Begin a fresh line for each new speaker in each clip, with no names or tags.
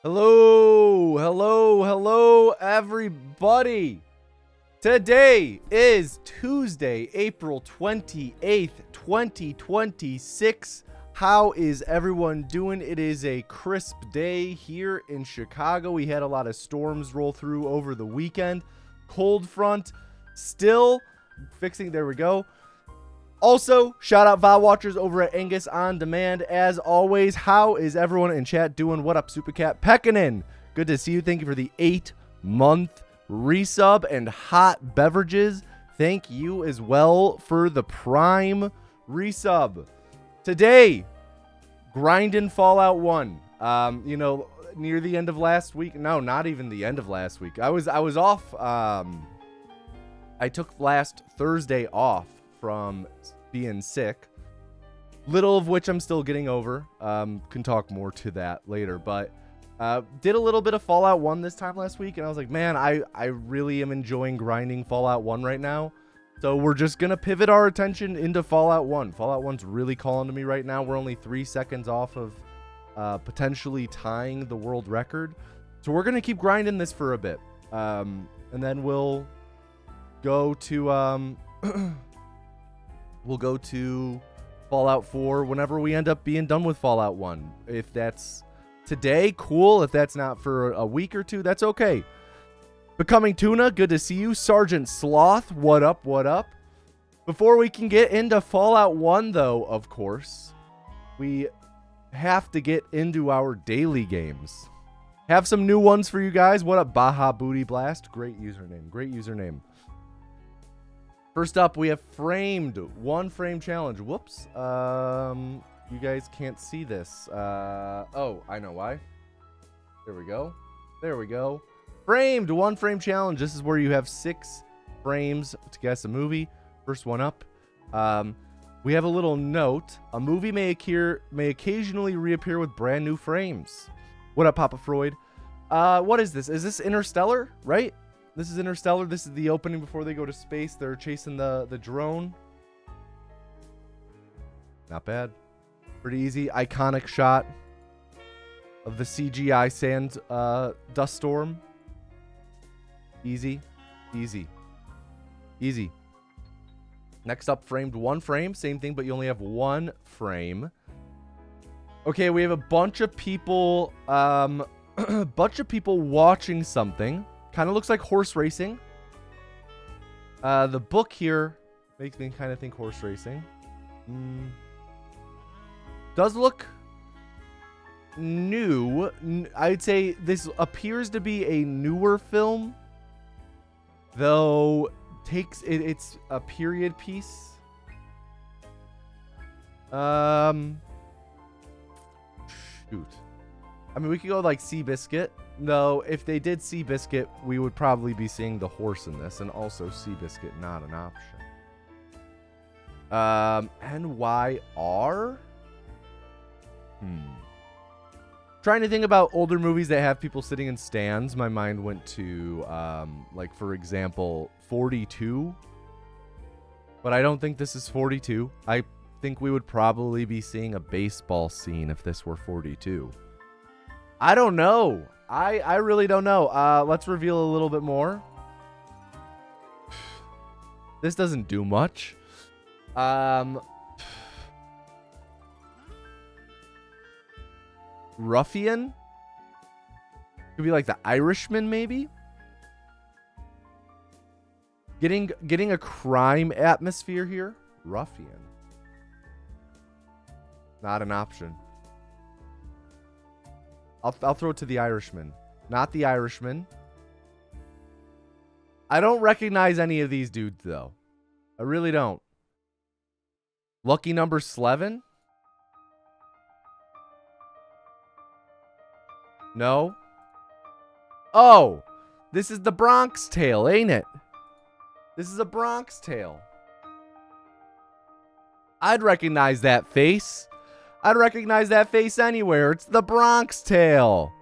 Hello, hello, everybody. Today is Tuesday, April 28th, 2026. How is everyone doing? It is a crisp day here in Chicago. We had a lot of storms roll through over the weekend. Cold front still fixing. There we go. Also, shout out VOD watchers over at Angus On Demand. As always, how is everyone in chat doing? What up, Supercat? Pekkanen, good to see you. Thank you for the 8-month resub and hot beverages. Thank you as well for the Prime resub. Today, grinding Fallout 1. Near the end of last week. No, not even the end of last week. I was off. I took last Thursday off from being sick, little of which I'm still getting over. Can talk more to that later, but did a little bit of Fallout 1 this time last week, and I was like, man, I really am enjoying grinding Fallout 1 right now. So we're just gonna pivot our attention into Fallout 1. Fallout 1's really calling to me right now. We're only 3 seconds off of potentially tying the world record, so we're gonna keep grinding this for a bit, and then we'll go to we'll go to Fallout 4 whenever we end up being done with Fallout 1. If that's today, cool. If that's not for a week or two, that's okay. Becoming Tuna, good to see you. Sergeant Sloth, what up, what up? Before we can get into Fallout 1, though, of course, we have to get into our daily games. Have some new ones for you guys. What up, Baja Booty Blast? Great username, great username. First up, we have Framed. 1 frame challenge. Whoops. You guys can't see this. Oh, I know why. There we go. There we go. Framed. 1 frame challenge. This is where you have 6 frames to guess a movie. First one up. We have a little note. A movie may occasionally reappear with brand new frames. What up, Papa Freud? What is this? Is this Interstellar? Right? This is Interstellar. This is the opening before they go to space. They're chasing the drone. Not bad. Pretty easy. Iconic shot of the CGI sand dust storm. Easy. Easy. Easy. Next up, Framed. 1 frame. Same thing, but you only have 1 frame. Okay, we have a bunch of people watching something. Kind of looks like horse racing. The book here makes me kind of think horse racing. Does look new. I'd say this appears to be a newer film, though it's a period piece. Shoot. I mean, we could go like Seabiscuit. No, if they did Seabiscuit, we would probably be seeing the horse in this, and also Seabiscuit not an option. NYR? Trying to think about older movies that have people sitting in stands. My mind went to, like, for example, 42. But I don't think this is 42. I think we would probably be seeing a baseball scene if this were 42. I don't know. I really don't know. Let's reveal a little bit more. This doesn't do much. Ruffian? Could be like the Irishman, maybe? Getting a crime atmosphere here. Ruffian. Not an option. I'll throw it to the Irishman. Not the Irishman. I don't recognize any of these dudes, though. I really don't. Lucky number 11? No. Oh, this is the Bronx Tale, ain't it? This is a Bronx Tale. I'd recognize that face. I'd recognize that face anywhere. It's the Bronx Tale.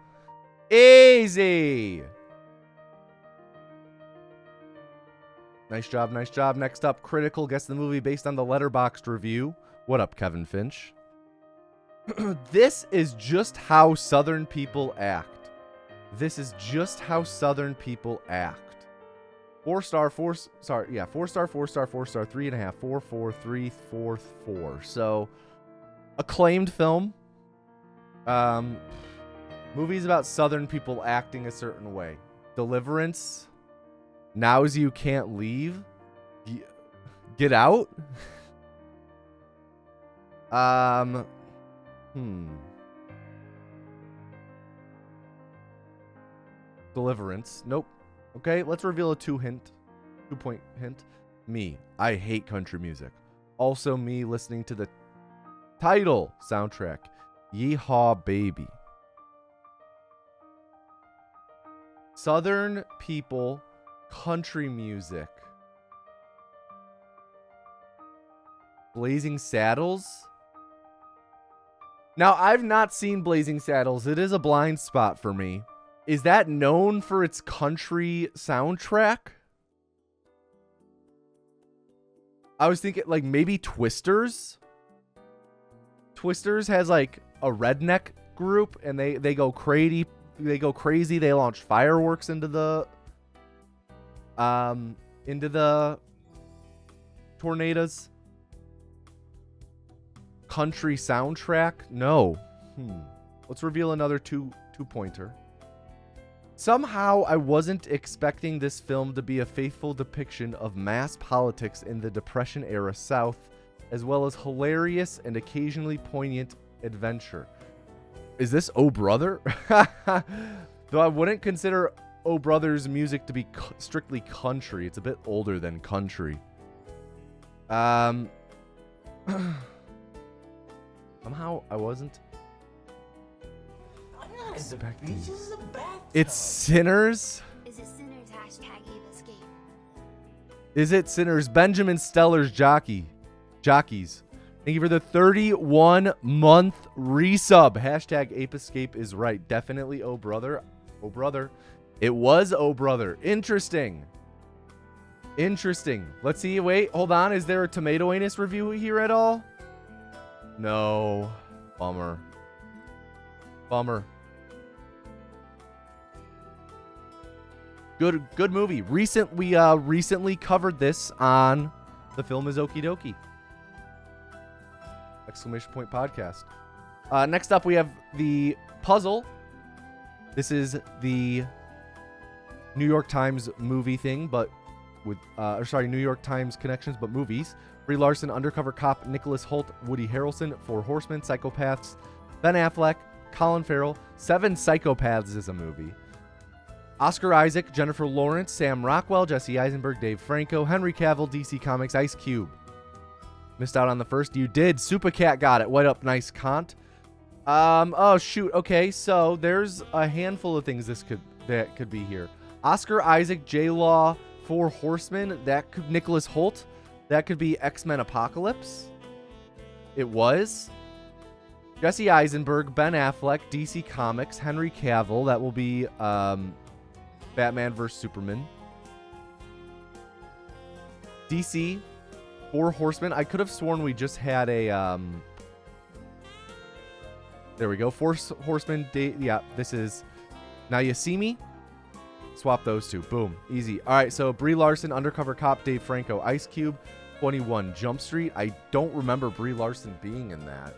Easy. Nice job, nice job. Next up, Critical. Guess the movie based on the Letterboxd review. What up, Kevin Finch? This is just how Southern people act. This is just how Southern people act. 4 star, 4 star, yeah, 4 star, 4 star, 4 star, 3.5, 4, 4, 3, 4, 4. So, acclaimed film. Movies about Southern people acting a certain way. Deliverance. Now's You Can't Leave. Get Out. Deliverance. Nope. Okay, let's reveal a 2-point hint. Me. I hate country music. Also me listening to the title soundtrack. Yeehaw Baby. Southern people, country music. Blazing Saddles. Now, I've not seen Blazing Saddles. It is a blind spot for me. Is that known for its country soundtrack? I was thinking like maybe Twisters. Twisters has like a redneck group and they go crazy. They go crazy. They launch fireworks into the tornadoes. Country soundtrack? No. Let's reveal another two-pointer. Somehow, I wasn't expecting this film to be a faithful depiction of mass politics in the Depression-era South, as well as hilarious and occasionally poignant adventure. Is this Oh Brother? Though I wouldn't consider Oh Brother's music to be strictly country. It's a bit older than country. Somehow, I wasn't expecting. It's Sinners.
Is it Sinners? #EvaScape.
Is it Sinners? Benjamin Steller's Jockeys. Thank you for the 31-month resub. #ApeEscape is right. Definitely Oh Brother. Oh Brother. It was Oh Brother. Interesting. Let's see. Wait, hold on. Is there a Tomato Anus review here at all? No. Bummer. Good movie. We recently covered this on The Film is Okie Dokie. ! Podcast. Next up, we have the puzzle. This is the New York Times movie thing, but with New York Times connections, but movies. Brie Larson, Undercover Cop, Nicholas Hoult, Woody Harrelson, Four Horsemen, Psychopaths, Ben Affleck, Colin Farrell. 7 Psychopaths is a movie. Oscar Isaac, Jennifer Lawrence, Sam Rockwell, Jesse Eisenberg, Dave Franco, Henry Cavill, DC Comics, Ice Cube. Missed out on the first. You did. Supercat got it. What up, nice Kant? Oh shoot. Okay, so there's a handful of things that could be here. Oscar Isaac, J-Law, Four Horsemen. That could Nicholas Hoult. That could be X-Men Apocalypse. It was. Jesse Eisenberg, Ben Affleck, DC Comics, Henry Cavill. That will be Batman vs Superman. DC, Four Horsemen. I could have sworn we just had a there we go. Four Horsemen. Yeah, this is Now You See Me. Swap those two. Boom. Easy. All right, so Brie Larson, Undercover Cop, Dave Franco, Ice Cube, 21 Jump Street. I don't remember Brie Larson being in that.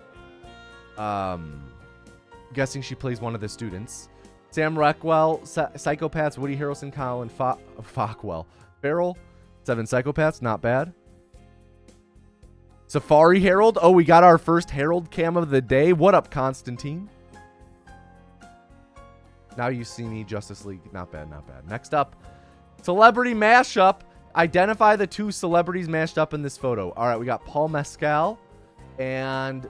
Guessing she plays one of the students. Sam Rockwell, Psychopaths, Woody Harrelson, Colin Farrell, 7 Psychopaths, not bad. Safari Herald. Oh, we got our first Herald cam of the day. What up, Constantine? Now You See Me, Justice League. Not bad. Next up, celebrity mashup. Identify the 2 celebrities mashed up in this photo. All right, we got Paul Mescal and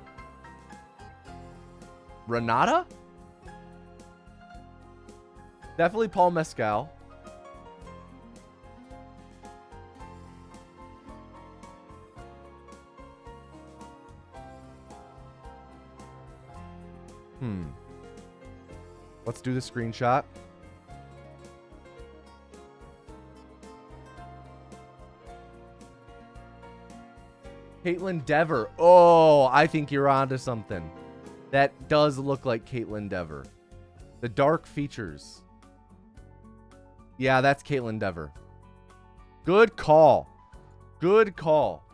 Renata? Definitely Paul Mescal. Let's do the screenshot. Caitlin Dever. Oh, I think you're onto something. That does look like Caitlin Dever. The dark features. Yeah, that's Caitlin Dever. Good call. Good call.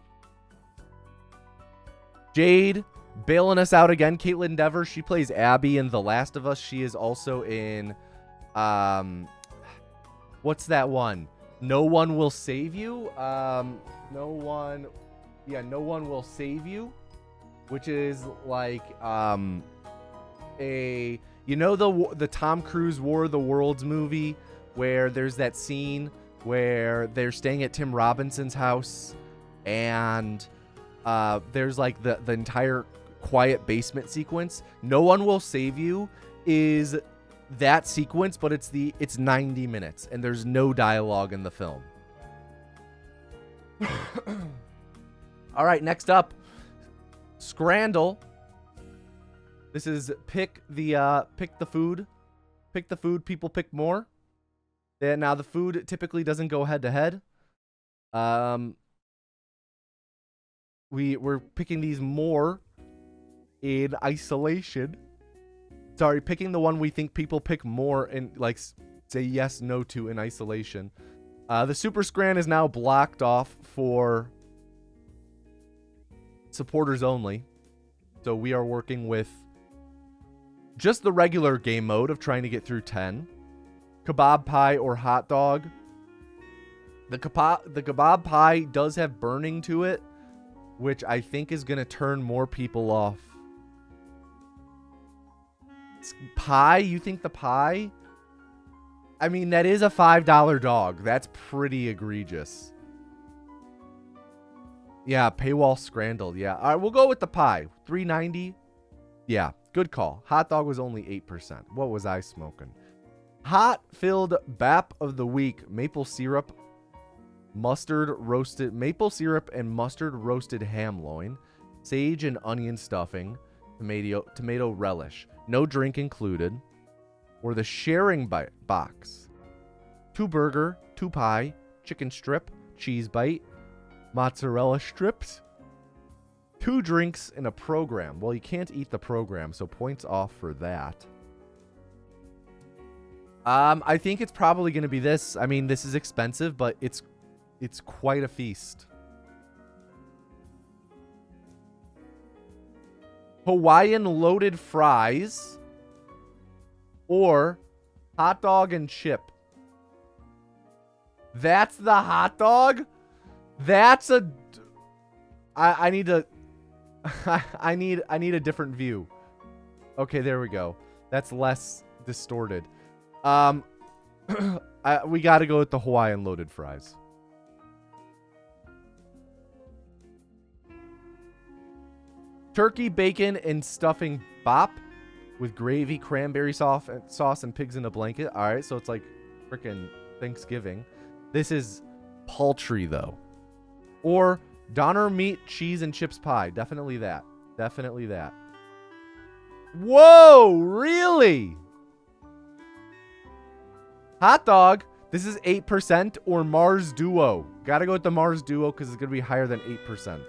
Jade bailing us out again. Caitlin Dever, she plays Abby in The Last of Us. She is also in, what's that one? No One Will Save You. No One Will Save You, which is like the Tom Cruise War of the Worlds movie where there's that scene where they're staying at Tim Robinson's house and there's like the entire quiet basement sequence. No One Will Save You is that sequence, but it's 90 minutes and there's no dialogue in the film. All right, next up, Scrandle. This is pick the food. Pick the food, people pick more. Now the food typically doesn't go head to head. We're picking these more in isolation. Sorry, picking the one we think people pick more and like say yes, no to in isolation. The Super Scran is now blocked off for supporters only. So we are working with just the regular game mode of trying to get through 10. Kebab pie or hot dog. The kebab pie does have burning to it, which I think is going to turn more people off. Pie? You think the pie? I mean, that is a $5 dog. That's pretty egregious. Yeah, paywall scrandled. Yeah. All right, we'll go with the pie. $3.90. Yeah, good call. Hot dog was only 8%. What was I smoking? Hot filled BAP of the week. Maple syrup and mustard roasted ham loin, sage and onion stuffing, tomato relish. No drink included. Or the sharing box. 2 burger, 2 pie, chicken strip, cheese bite, mozzarella strips, 2 drinks, and a program. Well, you can't eat the program, so points off for that. I think it's probably going to be this. I mean, this is expensive, but it's quite a feast. Hawaiian loaded fries or hot dog and chip. That's the hot dog? That's a... I need to... I need a different view. Okay, there we go. That's less distorted. We got to go with the Hawaiian loaded fries. Turkey, bacon, and stuffing bop with gravy, cranberry sauce, and pigs in a blanket. All right, so it's like freaking Thanksgiving. This is paltry, though. Or Donner meat, cheese, and chips pie. Definitely that. Definitely that. Whoa, really? Hot dog. This is 8% or Mars Duo. Gotta go with the Mars Duo because it's going to be higher than 8%.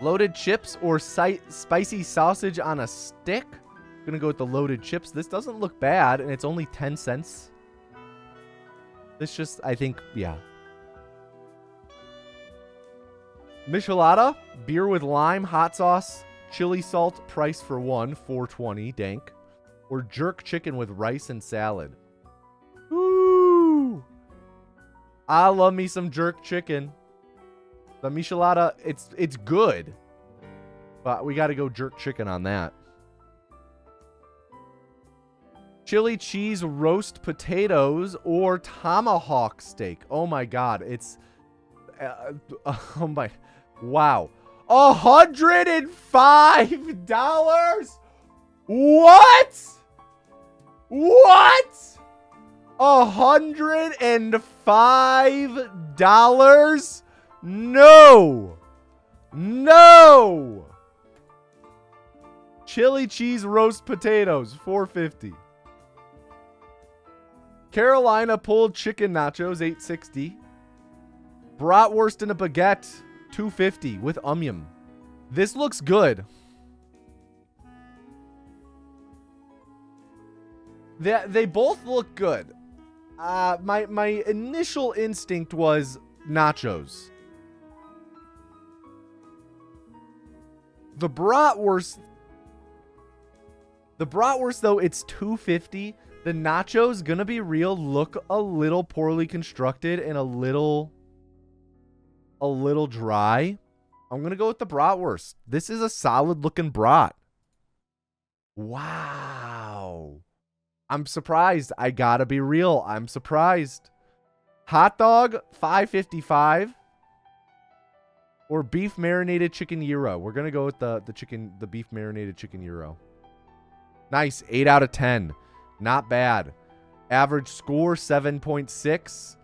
Loaded chips or spicy sausage on a stick. Gonna go with the loaded chips. This doesn't look bad, and it's only 10 cents. This just, I think, yeah. Michelada, beer with lime, hot sauce, chili salt, price for one, $4.20, dank. Or jerk chicken with rice and salad. Woo! I love me some jerk chicken. The michelada, it's good. But we got to go jerk chicken on that. Chili cheese roast potatoes or tomahawk steak. Oh my god, it's oh my, wow. $105? What? What? $105? No. No. Chili cheese roast potatoes, $4.50. Carolina pulled chicken nachos, $8.60. Bratwurst and a baguette, $2.50 with onion. This looks good. They both look good. My initial instinct was nachos. The bratwurst though, it's $2.50. The nachos gonna be real, look a little poorly constructed and a little dry. I'm gonna go with the bratwurst. This is a solid looking brat. Wow. I'm surprised. I gotta be real. I'm surprised. Hot dog, $5.55. Or beef marinated chicken gyro. We're gonna go with the beef marinated chicken gyro. Nice. 8 out of 10. Not bad. Average score 7.6.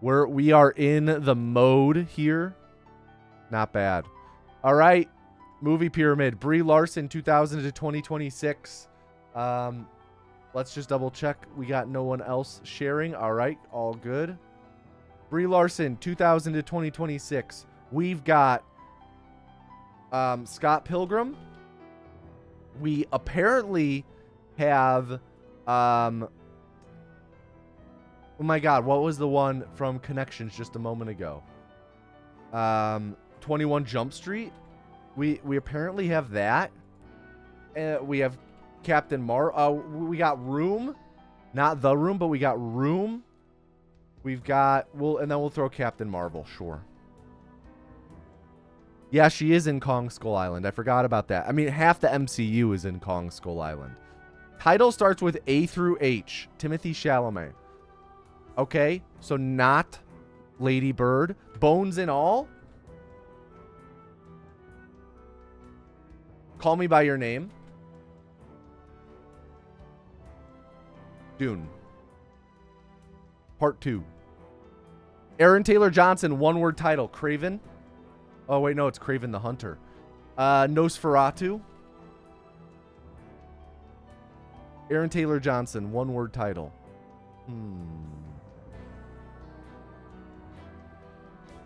We are in the mode here. Not bad. All right. Movie pyramid. Brie Larson, 2000 to 2026. Let's just double check. We got no one else sharing. All right. All good. Brie Larson, 2000 to 2026. We've got Scott Pilgrim. We apparently have oh my god, what was the one from Connections just a moment ago? 21 Jump Street. We apparently have that. We have Captain we got Room. Not The Room, but we got Room. We've got and then we'll throw Captain Marvel, sure. Yeah, she is in Kong Skull Island. I forgot about that. I mean, half the MCU is in Kong Skull Island. Title starts with A through H. Timothy Chalamet. Okay, so not Lady Bird. Bones and All. Call Me By Your Name. Dune. Part 2. Aaron Taylor Johnson, one-word title. Craven. Oh, wait, no, it's Craven the Hunter. Nosferatu. Aaron Taylor Johnson, one-word title.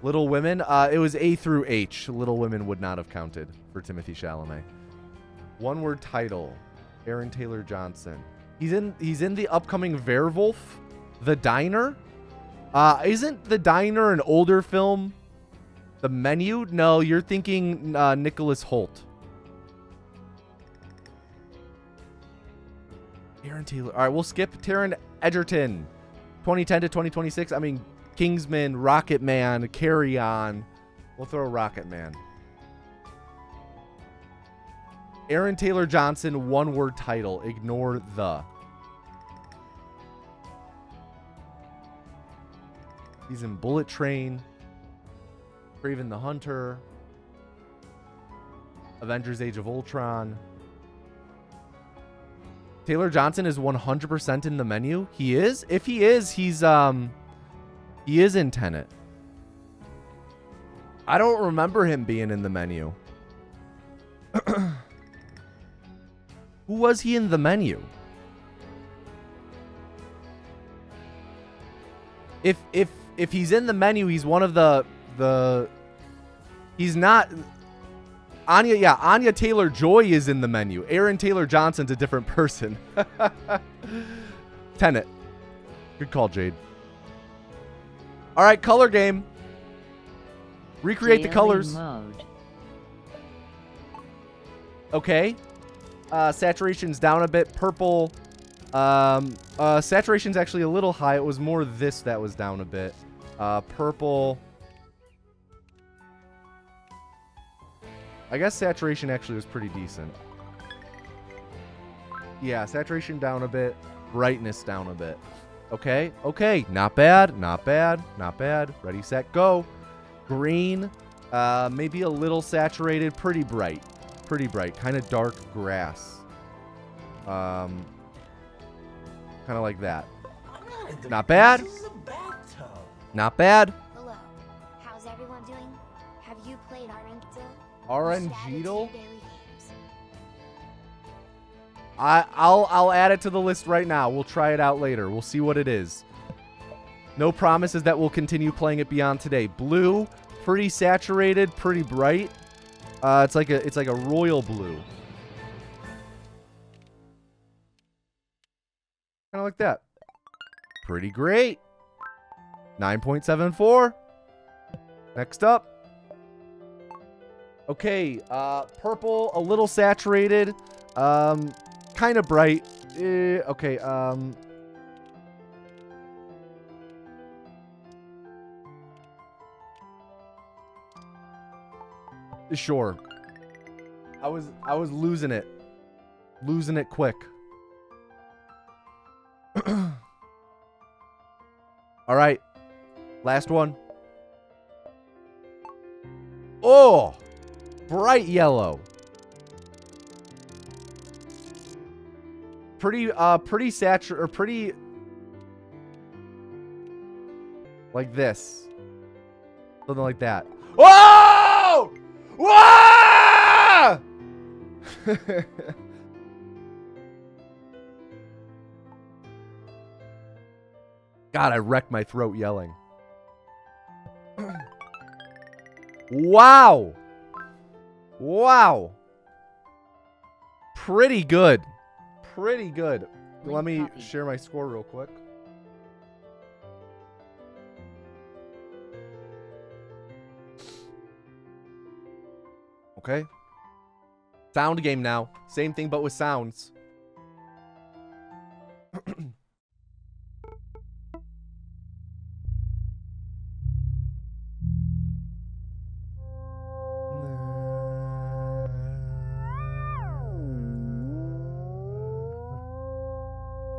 Little Women. It was A through H. Little Women would not have counted for Timothy Chalamet. One-word title. Aaron Taylor Johnson. He's in the upcoming Werewolf, The Diner. Isn't The Diner an older film? The Menu? No, you're thinking Nicholas Hoult. Aaron Taylor. All right, we'll skip Taron Egerton. 2010 to 2026. I mean, Kingsman, Rocket Man, Carry On. We'll throw Rocket Man. Aaron Taylor Johnson, one-word title. Ignore the. He's in Bullet Train. Craven the Hunter. Avengers Age of Ultron. Taylor Johnson is 100% in The Menu. He is? If he is, he is in Tenet. I don't remember him being in The Menu. Who was he in The Menu? If he's in The Menu, he's one of the he's not Anya Taylor-Joy is in The Menu. Aaron Taylor Johnson's a different person. Tenet. Good call, Jade. All right, color game. Recreate the colors.
Mode.
Okay. Saturation's down a bit. Purple. Saturation's actually a little high. It was more this that was down a bit. Purple. I guess saturation actually was pretty decent. Yeah, saturation down a bit. Brightness down a bit. Okay, okay. Not bad, not bad, not bad. Ready, set, go. Green. Maybe a little saturated. Pretty bright. Pretty bright. Kind of dark grass. Kind of like that. Not bad. Not bad.
Hello. How's everyone doing? Have you played Arangdil?
Arangdil? I'll add it to the list right now. We'll try it out later. We'll see what it is. No promises that we'll continue playing it beyond today. Blue, pretty saturated, pretty bright. It's like a royal blue. Kind of like that. Pretty great. 9.74. Next up. Okay, purple, a little saturated. Kind of bright. Okay, sure. I was losing it. Losing it quick. All right. Last one. Oh! Bright yellow. Pretty saturated, or pretty like this. Something like that. Whoa! Whoa! God, I wrecked my throat yelling. Wow. Wow. Pretty good. Pretty good. Let me share my score real quick. Okay. Sound game now. Same thing, but with sounds.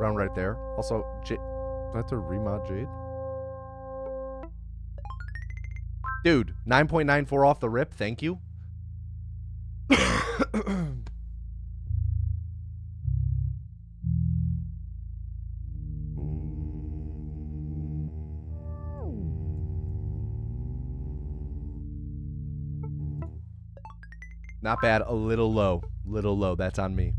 Round right there. Also, Jade. Do I have to remod Jade? Dude, 9.94 off the rip. Thank you. Not bad. A little low. Little low. That's on me.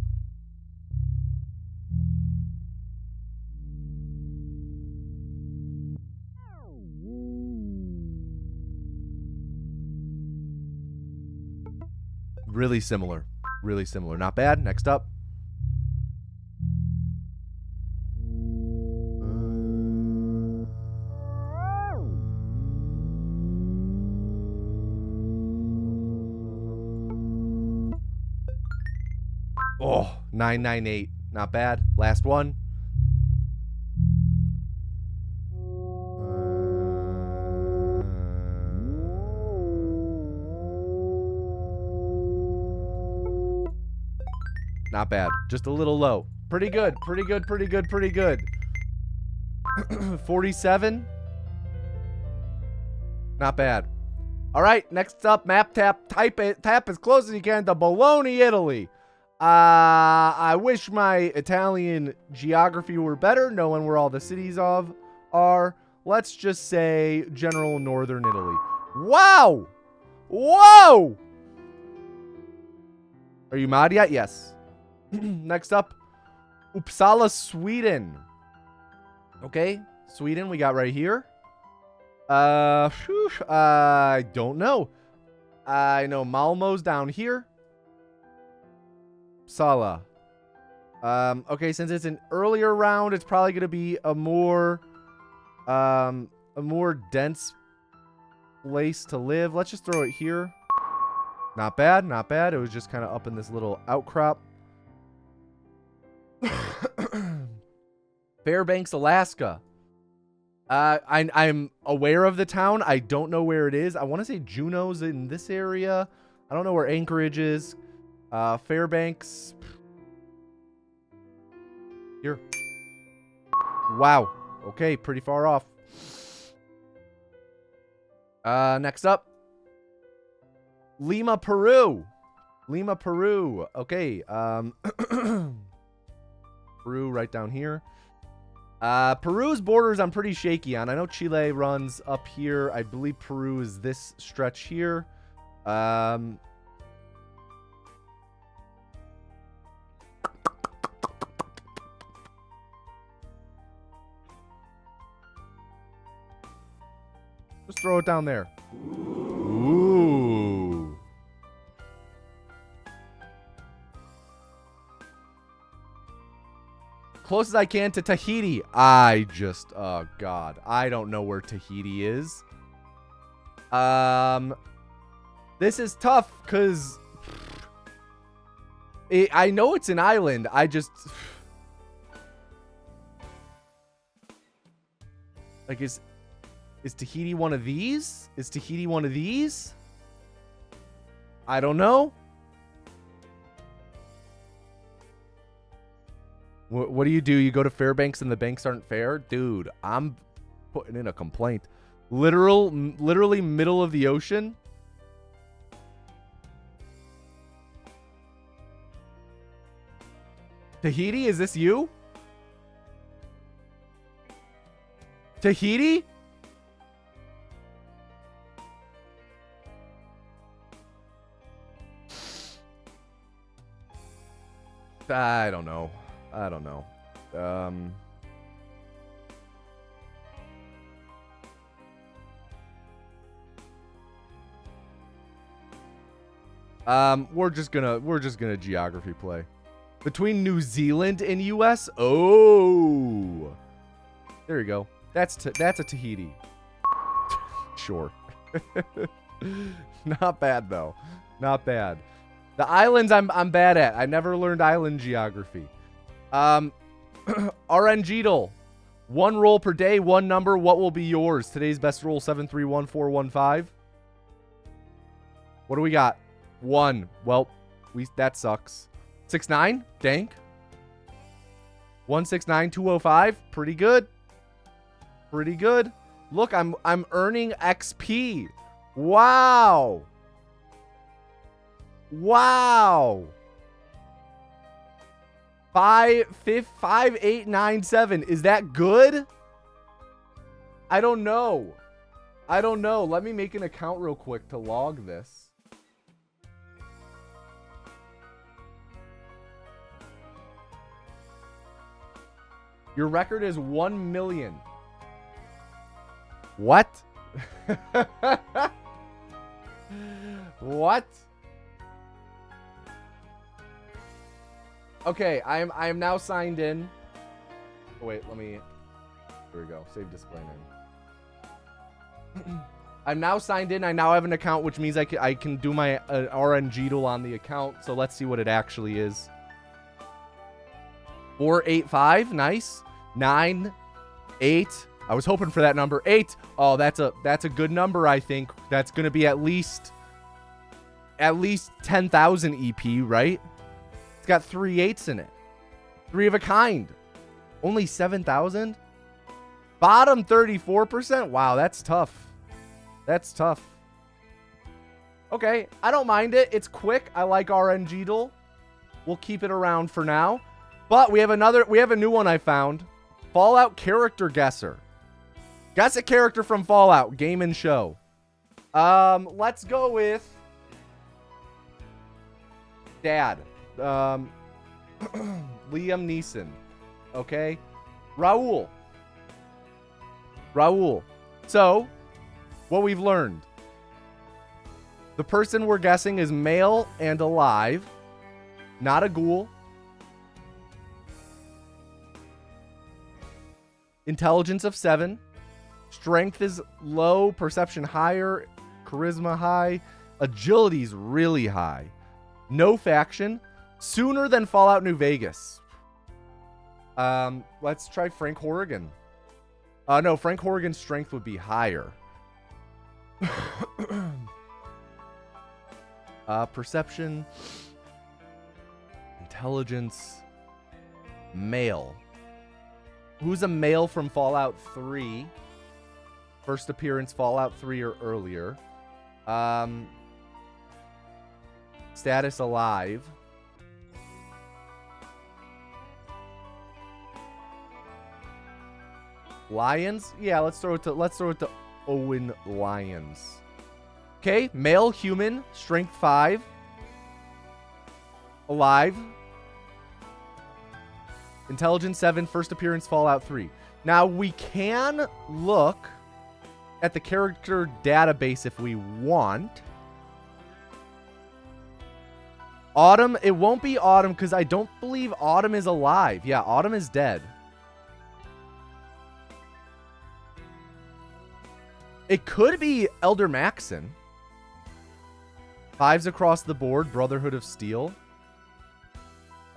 Really similar. Really similar. Not bad. Next up. Oh, 998. Not bad. Last one. Not bad. Just a little low. Pretty good. Pretty good. Pretty good. Pretty good. 47. Not bad. All right. Next up, map tap. Type it. Tap as close as you can to Bologna, Italy. I wish my Italian geography were better, knowing where all the cities are. Let's just say general northern Italy. Wow. Whoa. Are you mod yet? Yes. Next up, Uppsala, Sweden. Okay, Sweden we got right here. I don't know. I know Malmo's down here. Uppsala. Okay, since it's an earlier round, it's probably gonna be a more dense place to live. Let's just throw it here. Not bad, not bad. It was just kind of up in this little outcrop. Fairbanks, Alaska. I'm aware of the town. I don't know where it is. I want to say Juneau's in this area. I don't know where Anchorage is. Fairbanks. Here. Wow. Okay, pretty far off. Next up. Lima, Peru. Lima, Peru. Okay. Peru right down here. Peru's borders I'm pretty shaky on. I know Chile runs up here. I believe Peru is this stretch here. Just throw it down there. Ooh. close as I can to Tahiti. Oh God, I don't know where Tahiti is. This is tough because I know it's an island. Like, is Tahiti one of these? Is Tahiti one of these? I don't know. What do? You go to Fairbanks and the banks aren't fair? Dude, I'm putting in a complaint. Literally middle of the ocean. Tahiti, is this you? Tahiti? I don't know. We're just gonna geography play. Between New Zealand and US? Oh. There you go. That's a Tahiti. Sure. Not bad though. Not bad. The islands I'm bad at. I never learned island geography. RNGeedle. 1 roll per day, 1 number. What will be yours? Today's best roll 731415. What do we got? 1. Well, that sucks. 69. Dank. 169205. Pretty good. Pretty good. Look, I'm earning XP. Wow. Wow. 5897. Is that good? I don't know. Let me make an account real quick to log this. Your record is 1 million. What? What? Okay, I am now signed in. Oh, wait, here we go. Save display name. I'm now signed in. I now have an account, which means I can do my RNGeedle on the account. So let's see what it actually is. 485, nice. 9, 8. I was hoping for that number. 8. Oh, that's a good number. I think that's gonna be at least 10,000 EP, right? It's got 3 8s in it. 3 of a kind. Only 7,000. Bottom 34%. Wow, that's tough. That's tough. Okay, I don't mind it. It's quick. I like RNGeedle. We'll keep it around for now. But we have a new one I found. Fallout Character Guesser. Guess a character from Fallout, game and show. Let's go with Dad. Liam Neeson. Okay. Raul. So, what we've learned. The person we're guessing is male and alive. Not a ghoul. Intelligence of 7. Strength is low. Perception higher. Charisma high. Agility's really high. No faction. Sooner than Fallout New Vegas. Let's try Frank Horrigan. No, Frank Horrigan's strength would be higher. Perception. Intelligence. Male. Who's a male from Fallout 3? First appearance Fallout 3 or earlier. Status alive. Lions? Yeah, let's throw it to Owen Lyons. Okay, male human, strength 5. Alive. Intelligence 7, first appearance Fallout 3. Now we can look at the character database if we want. Autumn. It won't be Autumn because I don't believe Autumn is alive. Yeah, Autumn is dead. It could be Elder Maxon. 5s across the board. Brotherhood of Steel.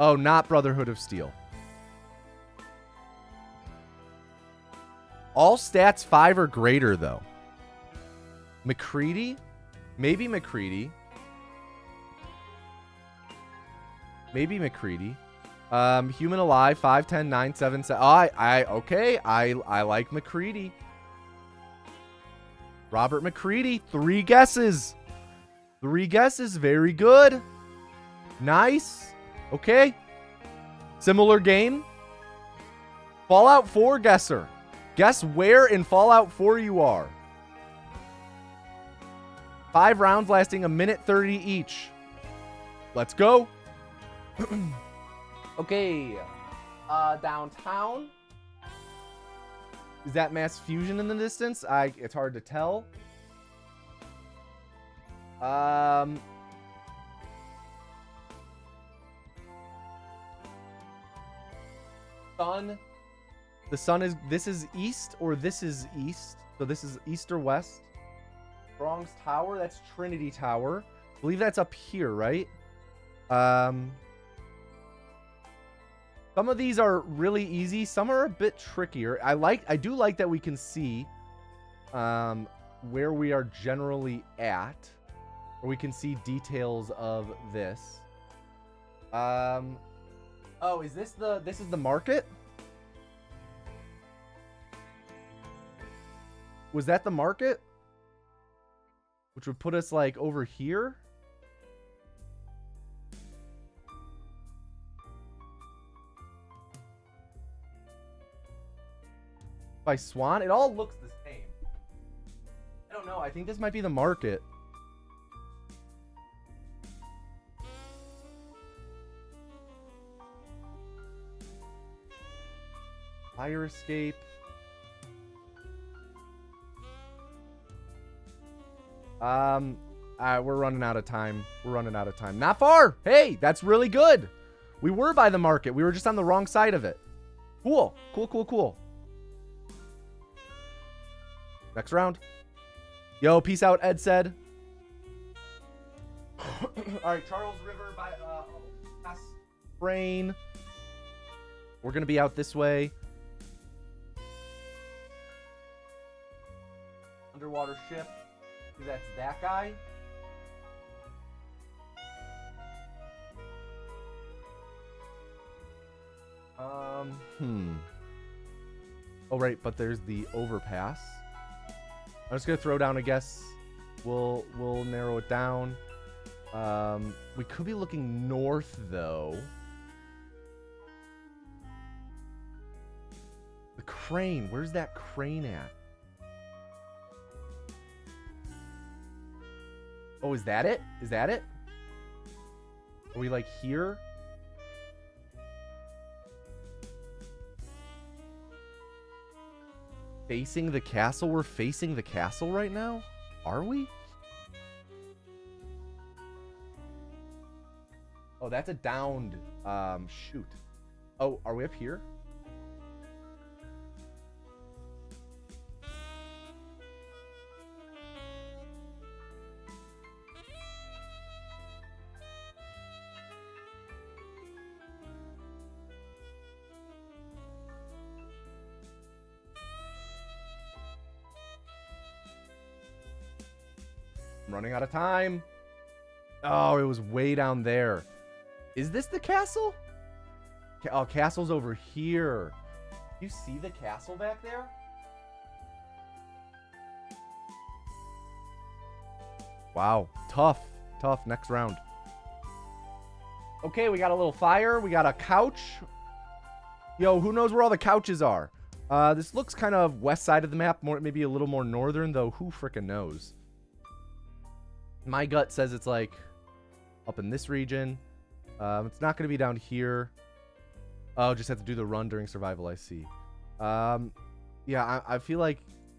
Oh, not Brotherhood of Steel. All stats 5 or greater, though. McCready? Maybe McCready. Maybe McCready. Human alive, 5, 10, 9, 7, 7. Okay. I like McCready. Robert McCready. 3 guesses. 3 guesses. Very good. Nice. Okay. Similar game. Fallout 4 guesser. Guess where in Fallout 4 you are. 5 rounds lasting 1:30 each. Let's go. Okay. Downtown. Is that Mass Fusion in the distance? It's hard to tell. Sun. The sun is, this is east or this is east. So this is east or west. Strong's Tower, that's Trinity Tower. I believe that's up here, right? Some of these are really easy. Some are a bit trickier. I do like that we can see where we are generally at. Or we can see details of this. Oh, is this the market? Was that the market? Which would put us like over here. By Swan? It all looks the same. I don't know. I think this might be the market. Fire escape. We're running out of time. We're running out of time. Not far. Hey, that's really good. We were by the market. We were just on the wrong side of it. Cool. Cool, cool, cool. Next round. Yo, peace out, Ed said. All right, Charles River by Brain. We're going to be out this way. Underwater ship. That's that guy. Oh, right, but there's the overpass. I'm just gonna throw down a guess. We'll narrow it down. We could be looking north though. The crane. Where's that crane at? Oh, is that it? Is that it? Are we like here? Facing the castle? We're facing the castle right now? Are we? Oh, that's a downed shoot. Oh, are we up here? I'm running out of time. Oh, it was way down there. Is this the castle? Oh, castle's over here. You see the castle back there? Wow. Tough. Tough. Next round. Okay, we got a little fire. We got a couch. Yo, who knows where all the couches are? This looks kind of west side of the map. Maybe a little more northern, though. Who frickin' knows? My gut says it's like up in this region. It's not going to be down here. Oh, just have to do the run during survival, I see. Yeah, I feel like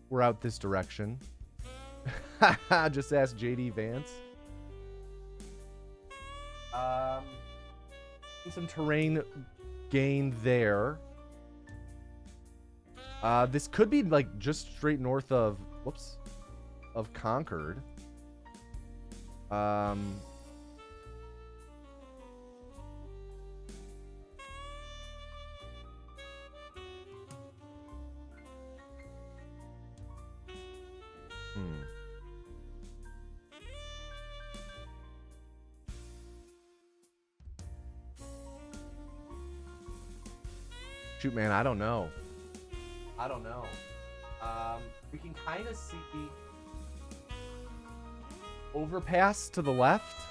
we're out this direction. Just ask JD Vance. Some terrain gain there. This could be like just straight north of, whoops, of Concord. Shoot, man, I don't know. We can kind of see overpass to the left.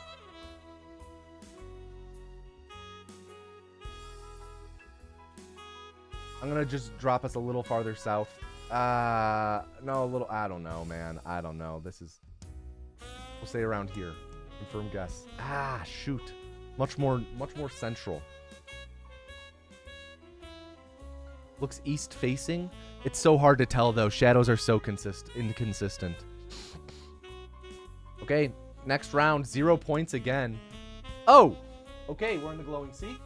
I'm gonna just drop us a little farther south. No, a little. I don't know, man. I don't know. This is. We'll say around here. Confirm guess. Shoot. Much more central. Looks east facing. It's so hard to tell though. Shadows are so inconsistent. Okay, next round, 0 points again. Oh, okay, we're in the glowing sea.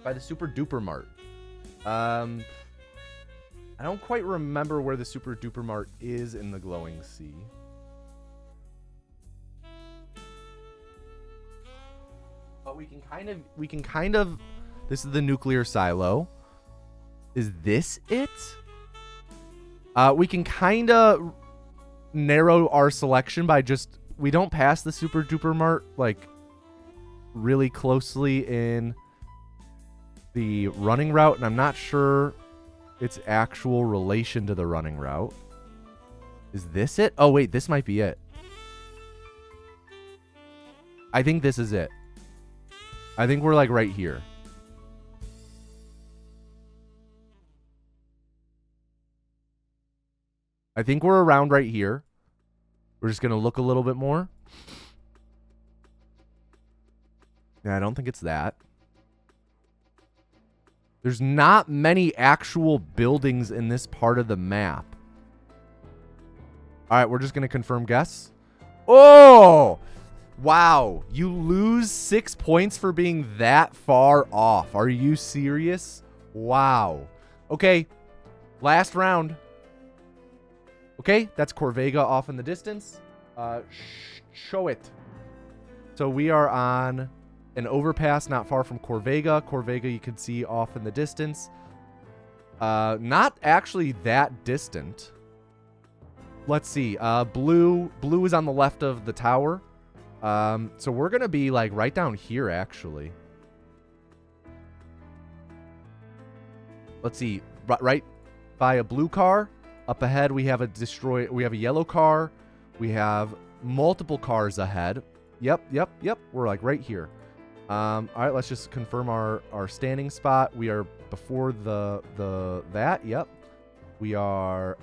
By the Super Duper Mart. I don't quite remember where the Super Duper Mart is in the glowing sea. But we can kind of, this is the nuclear silo. Is this it? We can kind of narrow our selection by just, we don't pass the Super Duper Mart like really closely in the running route, and I'm not sure its actual relation to the running route. Is this it? Oh wait, this might be it. I think this is it. I think we're like right here. I think we're around right here. We're just going to look a little bit more. Yeah, I don't think it's that. There's not many actual buildings in this part of the map. All right, we're just going to confirm guess. Oh! Wow, you lose 6 points for being that far off. Are you serious? Wow. Okay, last round. Okay, that's Corvega off in the distance. Show it. So we are on an overpass not far from Corvega. Corvega you can see off in the distance. Not actually that distant. Let's see. Blue is on the left of the tower. So we're going to be like right down here, actually. Let's see. Right by a blue car. Up ahead, we have a yellow car. We have multiple cars ahead. Yep. We're like right here. All right, let's just confirm our standing spot. We are before that. Yep. We are,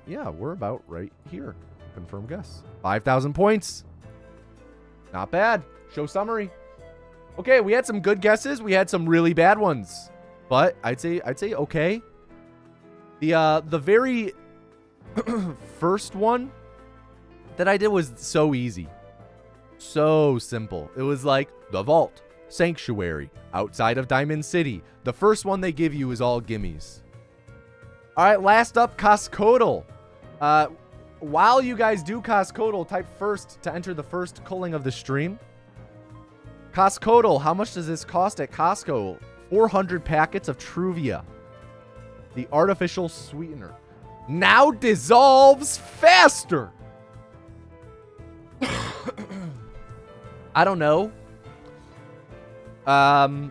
yeah, we're about right here. Confirm guess. 5,000 points. Not bad. Show summary. Okay, we had some good guesses. We had some really bad ones. But I'd say okay. The very first one that I did was so easy. So simple. It was like the vault, sanctuary, outside of Diamond City. The first one they give you is all gimmies. All right, last up, Cascodal. While you guys do Cascodal, type first to enter the first culling of the stream. Cascodal, how much does this cost at Costco? 400 packets of Truvia. The artificial sweetener. Now dissolves faster. I don't know. I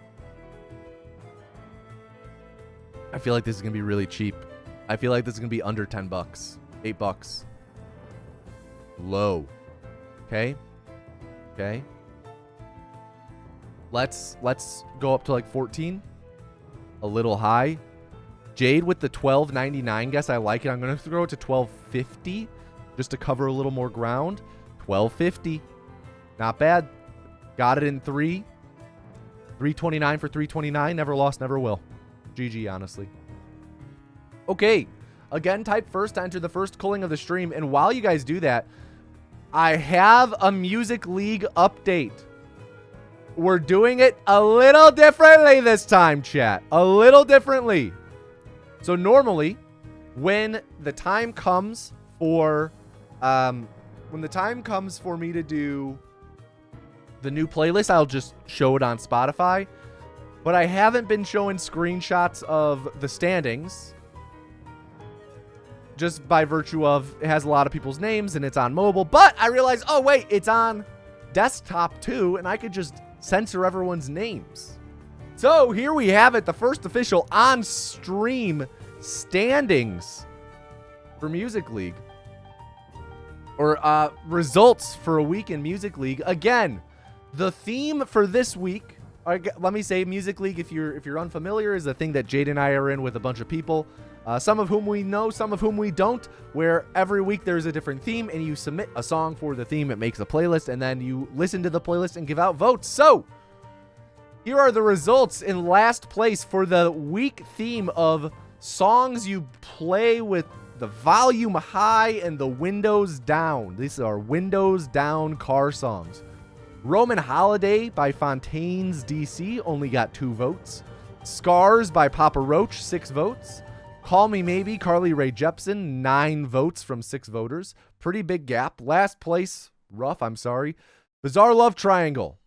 feel like this is going to be really cheap. I feel like this is going to be under 10 bucks. 8 bucks. Low. Okay. Let's go up to like 14. A little high. Jade with the $12.99 guess. I like it. I'm going to throw it to $12.50 just to cover a little more ground. $12.50. Not bad. Got it in 3. $3.29 for $3.29. Never lost, never will. GG, honestly. Okay. Again, type first to enter the first culling of the stream. And while you guys do that, I have a Music League update. We're doing it a little differently this time, chat. A little differently. So normally, when the time comes for me to do the new playlist, I'll just show it on Spotify. But I haven't been showing screenshots of the standings, just by virtue of it has a lot of people's names and it's on mobile. But I realized, oh wait, it's on desktop too, and I could just censor everyone's names. So here we have it, the first official on-stream standings for Music League. Or results for a week in Music League. Again, the theme for this week, let me say Music League, if you're unfamiliar, is a thing that Jade and I are in with a bunch of people. Some of whom we know, some of whom we don't, where every week there's a different theme and you submit a song for the theme. It makes a playlist and then you listen to the playlist and give out votes. So here are the results in last place for the week theme of songs you play with the volume high and the windows down. These are windows down car songs. Roman Holiday by Fontaines DC only got 2 votes. Scars by Papa Roach, 6 votes. Call Me Maybe, Carly Rae Jepsen, 9 votes from 6 voters. Pretty big gap. Last place, rough, I'm sorry. Bizarre Love Triangle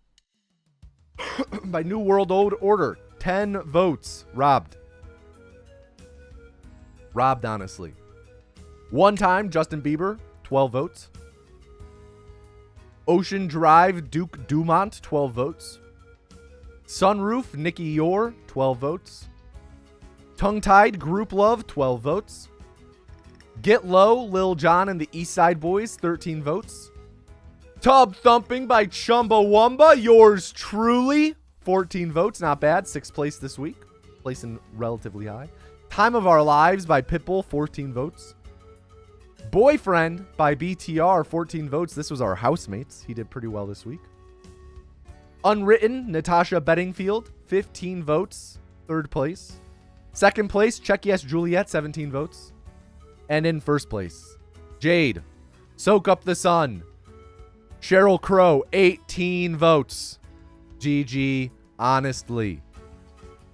by New World Order, 10 votes. Robbed, honestly. One Time, Justin Bieber, 12 votes. Ocean Drive, Duke Dumont, 12 votes. Sunroof, Nikki Yor, 12 votes. Tongue-Tied, Group Love, 12 votes. Get Low, Lil Jon and the East Side Boys, 13 votes. Tub Thumping by Chumbawamba, yours truly, 14 votes. Not bad. 6th place this week. Placing relatively high. Time of Our Lives by Pitbull, 14 votes. Boyfriend by BTR, 14 votes. This was our housemates. He did pretty well this week. Unwritten, Natasha Bedingfield, 15 votes. 3rd place. 2nd place, Check Yes Juliet, 17 votes. And in 1st place, Jade, Soak Up the Sun. Sheryl Crow, 18 votes. GG, honestly.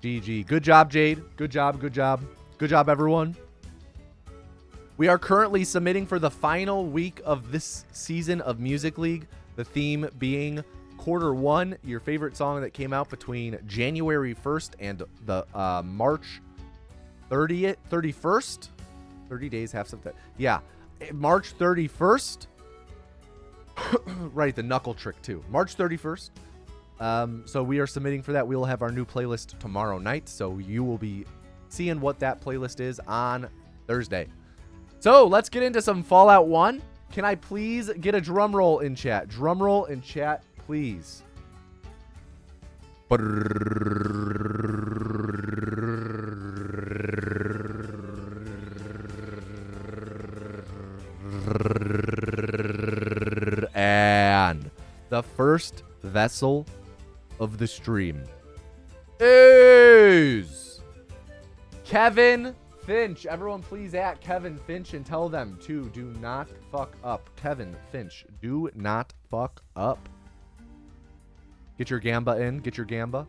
GG. Good job, Jade. Good job, good job. Good job, everyone. We are currently submitting for the final week of this season of Music League. The theme being Quarter 1, your favorite song that came out between January 1st and the March 31st. 30 days, half of that. Yeah, March 31st. Right, the knuckle trick too. March 31st. So we are submitting for that. We will have our new playlist tomorrow night. So you will be seeing what that playlist is on Thursday. So let's get into some Fallout 1. Can I please get a drum roll in chat? Drum roll in chat, please. And the first vessel of the stream is Kevin Finch. Everyone please at Kevin Finch and tell them to do not fuck up. Kevin Finch, do not fuck up. Get your gamba in. Get your gamba.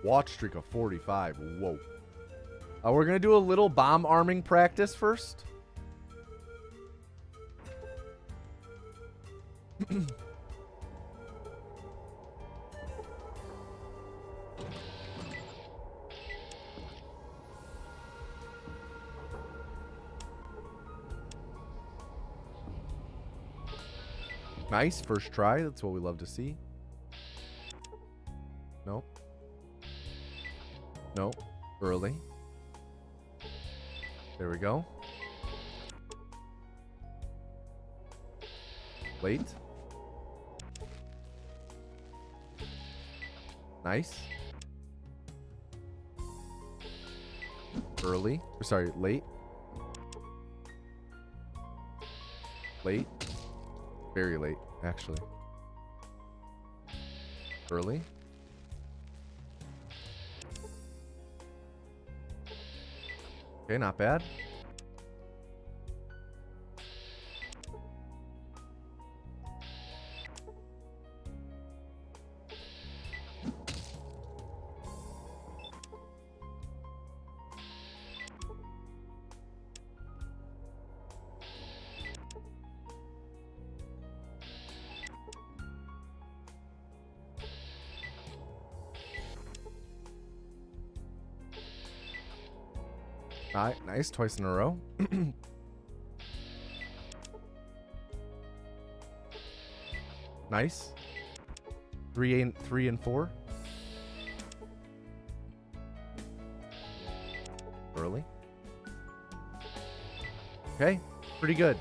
Watch streak of 45. Whoa. We're going to do a little bomb arming practice first. Nice. First try. That's what we love to see. Nope. Nope. Early. There we go. Late. Nice. Early. Sorry, late. Late. Very late, actually. Early. Okay, not bad. All right, nice. Twice in a row. Nice. 3 and 4. Early. Okay, pretty good.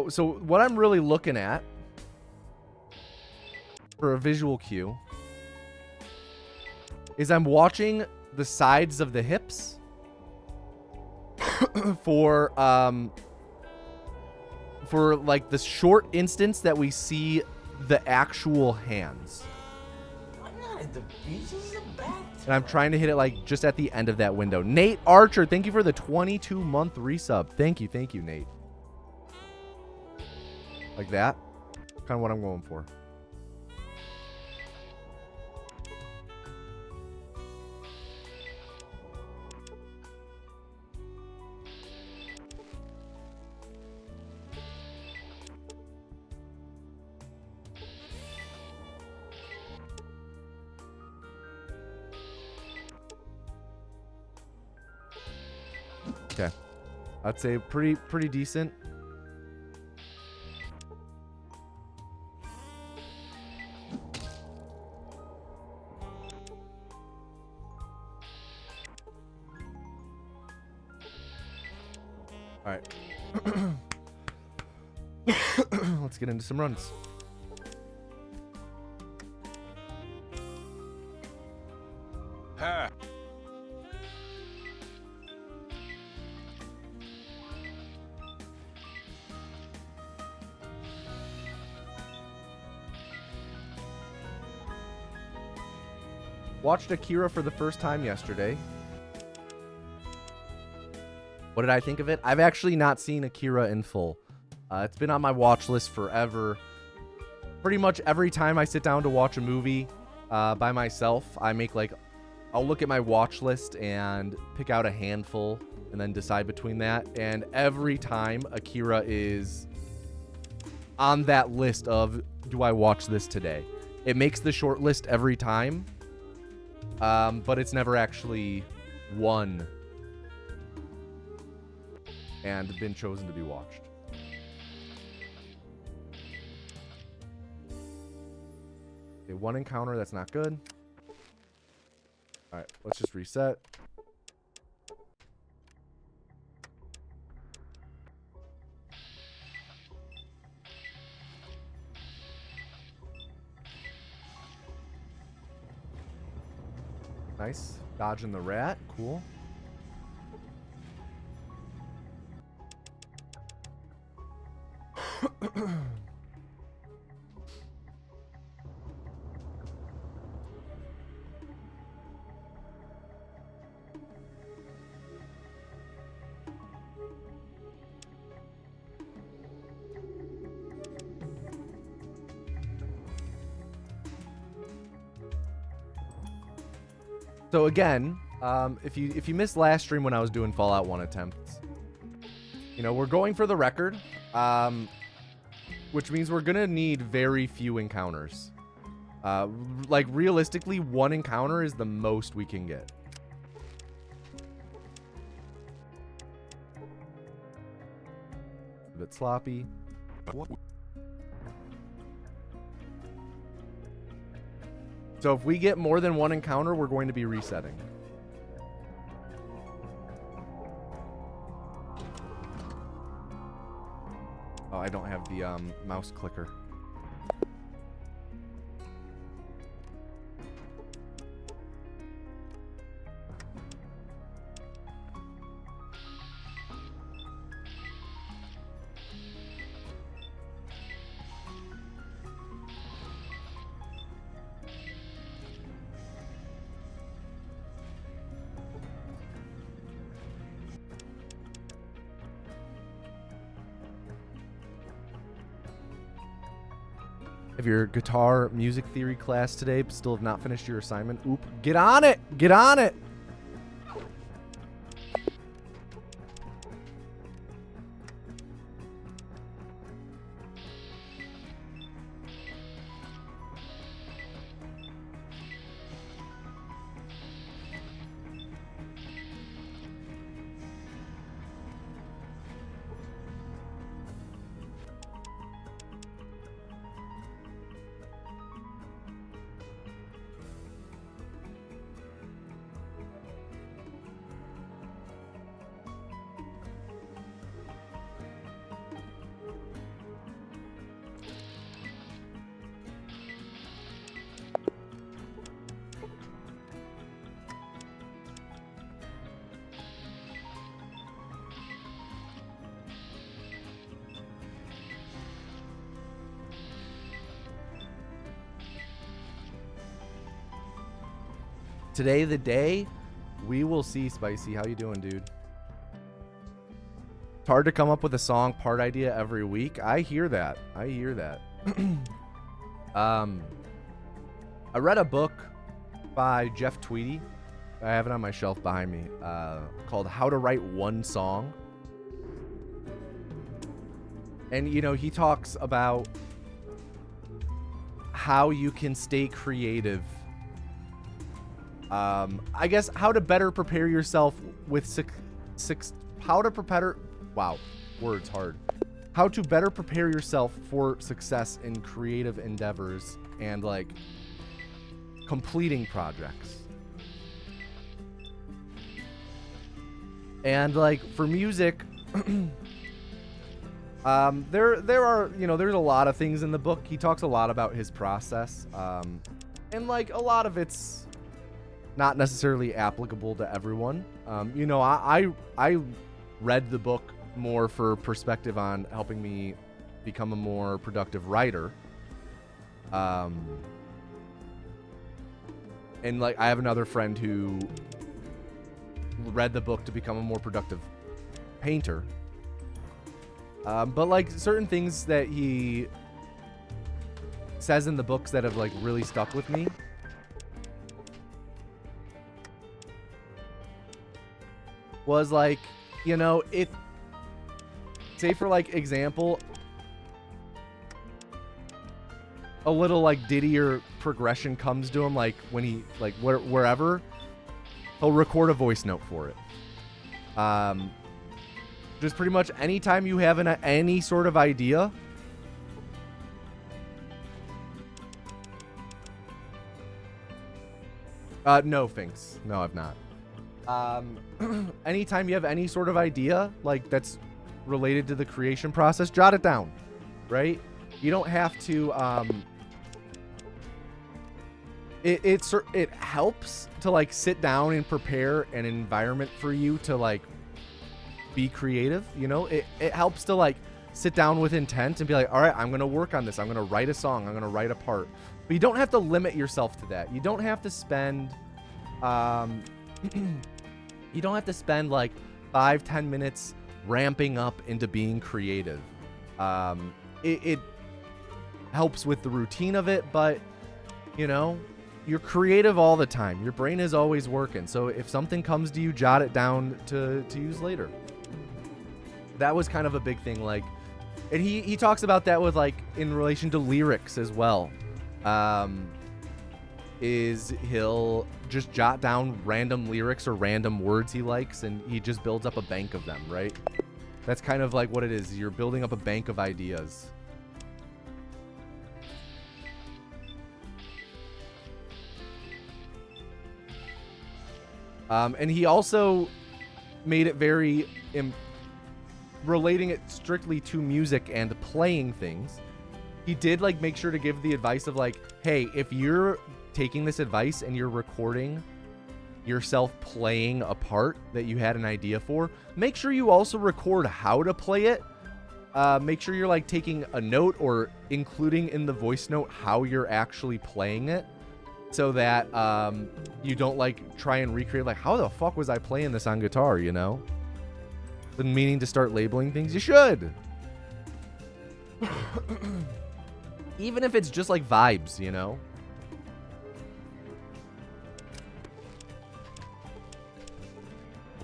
So what I'm really looking at for a visual cue is I'm watching the sides of the hips for like the short instance that we see the actual hands.
I'm not at the beach, this is a bathtub.
And I'm trying to hit it like just at the end of that window. Nate Archer, thank you for the 22-month resub. Thank you, Nate. Like that. Kind of what I'm going for. Okay, I'd say pretty decent. All right, let's get into some runs.
Ha!
Watched Akira for the first time yesterday. What did I think of it? I've actually not seen Akira in full. It's been on my watch list forever. Pretty much every time I sit down to watch a movie by myself, I make like, I'll look at my watch list and pick out a handful and then decide between that. And every time Akira is on that list of, do I watch this today? It makes the short list every time. But it's never actually won and been chosen to be watched. Okay, one encounter, that's not good. All right, let's just reset. Nice. Dodging the rat. Cool. So again, if you missed last stream when I was doing Fallout 1 attempts, you know, we're going for the record, which means we're gonna need very few encounters. Like realistically, one encounter is the most we can get. A bit sloppy. So if we get more than one encounter, we're going to be resetting. Oh, I don't have the mouse clicker. Have your guitar music theory class today, but still have not finished your assignment. Oop. Get on it. Get on it. Today the day, we will see. Spicy, how you doing, dude? It's hard to come up with a song part idea every week. I hear that. I hear that. I read a book by Jeff Tweedy. I have it on my shelf behind me, called How to Write One Song. And, you know, he talks about how you can stay creative. I guess how to better prepare yourself with how to prepare. Wow, words hard. How to better prepare yourself for success in creative endeavors and like completing projects. And like for music, there are, you know, there's a lot of things in the book. He talks a lot about his process, and like a lot of it's not necessarily applicable to everyone. You know, I read the book more for perspective on helping me become a more productive writer. And like I have another friend who read the book to become a more productive painter. But like certain things that he says in the books that have like really stuck with me. Was like, you know, it, say for like example, a little like ditty or progression comes to him, like when he, like wherever, he'll record a voice note for it. Just pretty much anytime you have any sort of idea, no, thanks. No, I've not. Anytime you have any sort of idea like that's related to the creation process, jot it down, right? You don't have to, it helps to like sit down and prepare an environment for you to like be creative. You know, it helps to like sit down with intent and be like, all right, I'm going to work on this. I'm going to write a song. I'm going to write a part, but you don't have to limit yourself to that. You don't have to spend, you don't have to spend like 5-10 minutes ramping up into being creative. It helps with the routine of it, but you know, you're creative all the time. Your brain is always working. So if something comes to you, jot it down to use later. That was kind of a big thing. Like, and he talks about that with like in relation to lyrics as well. Is he'll just jot down random lyrics or random words he likes, and he just builds up a bank of them, right? That's kind of like what it is. You're building up a bank of ideas. And he also made it very relating it strictly to music and playing things. He did like make sure to give the advice of like, hey, if you're taking this advice and you're recording yourself playing a part that you had an idea for, make sure you also record how to play it. Make sure you're like taking a note or including in the voice note how you're actually playing it, so that you don't like try and recreate like, how the fuck was I playing this on guitar, you know? Been meaning to start labeling things. You should. Even if it's just like vibes, you know?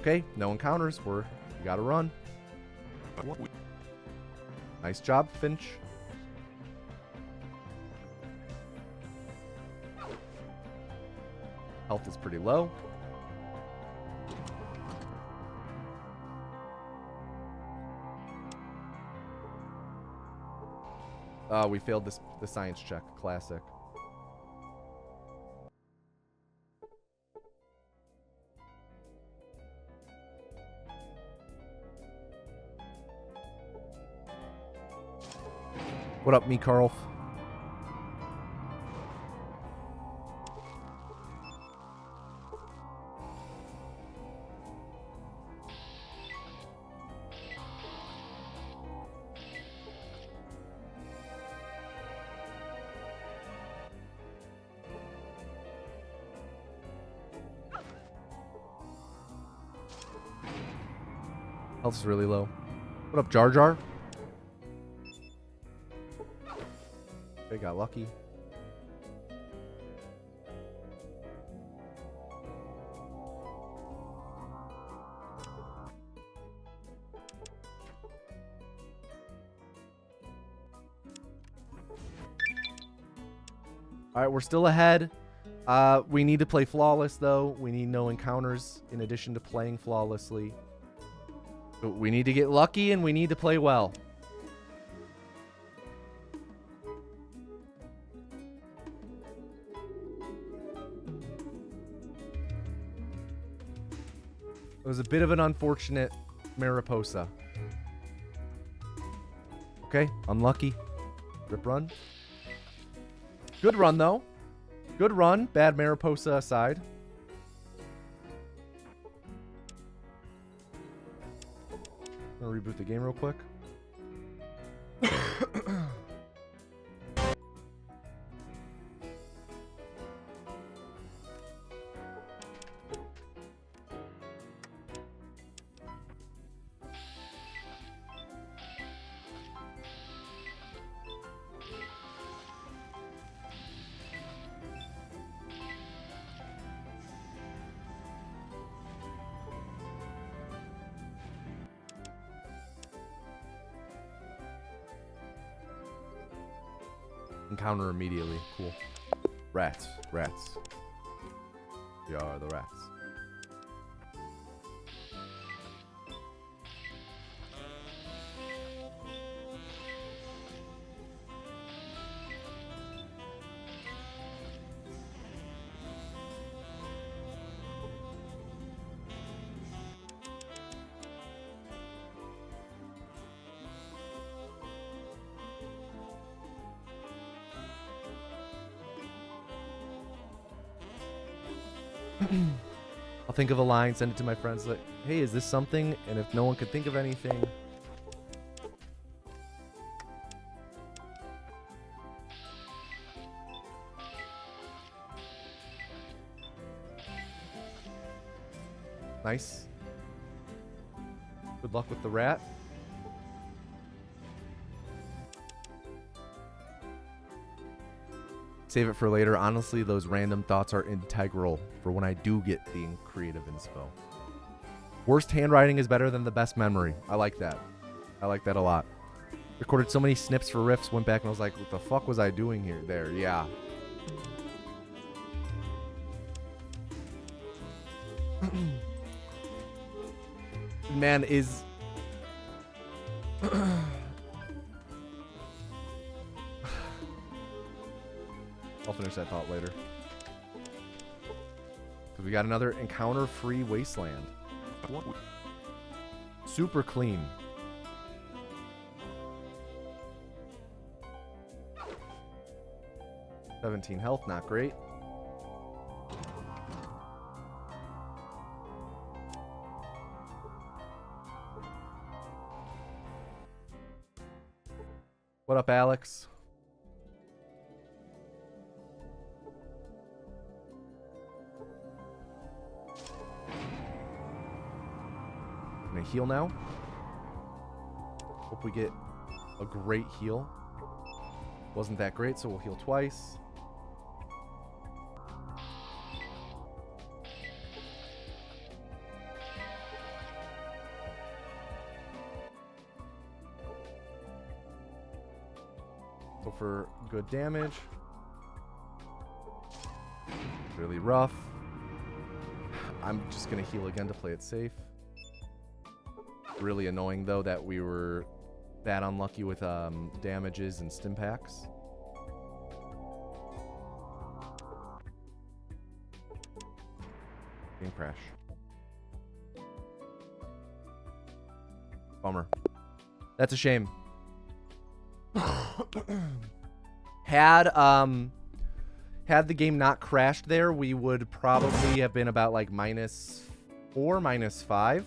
Okay, no encounters. We gotta run. Nice job, Finch. Health is pretty low. We failed the science check. Classic. What up, me, Carl? Health is really low. What up, Jar Jar? Okay, got lucky. All right, we're still ahead. We need to play flawless, though. We need no encounters in addition to playing flawlessly. But we need to get lucky, and we need to play well. It was a bit of an unfortunate Mariposa. Okay, unlucky. Rip run. Good run, though. Good run. Bad Mariposa aside. I'm gonna reboot the game real quick. Encounter immediately. Cool. Rats. Rats. We are the rats. I'll think of a line, send it to my friends like, hey, is this something? And if no one could think of anything, nice. Good luck with the rat. Save it for later. Honestly, those random thoughts are integral for when I do get the creative inspo. Worst handwriting is better than the best memory. I like that. I like that a lot. Recorded so many snips for riffs, went back and I was like, what the fuck was I doing here? There, yeah. Man, is... I'll finish that thought later. Because we got another encounter-free wasteland. Super clean. $17 health, not great. What up, Alex? Gonna heal now. Hope we get a great heal. Wasn't that great, so we'll heal twice. Go for good damage. Really rough. I'm just going to heal again to play it safe. Really annoying, though, that we were that unlucky with damages and stim packs. Game crash. Bummer. That's a shame. Had the game not crashed there, we would probably have been about like -4, -5.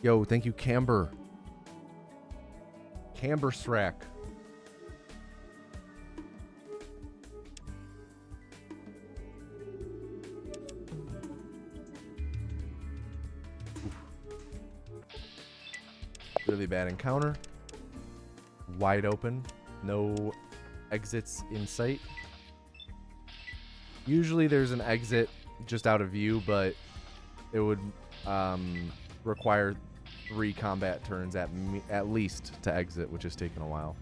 Yo, thank you, Camber. Camber Srack. Really bad encounter. Wide open. No exits in sight. Usually there's an exit just out of view, but it would require 3 combat turns at least to exit, which has taken a while.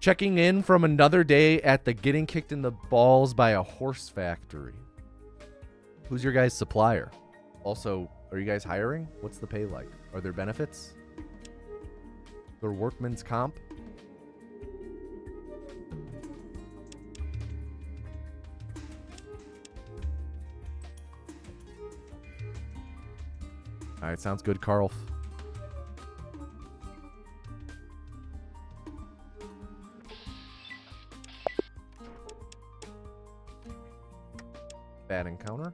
Checking in from another day at the getting kicked in the balls by a horse factory. Who's your guys' supplier? Also, are you guys hiring? What's the pay like? Are there benefits? Their workman's comp? All right, sounds good, Carl. Bad encounter.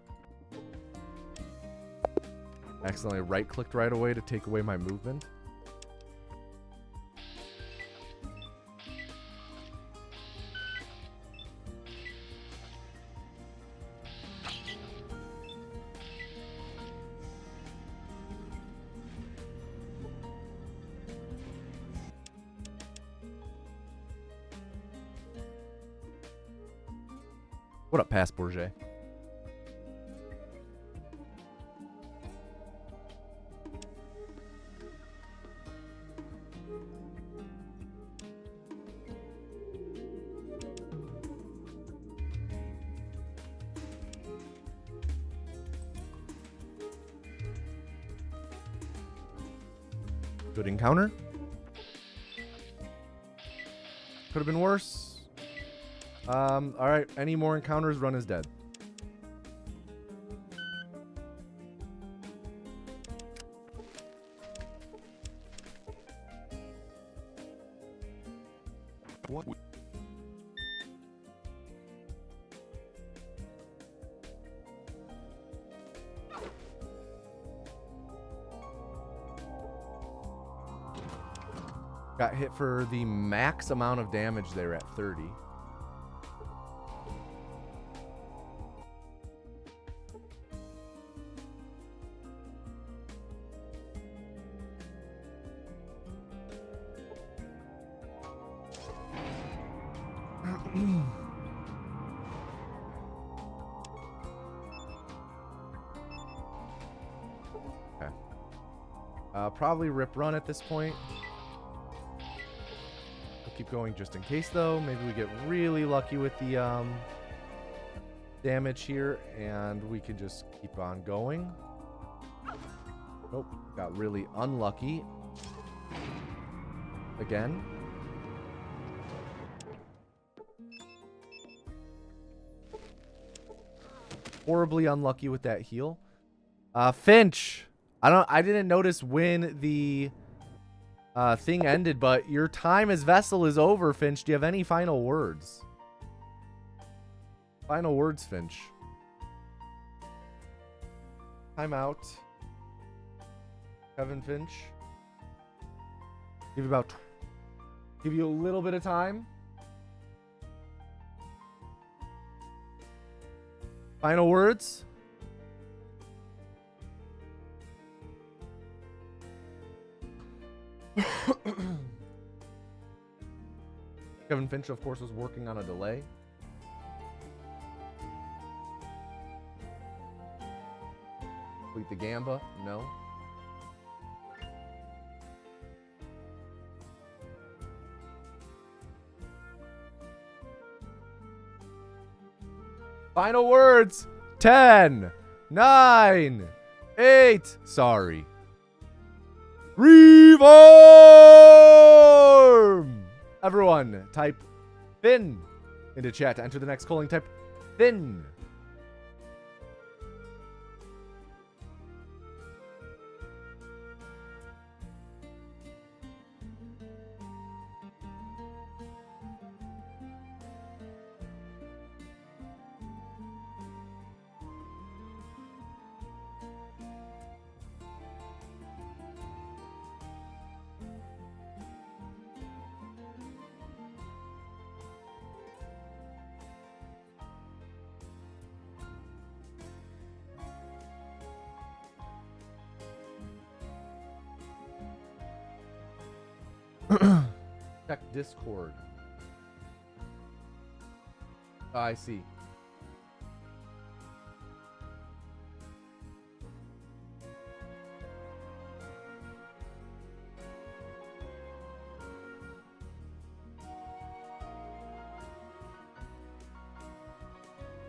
Accidentally right-clicked right away to take away my movement. What up, Pass Bourget? Good encounter. Could have been worse. All right. Any more encounters? Run is dead.
What?
Got hit for the max amount of damage there at 30. Probably rip run at this point. We'll keep going just in case, though. Maybe we get really lucky with the damage here, and we can just keep on going. Nope, got really unlucky. Again. Horribly unlucky with that heal. Finch. I didn't notice when the thing ended, but your time as Vessel is over, Finch. Do you have any final words? Final words, Finch. Time out. Kevin Finch. Give you a little bit of time. Final words. Kevin Finch, of course, was working on a delay. Complete the Gamba. No. Final words. 10, 9, 8. Sorry. Reform! Everyone, type Finn into chat to enter the next calling. Type Finn. Check Discord. I see.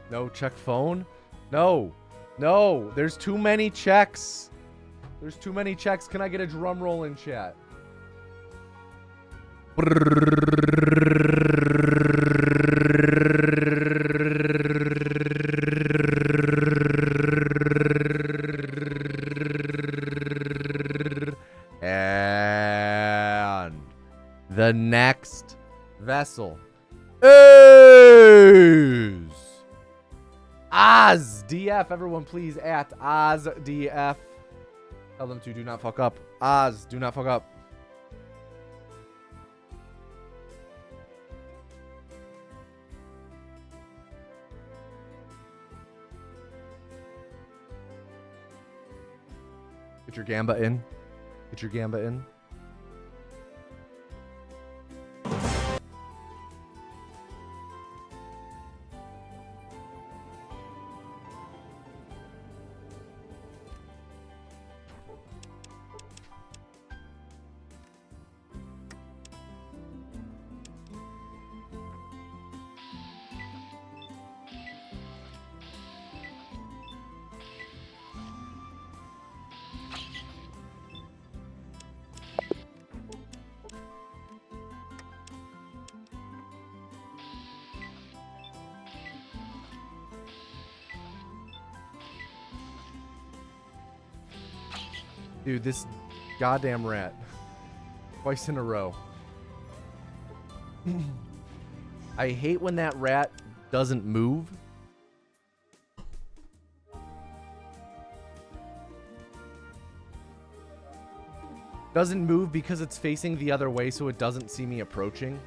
No, check phone? No. No, there's too many checks. There's too many checks. Can I get a drum roll in chat? And the next vessel is Oz DF. Everyone, please at Oz DF. Tell them to do not fuck up. Oz, do not fuck up. Get your Gamba in. Get your Gamba in. Dude, this goddamn rat. Twice in a row. I hate when that rat doesn't move. Doesn't move because it's facing the other way, so it doesn't see me approaching.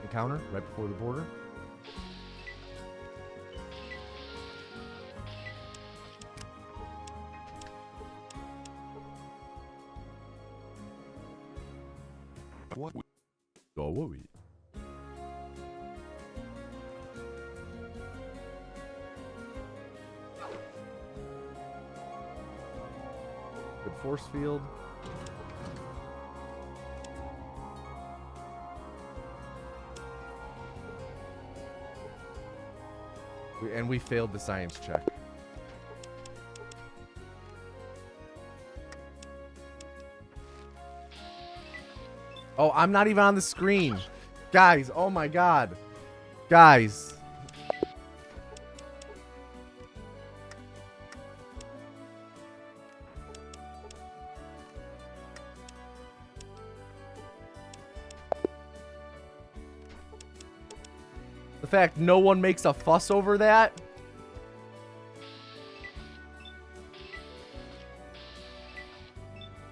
Encounter right before the border.
What?
Oh, what we? Good force field. And we failed the science check. Oh, I'm not even on the screen. Guys, oh my god. Guys. The fact no one makes a fuss over that.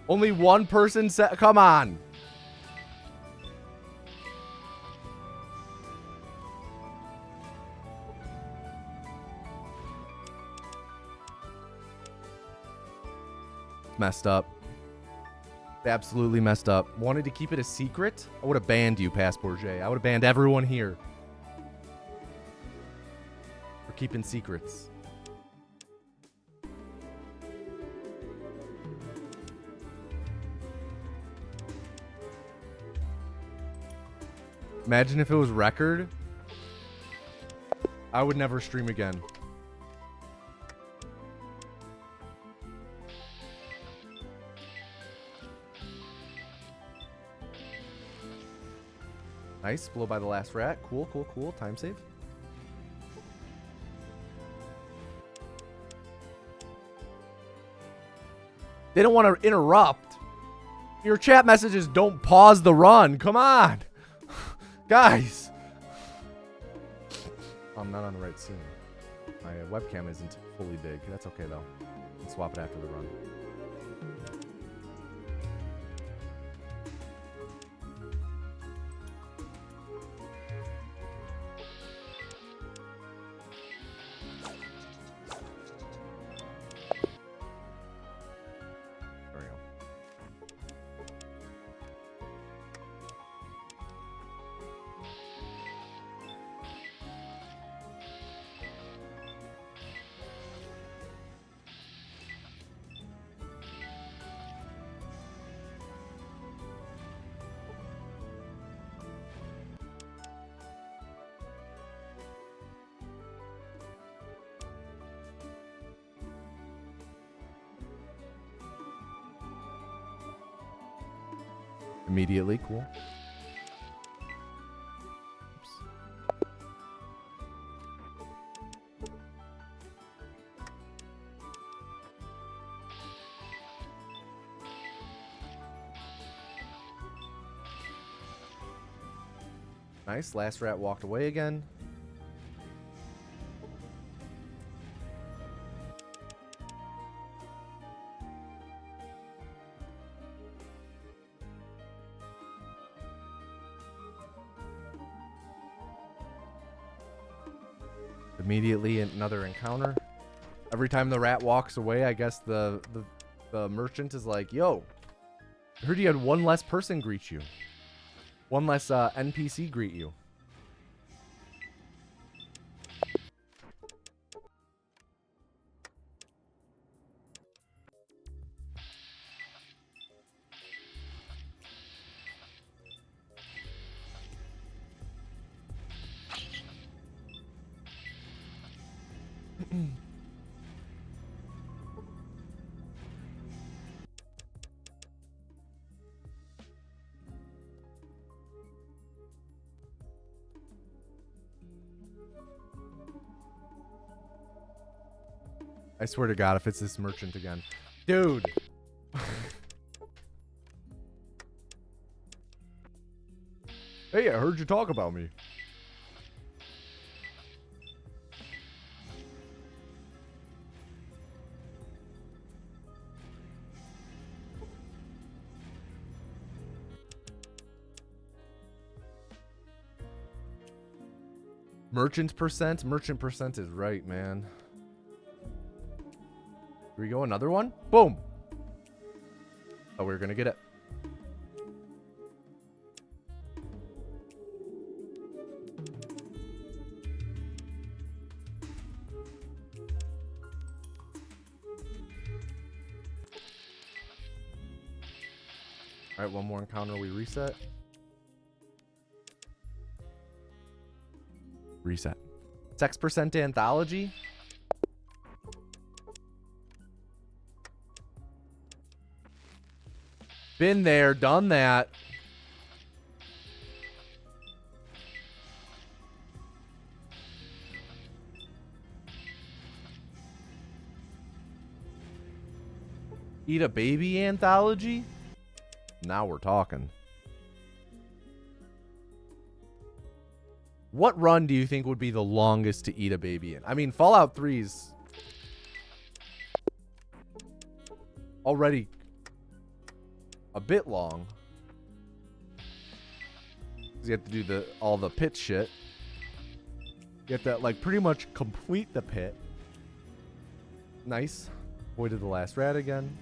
Only one person said, come on. Messed up. Absolutely messed up. Wanted to keep it a secret? I would have banned you, Passport J. I would have banned everyone here for keeping secrets. Imagine if it was record. I would never stream again. Nice. Blow by the last rat. Cool, cool, cool. Time save. They don't want to interrupt. Your chat messages don't pause the run. Come on. Guys. I'm not on the right scene. My webcam isn't fully big. That's okay, though. I'll swap it after the run. Immediately, cool. Oops. Nice. Last rat walked away again. Immediately another encounter. Every time the rat walks away, I guess the merchant is like, yo, I heard you had one less person greet you. One less NPC greet you. I swear to God, if it's this merchant again. Dude. Hey, I heard you talk about me. Merchant percent? Merchant percent is right, man. Here we go, another one. Boom. Oh, we're gonna get it. All right, one more encounter, we reset. Reset. Sex percent anthology. Been there, done that. Eat a baby anthology? Now we're talking. What run do you think would be the longest to eat a baby in? I mean, Fallout 3's already a bit long. You have to do all the pit shit. You have to like pretty much complete the pit. Nice. Avoided the last rat again.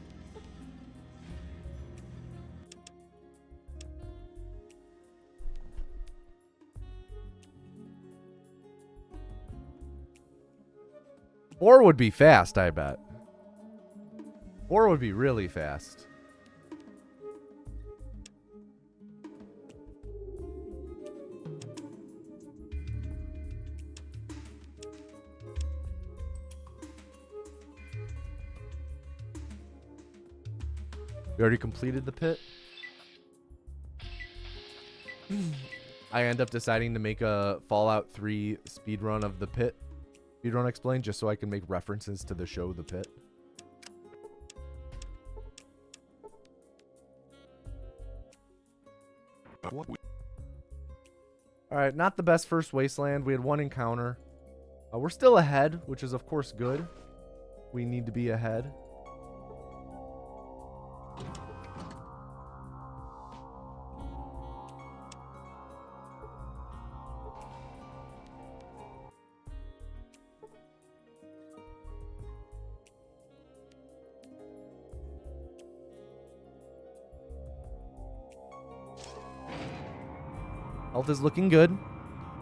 Four would be fast, I bet. 4 would be really fast. We already completed the pit. I end up deciding to make a Fallout 3 speedrun of the pit. Speedrun explain, just so I can make references to the show The Pit. Alright, not the best first wasteland. We had one encounter. We're still ahead, which is of course good. We need to be ahead. Health is looking good.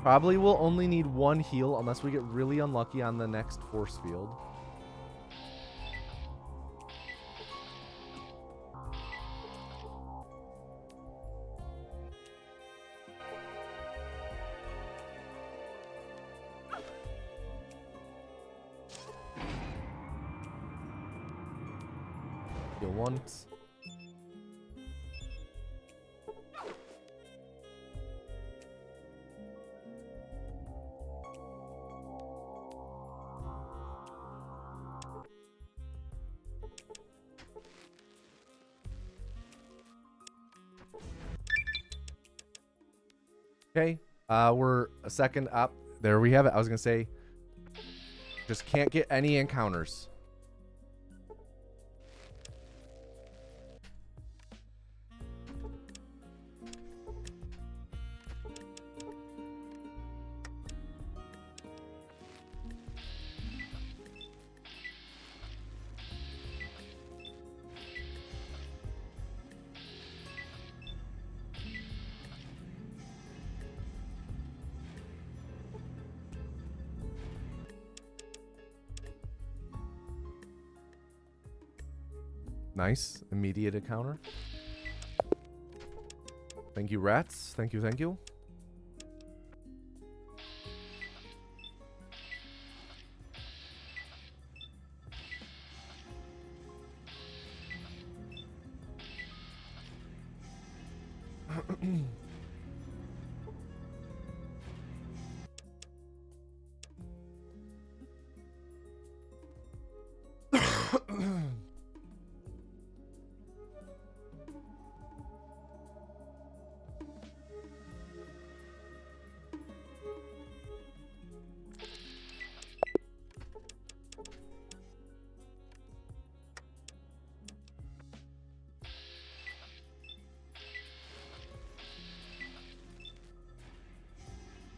Probably will only need one heal unless we get really unlucky on the next force field. Heal once. Okay, we're a second up. There we have it. I was gonna say, just can't get any encounters. Nice. Immediate encounter. Thank you, rats. Thank you, thank you.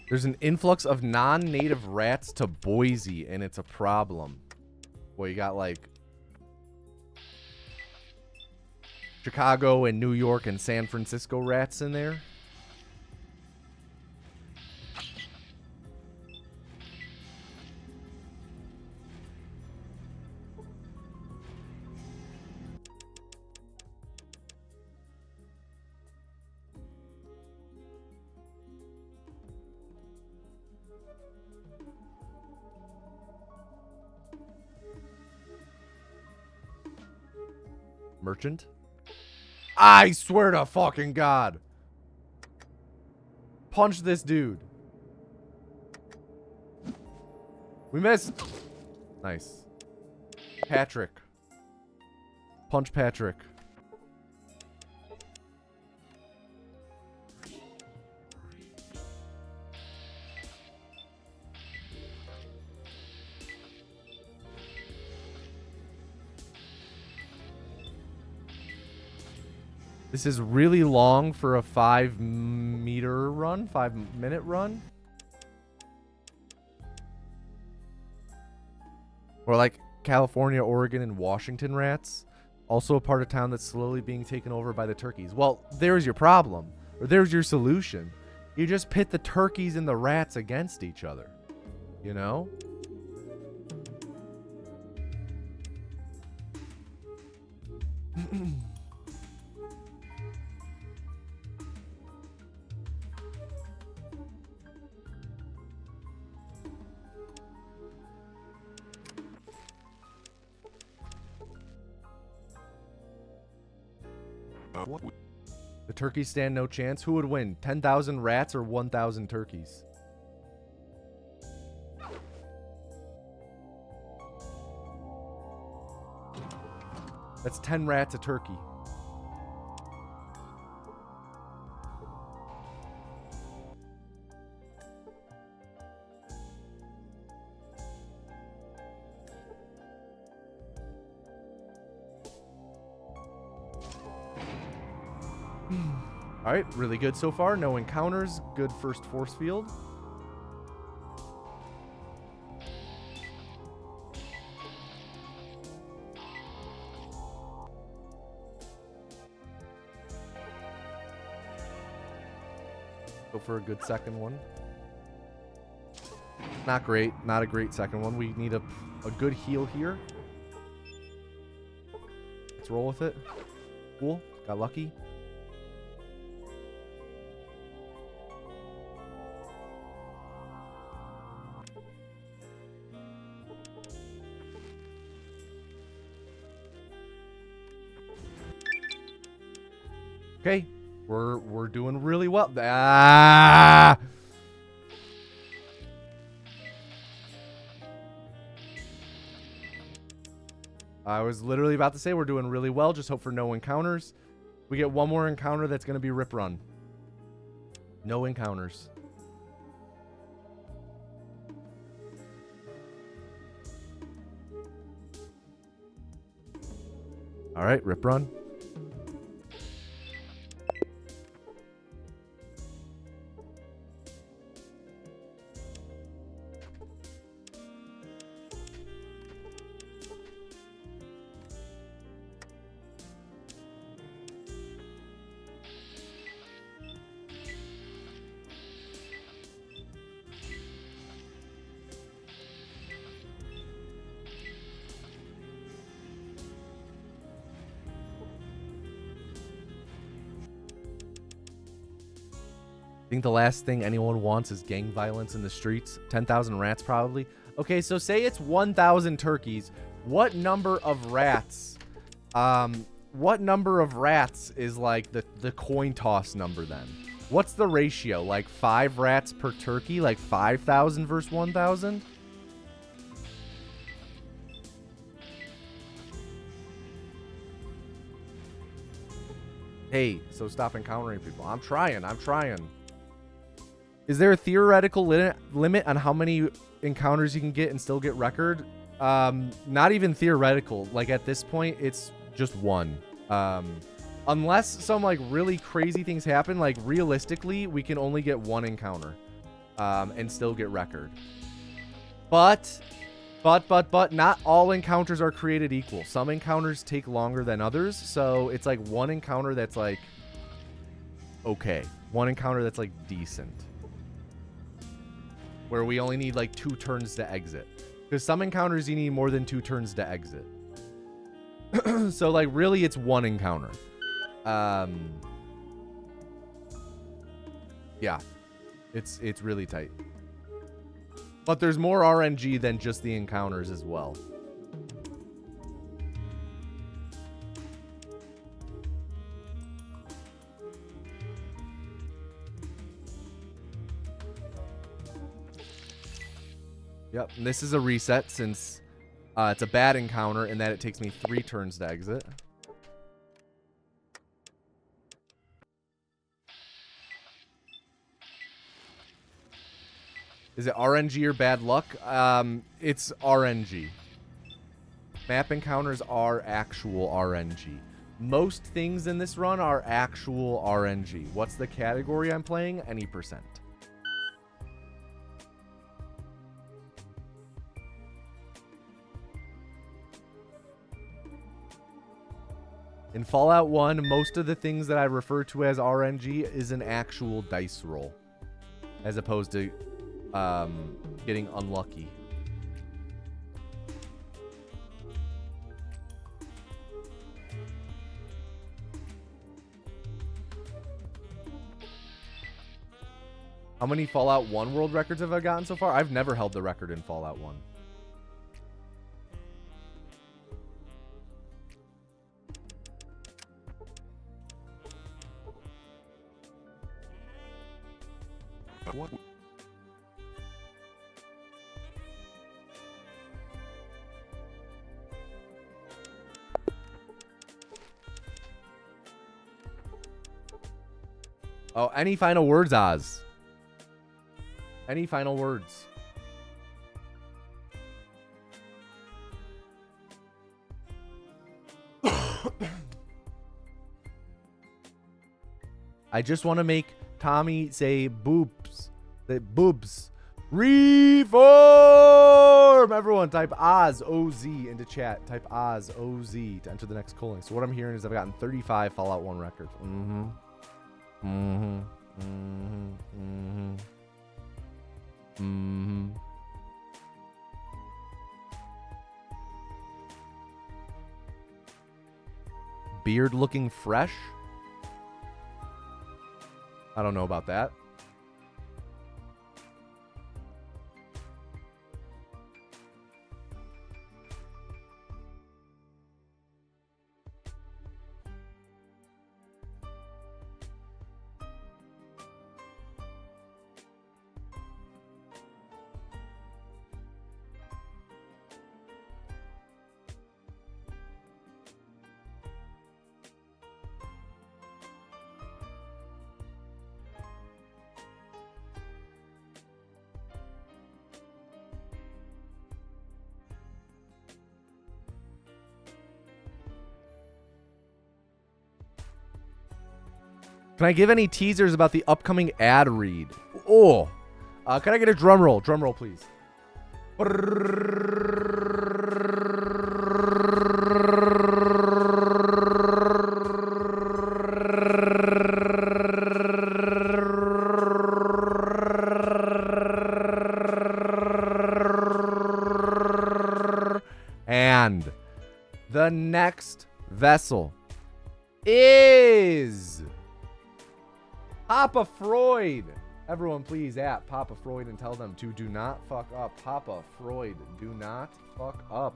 There's an influx of non-native rats to Boise, and it's a problem. Boy, you got like Chicago and New York and San Francisco rats in there. Merchant. I swear to fucking God. Punch this dude. We missed. Nice. Patrick. Punch Patrick. This is really long for a 5-meter run, 5-minute run. Or like California, Oregon, and Washington rats. Also a part of town that's slowly being taken over by the turkeys. Well, there's your problem. Or there's your solution. You just pit the turkeys and the rats against each other. You know? The turkeys stand no chance. Who would win? 10,000 rats or 1,000 turkeys? That's 10 rats a turkey. All right, really good so far. No encounters. Good first force field. Go for a good second one. Not great. Not a great second one. We need a good heal here. Let's roll with it. Cool. Got lucky. Okay, we're doing really well. Ah! I was literally about to say we're doing really well. Just hope for no encounters. We get one more encounter that's going to be Rip Run. No encounters. All right, Rip Run. I think the last thing anyone wants is gang violence in the streets. 10,000 rats probably. Okay, so say it's 1,000 turkeys. What number of rats? What number of rats is like the coin toss number then? What's the ratio? Like 5 rats per turkey? Like 5,000 versus 1,000? Hey, so stop encountering people. I'm trying. Is there a theoretical limit on how many encounters you can get and still get record? Not even theoretical. Like at this point, it's just one. Unless some like really crazy things happen, like realistically, we can only get one encounter and still get record. But not all encounters are created equal. Some encounters take longer than others. So it's like one encounter that's like okay. One encounter that's like decent. Where we only need like 2 turns to exit. Because some encounters you need more than 2 turns to exit. So like really it's one encounter. Yeah. It's really tight. But there's more RNG than just the encounters as well. Yep, and this is a reset since it's a bad encounter in that it takes me 3 turns to exit. Is it RNG or bad luck? It's RNG. Map encounters are actual RNG. Most things in this run are actual RNG. What's the category I'm playing? Any percent. In Fallout 1, most of the things that I refer to as RNG is an actual dice roll, as opposed to getting unlucky. How many Fallout 1 world records have I gotten so far? I've never held the record in Fallout 1.
What?
Oh, any final words, Oz? Any final words? I just want to make Tommy say boobs. Say boobs. Reform! Everyone type Oz, O-Z into chat. Type Oz, O-Z to enter the next calling. So what I'm hearing is I've gotten 35 Fallout 1 records. Beard looking fresh? I don't know about that. Can I give any teasers about the upcoming ad read? Oh, can I get a drum roll? Drum roll, please. And the next vessel is Papa Freud. Everyone please at Papa Freud and tell them to do not fuck up. Papa Freud, do not fuck up.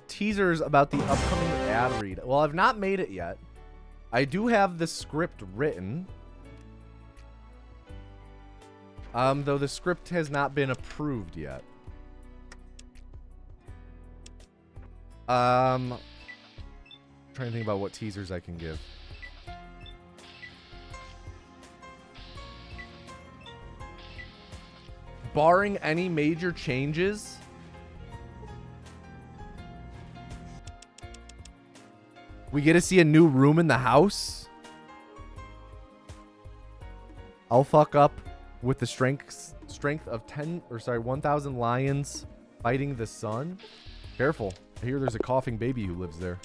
Teasers about the upcoming ad read. Well, I've not made it yet. I do have the script written. Though the script has not been approved yet. Trying to think about what teasers I can give. Barring any major changes, we get to see a new room in the house. I'll fuck up with the strength of 1,000 lions fighting the sun. Careful. I hear there's a coughing baby who lives there.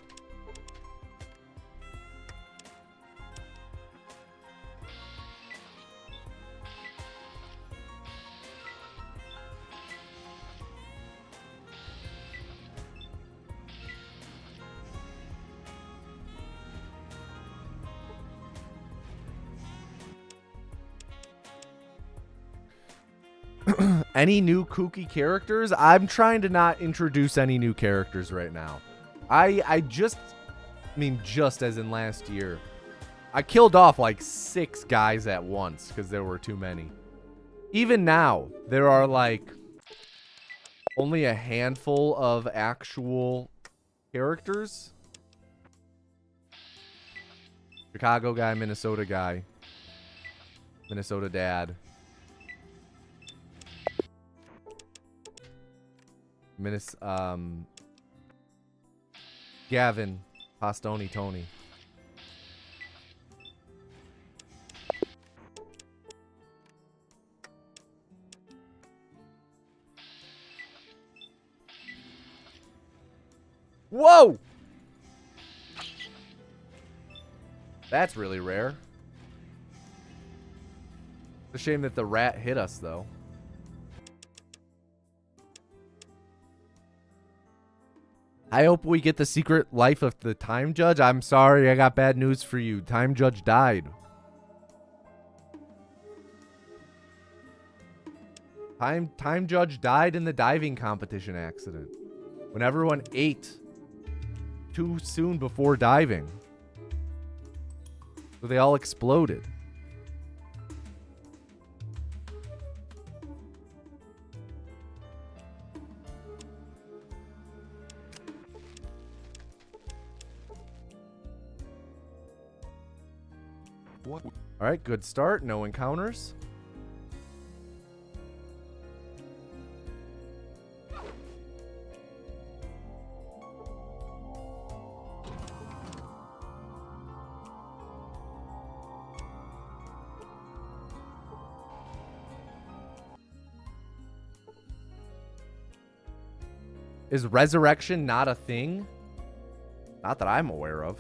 Any new kooky characters? I'm trying to not introduce any new characters right now. I mean, just as in last year, I killed off like 6 guys at once because there were too many. Even now, there are like only a handful of actual characters. Chicago guy, Minnesota guy, Minnesota dad. Gavin, Pastoni, Tony. Whoa! That's really rare. It's a shame that the rat hit us, though. I hope we get the secret life of the time judge. I'm sorry, I got bad news for you. Time judge died. Time judge died in the diving competition accident when everyone ate too soon before diving. So they all exploded.
What?
All right, good start. No encounters. Is resurrection not a thing? Not that I'm aware of.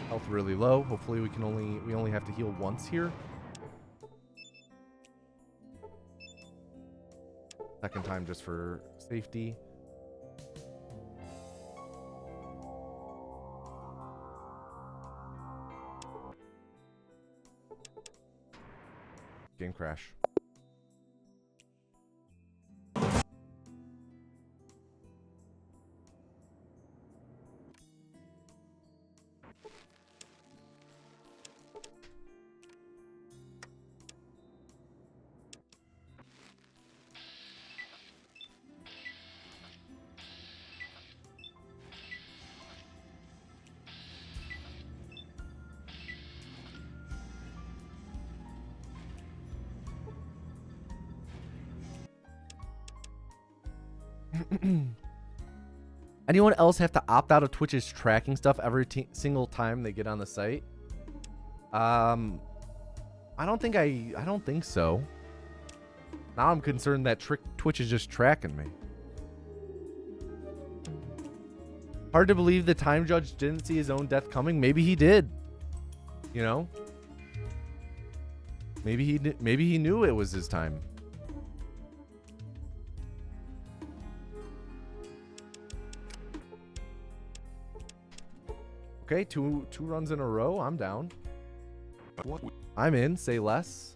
Health really low. Hopefully we only have to heal once here. Second time just for safety. Game crash. Anyone else have to opt out of Twitch's tracking stuff every single time they get on the site? I don't think so. Now I'm concerned that Twitch is just tracking me. Hard to believe the time judge didn't see his own death coming. Maybe he did. You know? Maybe he knew it was his time. Okay, two runs in a row. I'm down.
What?
I'm in. Say less.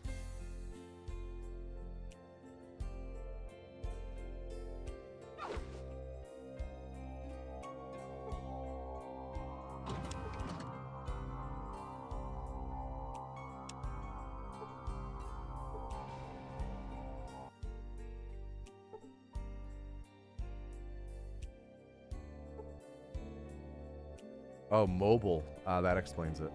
Oh, mobile. That explains it.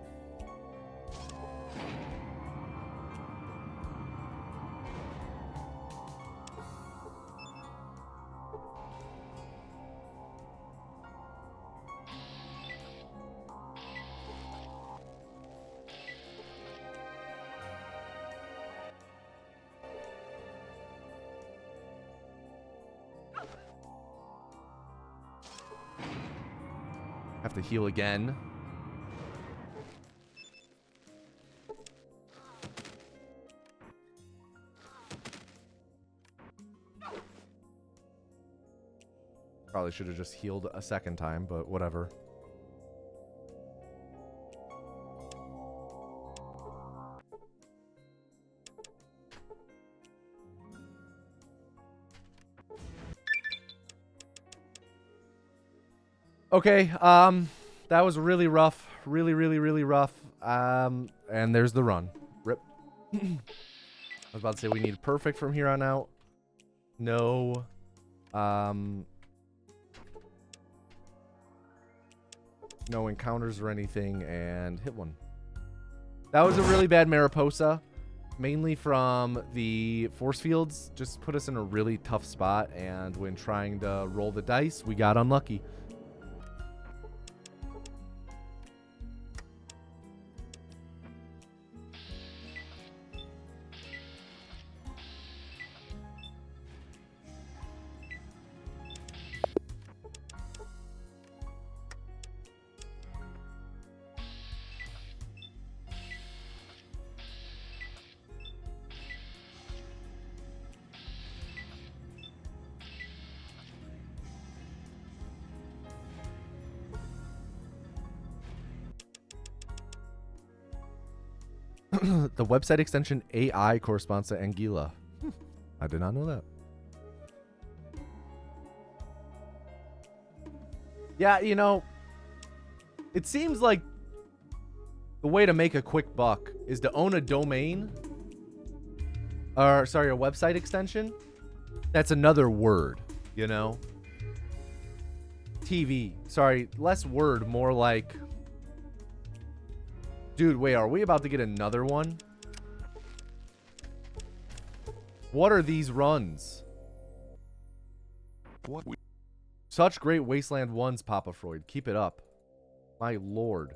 Have to heal again. Probably should have just healed a second time, but whatever. Okay, that was really rough. Really rough. And there's the run. Rip. I was about to say we need perfect from here on out. No. No encounters or anything, and hit one. That was a really bad Mariposa, mainly from the force fields. Just put us in a really tough spot, and when trying to roll the dice, we got unlucky. The website extension AI corresponds to Anguilla. I did not know that. Yeah, you know, it seems like the way to make a quick buck is to own a domain, or sorry, a website extension. That's another word, you know? TV. Sorry, less word, more like... Dude, wait, are we about to get another one? What are these runs?
What we
Such great Wasteland 1s, Papa Freud. Keep it up. My lord.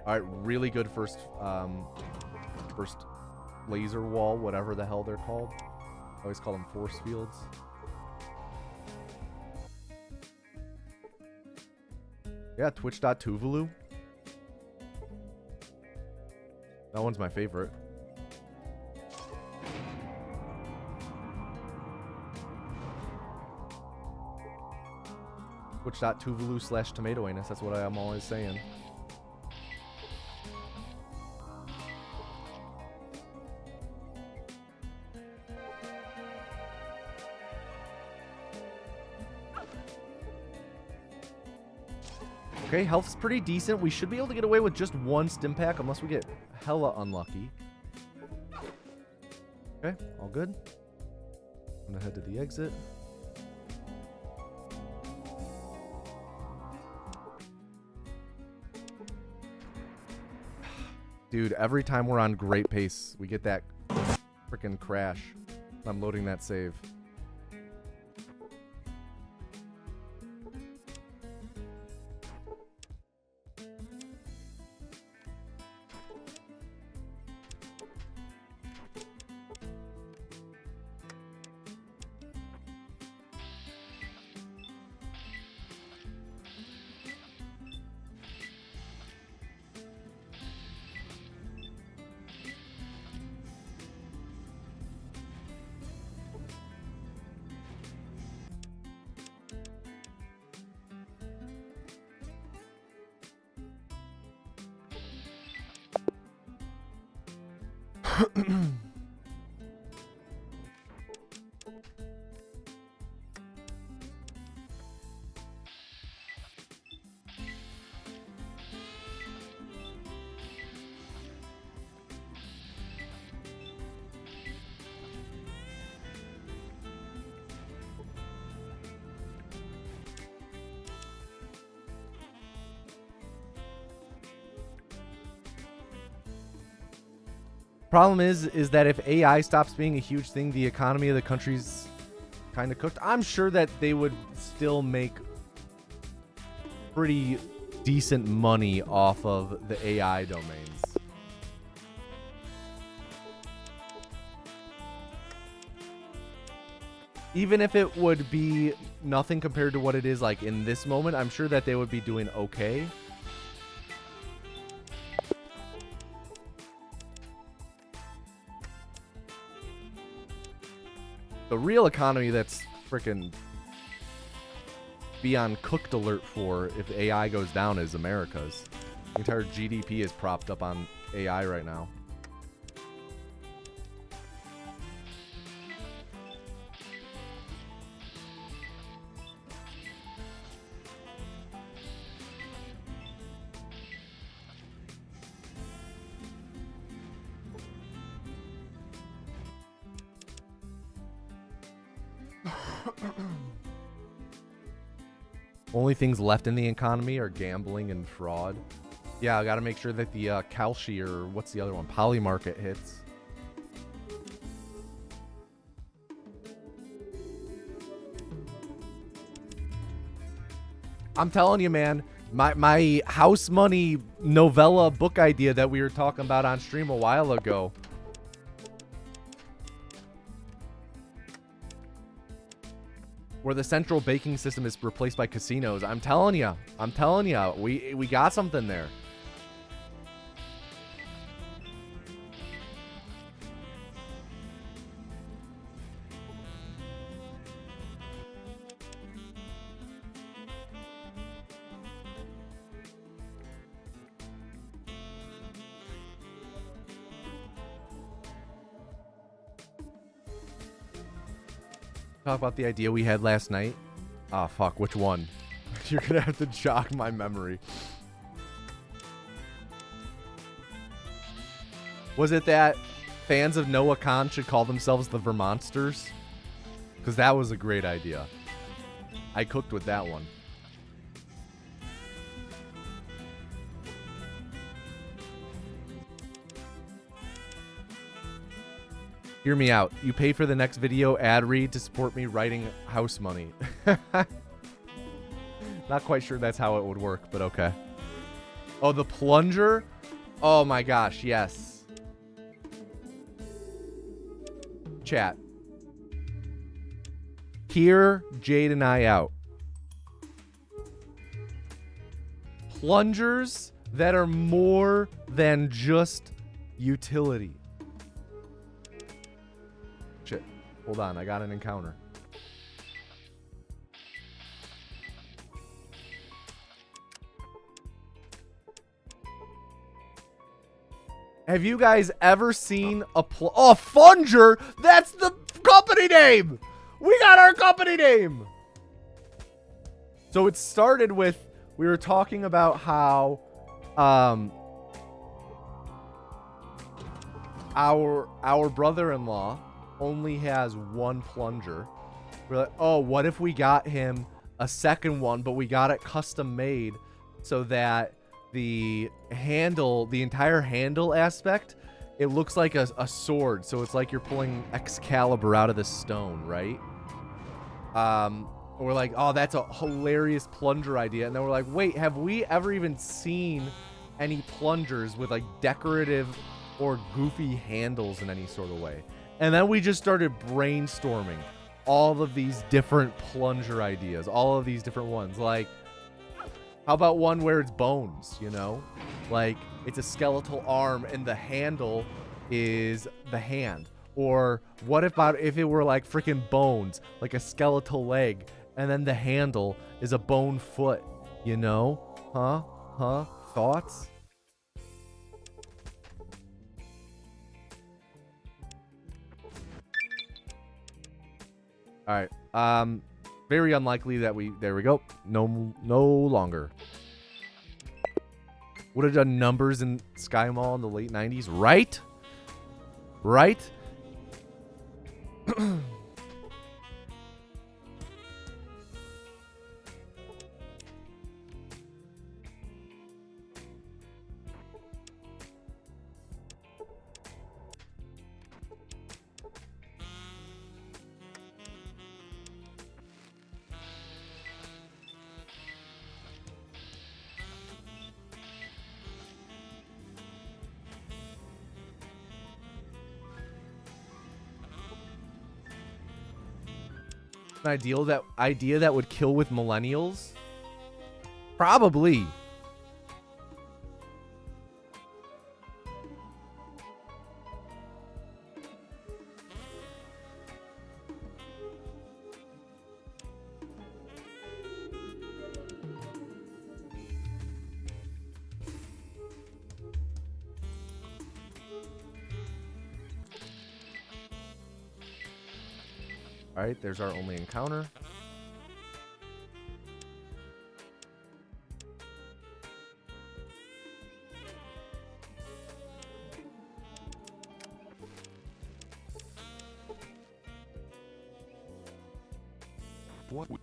Alright, really good first laser wall, whatever the hell they're called. I always call them force fields. Yeah, Twitch.Tuvalu. That one's my favorite. Twitch.Tuvalu/Tomato Anus. That's what I'm always saying. Okay, health's pretty decent. We should be able to get away with just one stim pack unless we get hella unlucky. Okay, all good. I'm gonna head to the exit. Dude, every time we're on great pace, we get that freaking crash. I'm loading that save. Problem is that if AI stops being a huge thing, the economy of the country's kind of cooked. I'm sure that they would still make pretty decent money off of the AI domains. even if it would be nothing compared to what it is like in this moment, I'm sure that they would be doing okay. The real economy that's freaking beyond cooked alert for if AI goes down is America's. The entire GDP is propped up on AI right now. Only things left in the economy are gambling and fraud. Yeah, I gotta make sure that the Kalshi, or what's the other one, Poly Market hits. I'm telling you, man, my house money novella book idea that we were talking about on stream a while ago. Where the central banking system is replaced by casinos. I'm telling you, we got something there. Talk about the idea we had last night. Ah, fuck, which one? You're gonna have to jog my memory. Was it that fans of Noah Khan should call themselves the Vermonsters? Because that was a great idea. I cooked with that one. Hear me out. You pay for the next video ad read to support me writing house money. Not quite sure that's how it would work, but okay. Oh, the plunger? Oh my gosh, yes. Chat. Hear Jade and I out. Plungers that are more than just utility. Shit. Hold on, I got an encounter. Have you guys ever seen a Funger? That's the company name! We got our company name! So it started with, we were talking about how our brother-in-law only has one plunger. We're like, oh, what if we got him a second one, but we got it custom made so that the handle, the entire handle aspect, it looks like a sword. So it's like you're pulling Excalibur out of the stone, right? We're like, oh, that's a hilarious plunger idea. And then we're like, wait, have we ever even seen any plungers with like decorative or goofy handles in any sort of way? And then we just started brainstorming all of these different plunger ideas, all of these different ones. Like, how about one where it's bones, you know? Like, it's a skeletal arm and the handle is the hand. Or what about if it were like freaking bones, like a skeletal leg, and then the handle is a bone foot, you know? Huh? Thoughts? All right. Very unlikely that there we go. No longer. Would have done numbers in Sky Mall in the late 90s, right? Right? An idea that would kill with millennials? Probably. All right, there's our only encounter.
What would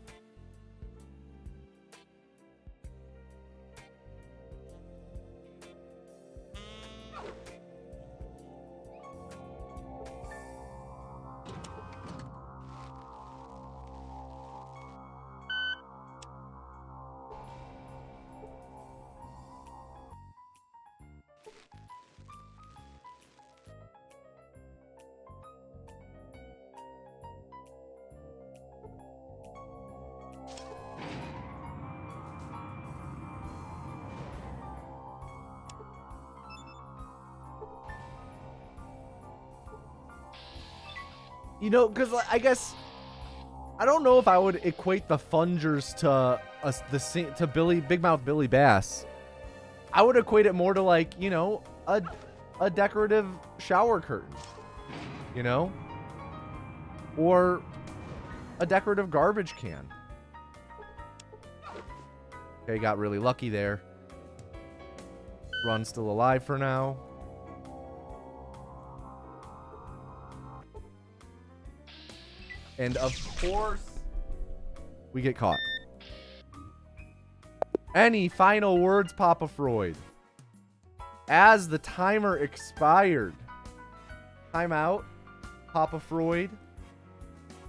You know, because I guess I don't know if I would equate the Fungers to Big Mouth Billy Bass. I would equate it more to like, you know, a decorative shower curtain, you know, or a decorative garbage can. Okay, got really lucky there. Run's still alive for now. And of course, we get caught. Any final words, Papa Freud? As the timer expired. Time out, Papa Freud.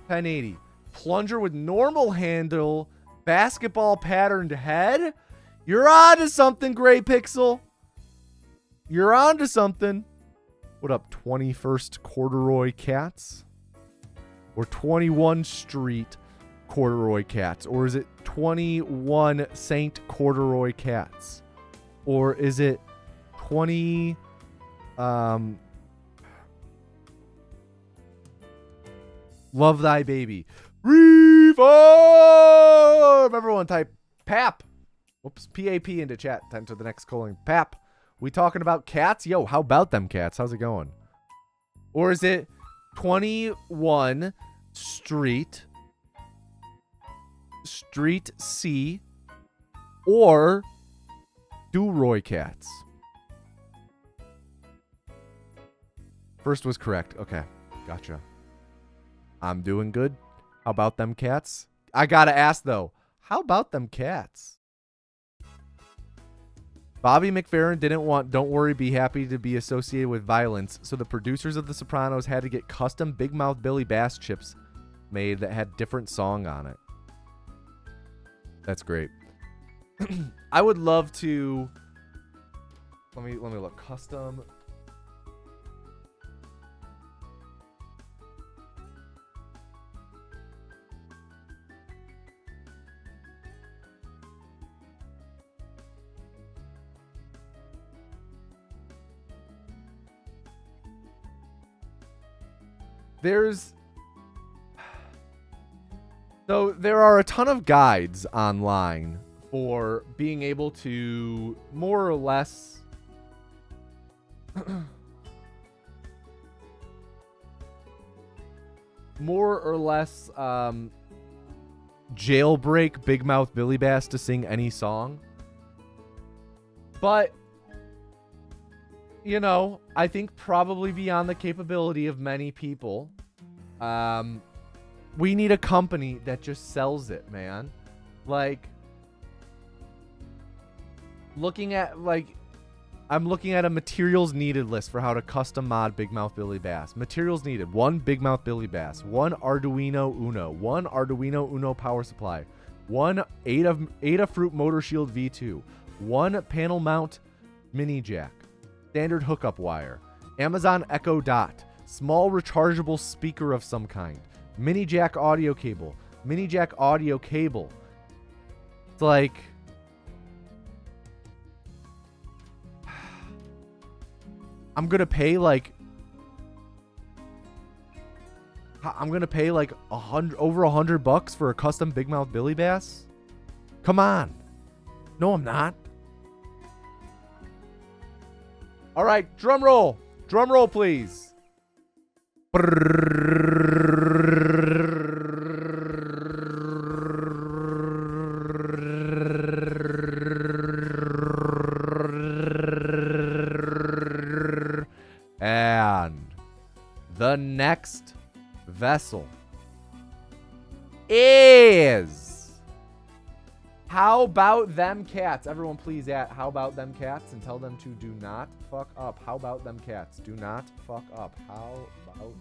1080. Plunger with normal handle. Basketball patterned head. You're on to something, Gray Pixel. You're on to something. What up, 21st Corduroy Cats? Or 21 Street Corduroy Cats? Or is it 21 Saint Corduroy Cats? Or is it 20 Love Thy Baby? Reform! Everyone type PAP. Whoops, PAP into chat. Time to the next calling. PAP. We talking about cats? Yo, how about them cats? How's it going? Or is it 21 Street C or Duroy Cats? First was correct. Okay, gotcha. I'm doing good. How about them cats? I gotta ask though, how about them cats? Bobby McFerrin didn't want Don't Worry, Be Happy to be associated with violence, so the producers of The Sopranos had to get custom Big Mouth Billy Bass chips made that had different song on it. That's great. I would love to... Let me look. Custom... So there are a ton of guides online for being able to more or less jailbreak Big Mouth Billy Bass to sing any song. But you know, I think probably beyond the capability of many people. We need a company that just sells it, man. Like, I'm looking at a materials needed list for how to custom mod Big Mouth Billy Bass. Materials needed: 1 Big Mouth Billy Bass, 1 Arduino Uno, 1 Arduino Uno power supply, 1 Ada Fruit Motor Shield V2, 1 panel mount mini jack, standard hookup wire, Amazon Echo Dot, small rechargeable speaker of some kind, mini jack audio cable, mini jack audio cable. It's like, I'm gonna pay like over $100 for a custom big mouth Billy Bass. Come on. No, I'm not. All right, drum roll. Drum roll, please. And the next vessel is How About Them Cats. Everyone please at How About Them Cats and tell them to do not fuck up. How About Them Cats? Do not fuck up. How about...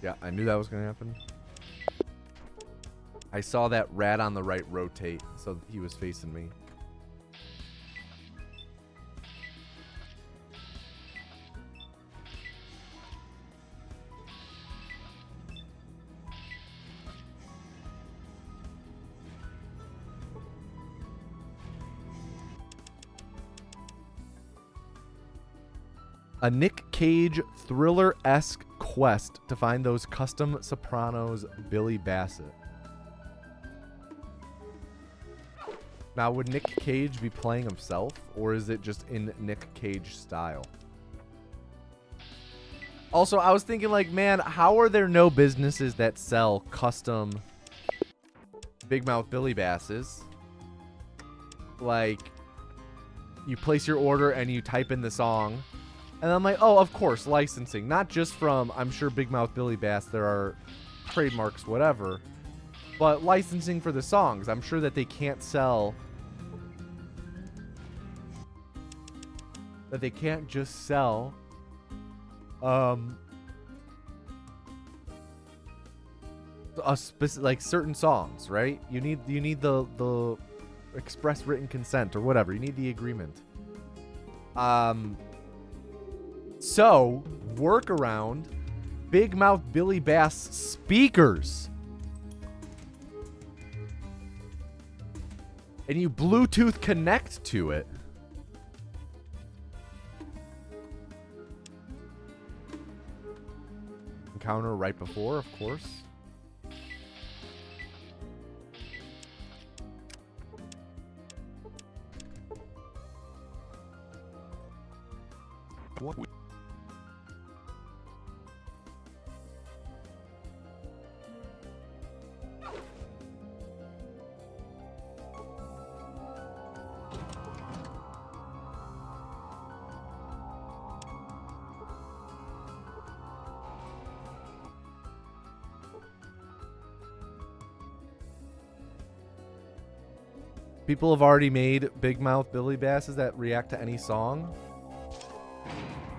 Yeah, I knew that was going to happen. I saw that rat on the right rotate, so he was facing me. A Nick Cage thriller-esque quest to find those custom Sopranos Billy Bassett. Now, would Nick Cage be playing himself, or is it just in Nick Cage style? Also, I was thinking, like, man, how are there no businesses that sell custom Big Mouth Billy Basses? Like, you place your order and you type in the song. And I'm like, oh, of course, licensing. Not just from, I'm sure, Big Mouth Billy Bass, there are trademarks, whatever. But licensing for the songs. I'm sure that they can't sell... That they can't just sell... a specific, like, certain songs, right? You need the express written consent or whatever. You need the agreement. So, workaround, Big Mouth Billy Bass speakers. And you Bluetooth connect to it. Encounter right before, of course.
What we...
People have already made Big Mouth Billy Basses that react to any song.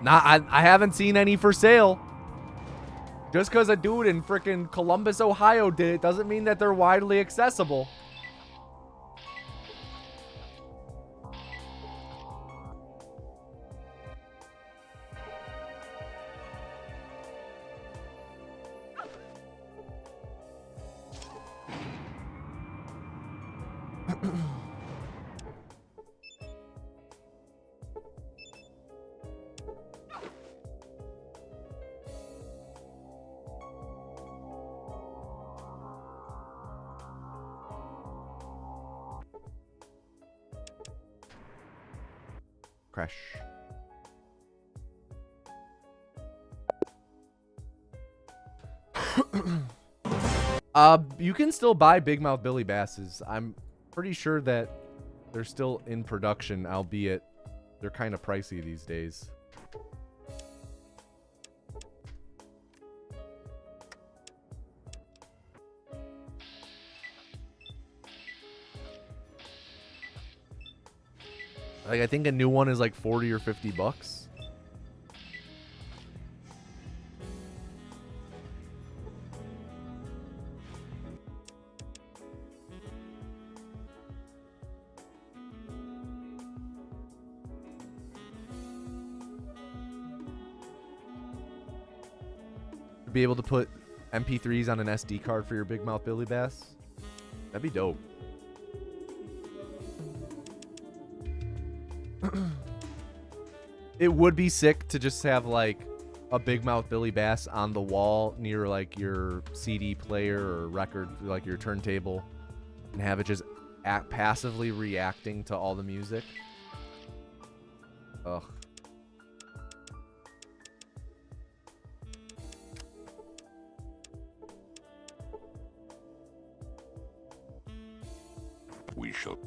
I haven't seen any for sale. Just because a dude in frickin' Columbus, Ohio did it doesn't mean that they're widely accessible. Crash. You can still buy Big Mouth Billy Basses. I'm pretty sure that they're still in production, albeit They're kind of pricey these days. Like, I think a new one is like 40 or 50 bucks. To be able to put MP3s on an SD card for your Big Mouth Billy Bass, that'd be dope. It would be sick to just have like a Big Mouth Billy Bass on the wall near like your CD player or record, like your turntable, and have it just passively reacting to all the music. Ugh.
We shall.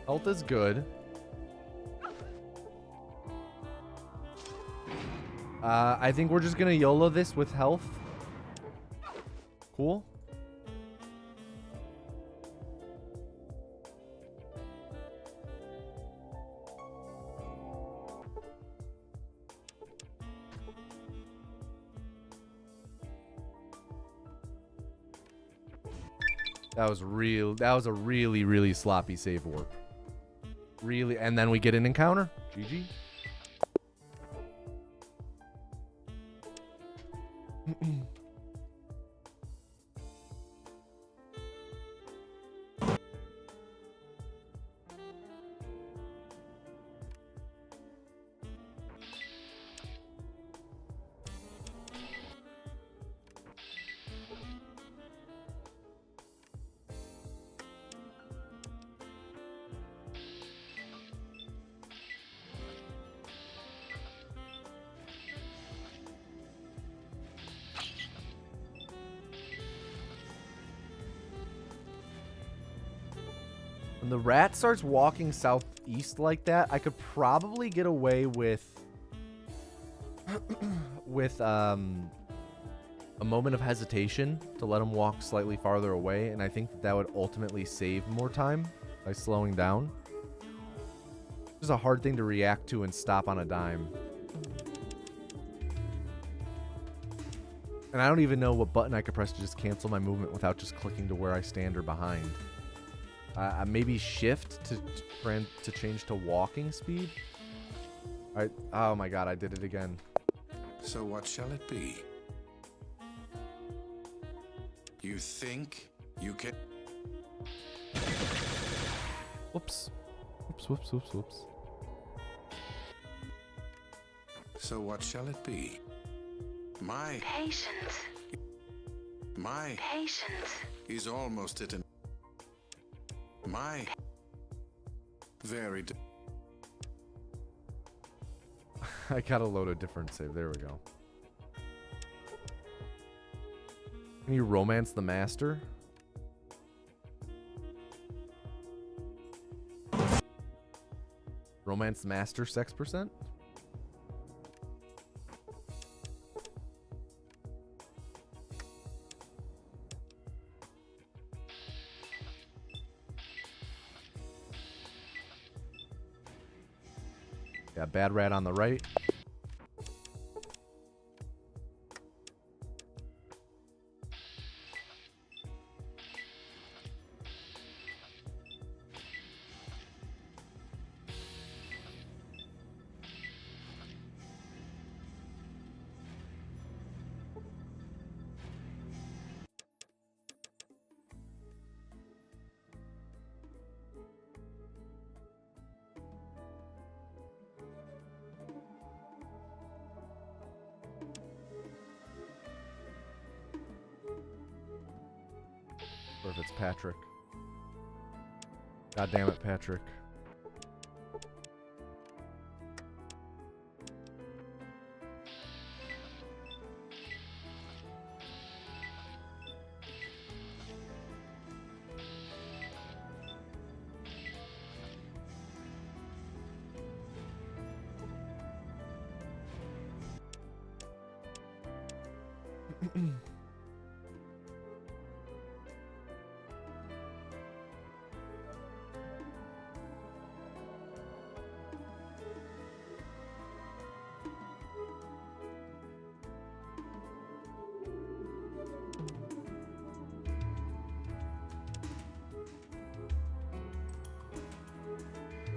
Health is good. I think we're just gonna YOLO this with health. Cool. That was real. That was a really, really sloppy save warp. Really, and then we get an encounter. GG. When the rat starts walking southeast like that, I could probably get away with a moment of hesitation to let him walk slightly farther away, and I think that would ultimately save more time by slowing down. This is a hard thing to react to and stop on a dime. And I don't even know what button I could press to just cancel my movement without just clicking to where I stand or behind. Maybe shift to change to walking speed. All right. Oh my god, I did it again.
So what shall it be? You think you can...
Whoops. Whoops, whoops, whoops, whoops.
So what shall it be? My
Patience. Patience.
is almost at an... My very...
I gotta load a different save. There we go. Can you romance the master? Romance the master sex percent? Got bad rat on the right. Or if it's Patrick. God damn it, Patrick.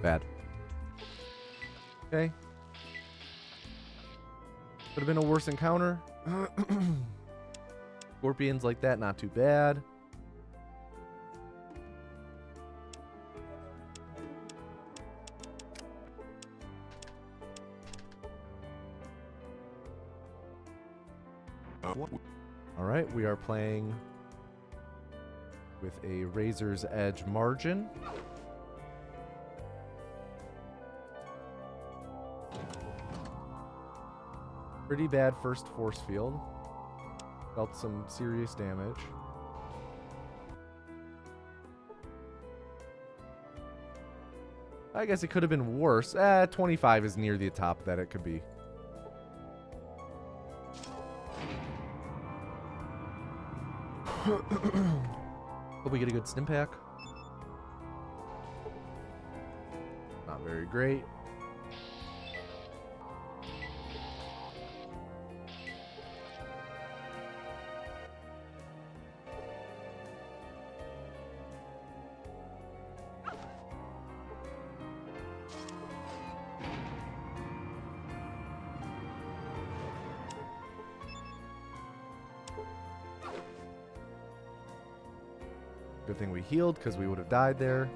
Bad. Okay. Could have been a worse encounter. Scorpions like that, not too bad. All right, we are playing with a razor's edge margin. Pretty bad first force field. Felt some serious damage. I guess it could have been worse. 25 is near the top that it could be. Hope we get a good stim pack. Not very great. Good thing we healed because we would have died there.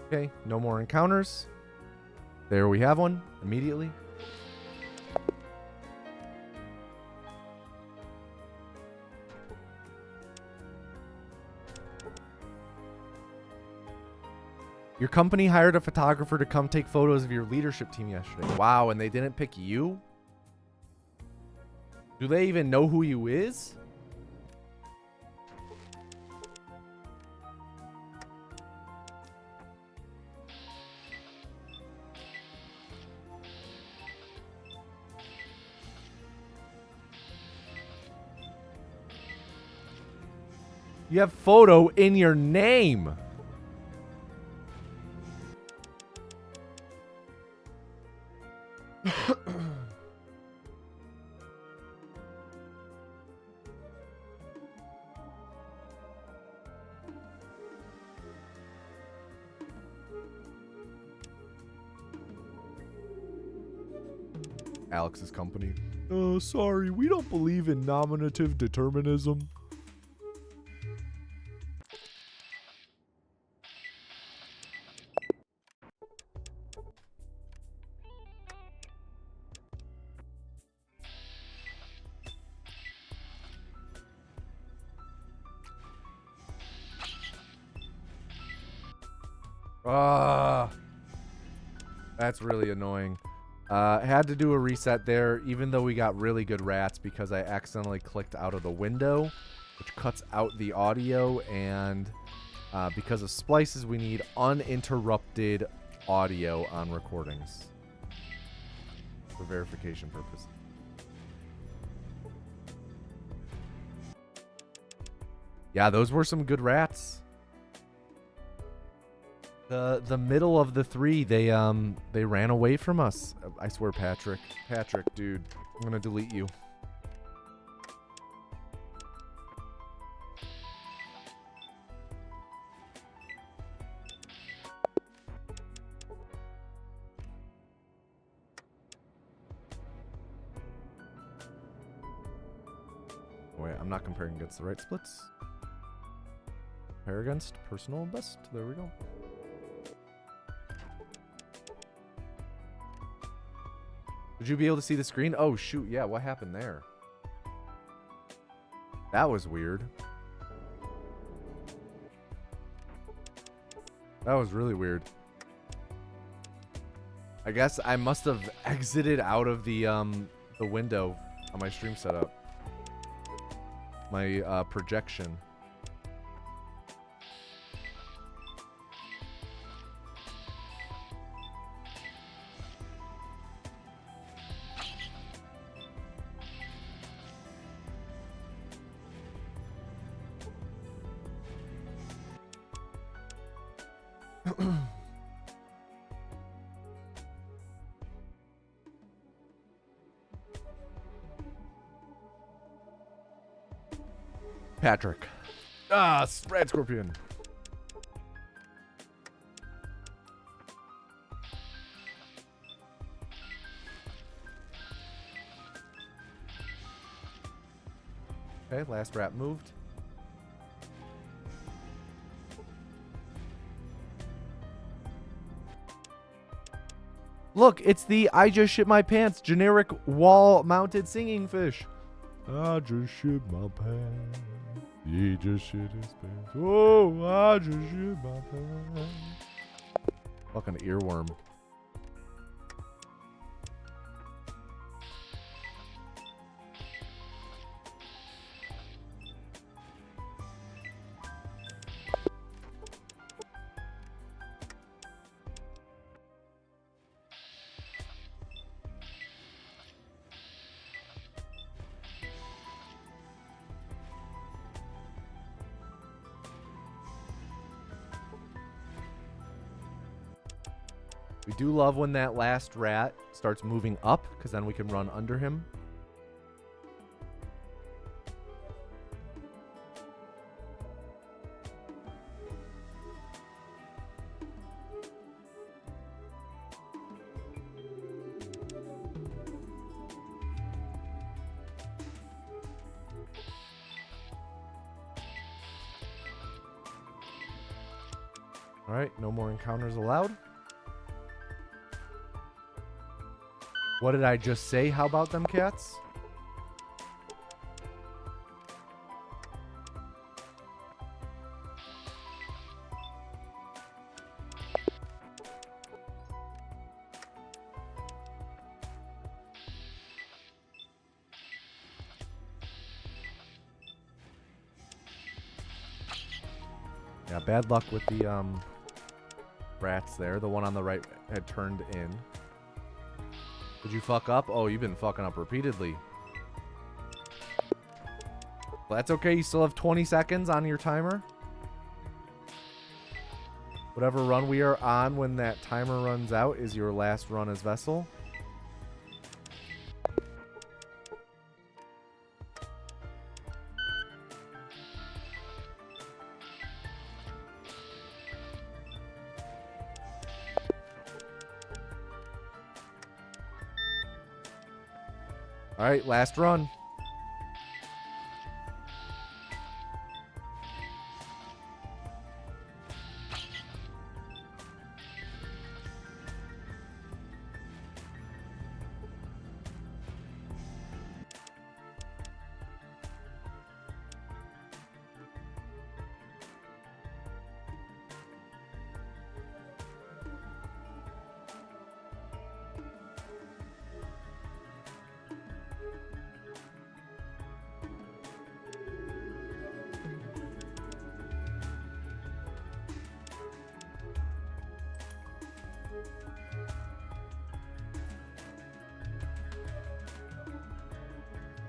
Okay, no more encounters. There we have one immediately. Your company hired a photographer to come take photos of your leadership team yesterday. Wow, and they didn't pick you? Do they even know who you is? You have photo in your name. Alex's company. Sorry, we don't believe in nominative determinism. That's really annoying. Had to do a reset there, even though we got really good rats because I accidentally clicked out of the window, which cuts out the audio, and because of splices, we need uninterrupted audio on recordings for verification purposes. Yeah, those were some good rats. The middle of the three, they ran away from us. I swear, Patrick, dude, I'm gonna delete you. Wait, I'm not comparing against the right splits. Compare against personal best. There we go. Would you be able to see the screen? Oh, shoot. Yeah, what happened there? That was weird. That was really weird. I guess I must have exited out of the window on my stream setup. My projection. Patrick. Ah, red scorpion. Okay, last rat moved. Look, it's the I just shit my pants generic wall-mounted singing fish. I just shit my pants. He just shit his pants. Oh, I just shit my pants. Fucking earworm. We do love when that last rat starts moving up, because then we can run under him. All right, no more encounters allowed. What did I just say? How about them cats? Yeah, bad luck with the rats there. The one on the right had turned in. Did you fuck up? Oh, you've been fucking up repeatedly. Well, that's okay. You still have 20 seconds on your timer. Whatever run we are on when that timer runs out is your last run as Vessel. All right, last run.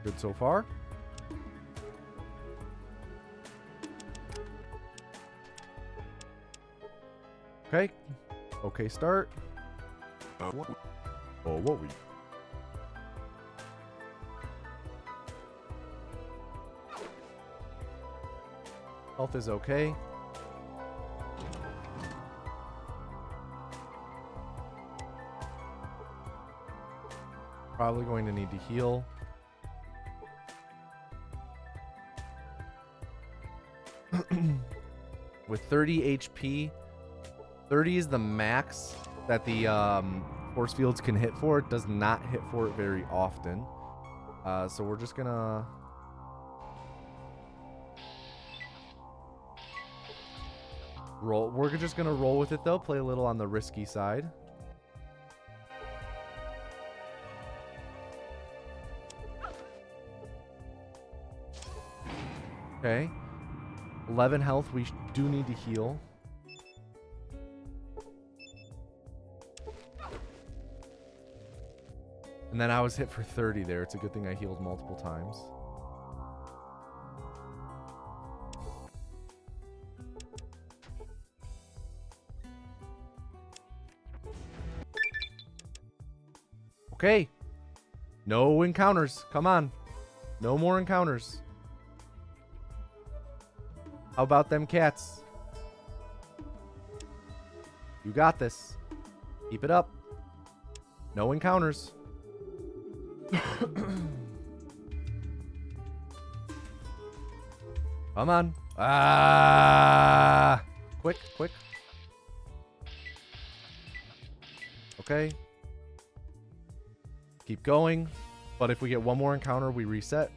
Good so far. Okay. Okay, start. Oh, what we? Health is okay. Probably going to need to heal. With 30 HP, 30 is the max that the force fields can hit for. It does not hit for it very often. So we're just gonna roll. We're just gonna roll with it though. Play a little on the risky side. Okay. 11 health. We do need to heal. And then I was hit for 30 there. It's a good thing I healed multiple times. Okay. No encounters. Come on. No more encounters. How about them cats? You got this. Keep it up. No encounters. Come on. Ah! Quick, quick. Okay. Keep going. But if we get one more encounter, we reset.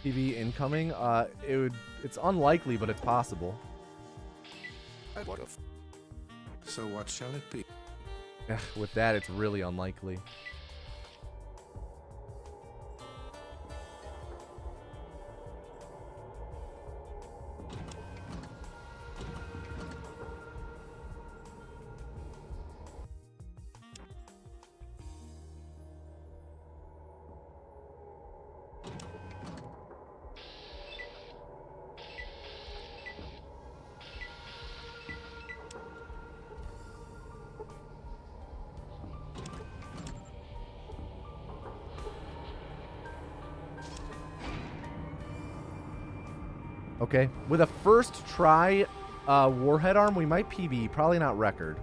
PV incoming. It's unlikely, but it's possible.
So what shall it be?
With that, it's really unlikely. Okay, with a first try Warhead Arm, we might PB, probably not record.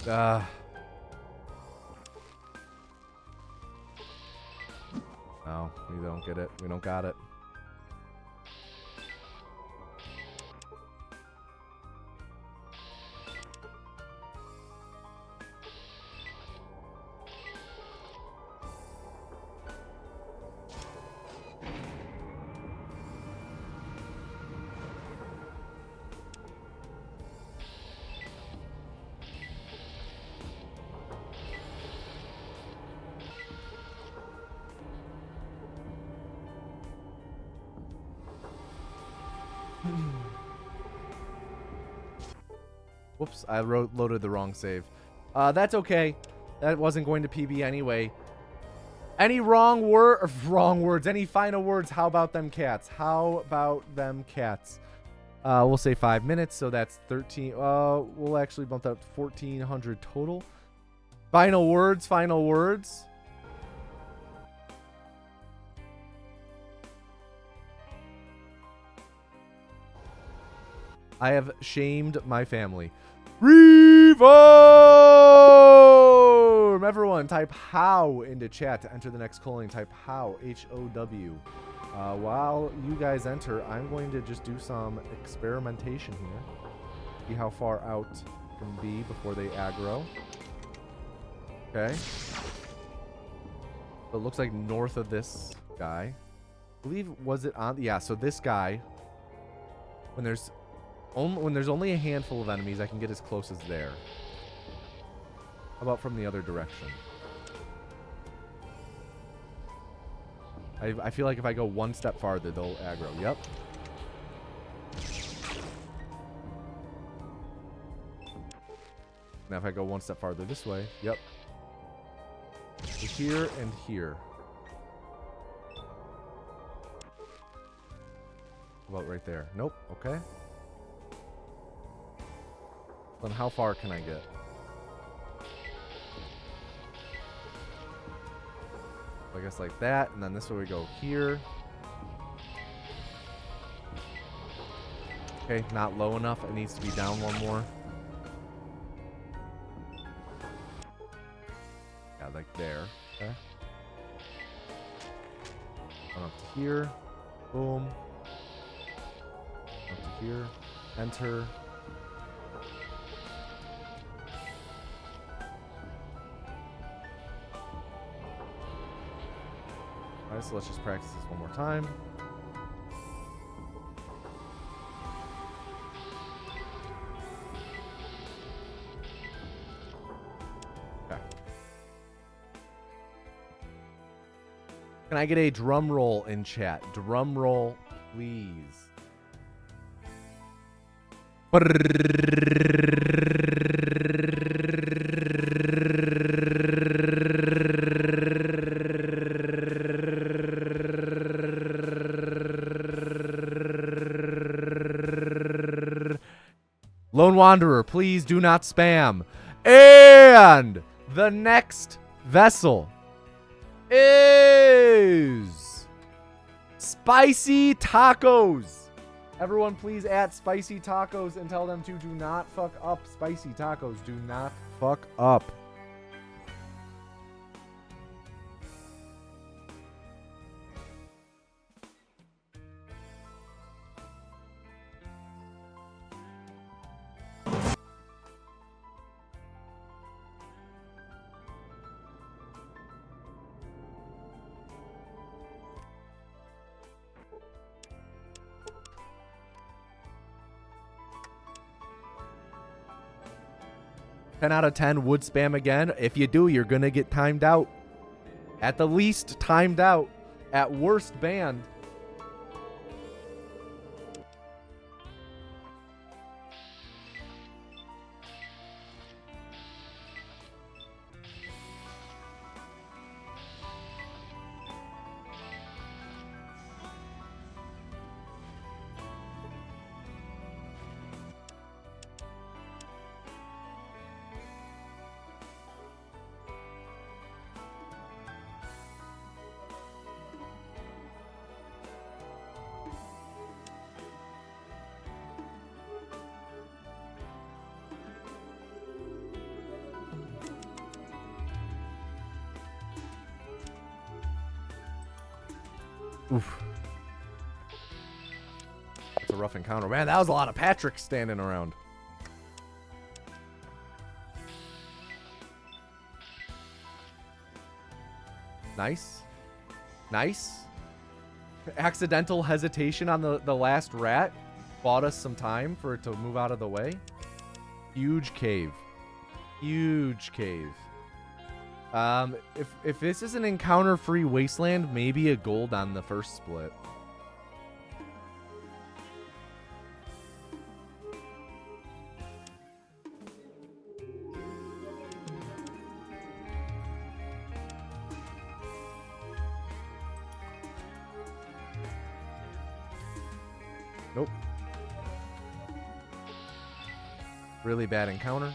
No, we don't get it. We don't got it. Whoops, I loaded the wrong save. That's okay. That wasn't going to PB anyway. Any wrong words, any final words? How about them cats? How about them cats? We'll say 5 minutes, so that's 13. We'll actually bump that up to 1,400 total. Final words, final words. I have shamed my family. Reform! Everyone, type HOW into chat to enter the next calling. Type HOW, H-O-W. While you guys enter, I'm going to just do some experimentation here. See how far out it can be before they aggro. Okay. So it looks like north of this guy. I believe, was it on? Yeah, so this guy, when there's only a handful of enemies, I can get as close as there. How about from the other direction? I feel like if I go one step farther, they'll aggro. Yep. Now if I go one step farther this way, yep. So here and here. About right there. Nope. Okay. Then how far can I get? I guess like that, and then this way we go here. Okay, not low enough. It needs to be down one more. Yeah, like there. Okay. Up to here. Boom. Up to here. Enter. Alright, so let's just practice this one more time. Okay. Can I get a drum roll in chat? Drum roll, please. Lone Wanderer, please do not spam. And the next vessel is Spicy Tacos. Everyone please at Spicy Tacos and tell them to do not fuck up. Spicy Tacos, do not fuck up. Ten out of 10 would spam again. If you do, you're gonna get timed out. At the least, timed out. At worst, banned. Oof. It's a rough encounter. Man, that was a lot of Patrick standing around. Nice. Nice. Accidental hesitation on the last rat bought us some time for it to move out of the way. Huge cave. Huge cave. If this is an encounter-free wasteland, maybe a gold on the first split. Nope. Really bad encounter.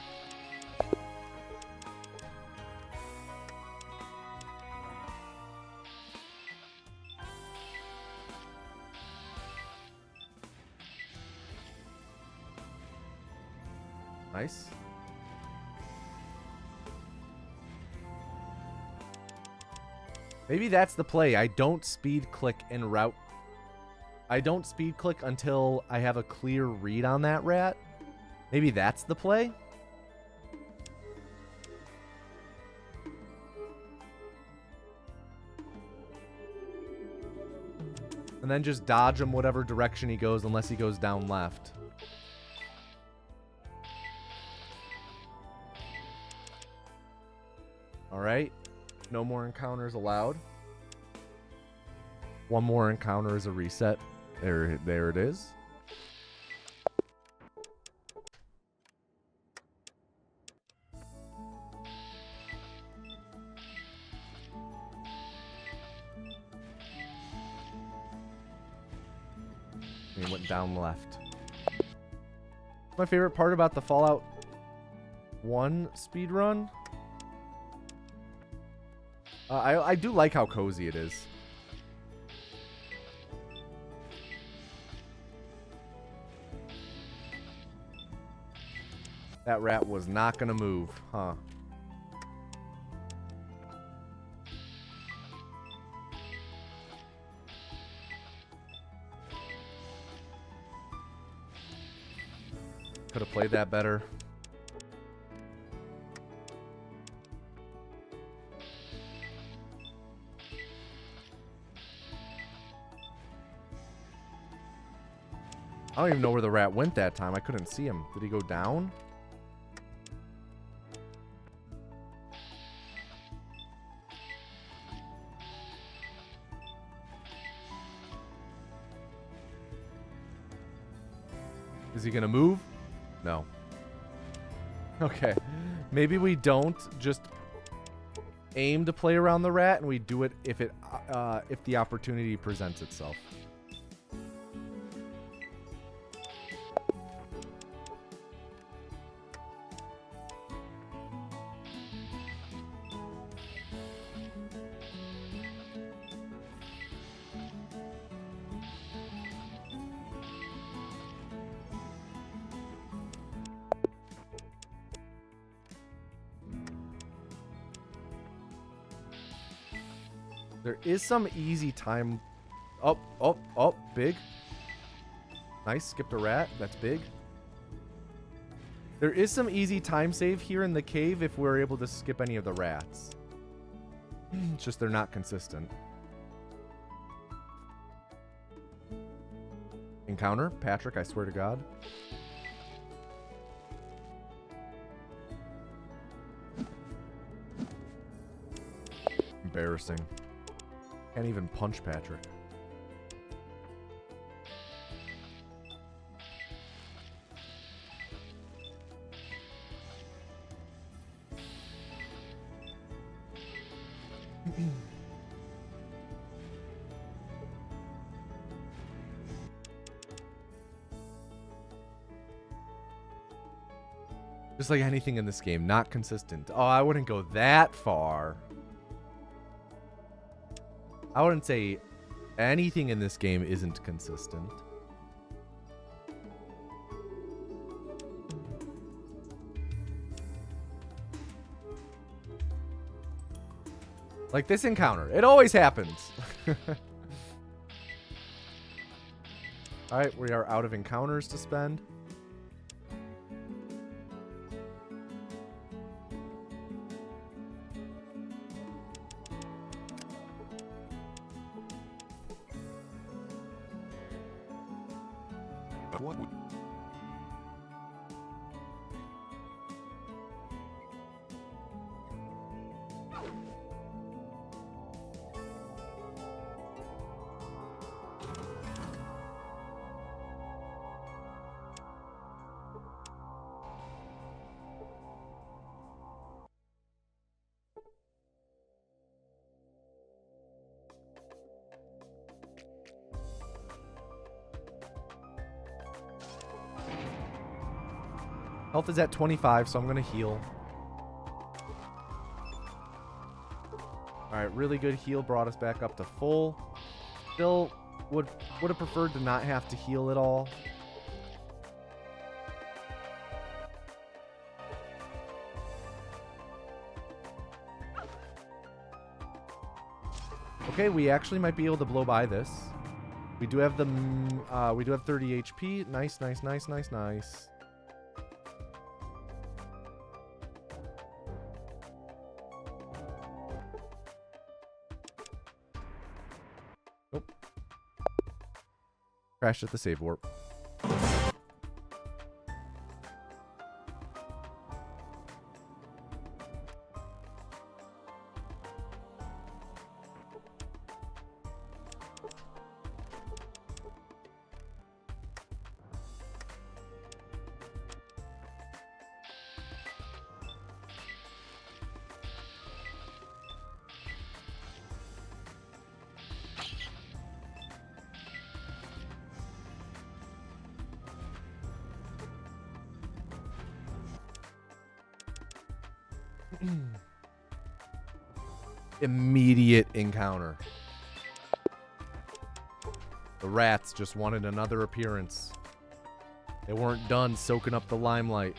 Nice. Maybe that's the play. I don't speed click en route. I don't speed click until I have a clear read on that rat. Maybe that's the play. And then just dodge him whatever direction he goes unless he goes down left. Alright. No more encounters allowed. One more encounter is a reset. There it is. And he went down left. My favorite part about the Fallout 1 speedrun. I do like how cozy it is. That rat was not gonna move, huh? Could have played that better. I don't even know where the rat went that time. I couldn't see him. Did he go down? Is he gonna move? No. Okay. Maybe we don't just aim to play around the rat, and we do it if the opportunity presents itself. There is some easy time. Oh, big. Nice, skipped a rat. That's big. There is some easy time save here in the cave if we're able to skip any of the rats. It's just they're not consistent. Encounter? Patrick, I swear to God. Embarrassing. Can't even punch Patrick. Just like anything in this game, not consistent. Oh, I wouldn't go that far. I wouldn't say anything in this game isn't consistent. Like this encounter. It always happens. Alright, we are out of encounters to spend.
What?
Health is at 25, so I'm going to heal. Alright, really good heal. Brought us back up to full. Still would have preferred to not have to heal at all. Okay, we actually might be able to blow by this. We do have the we do have 30 HP. Nice, nice, nice, nice, nice. Nope. Crashed at the save warp. Immediate encounter. The rats just wanted another appearance. They weren't done soaking up the limelight.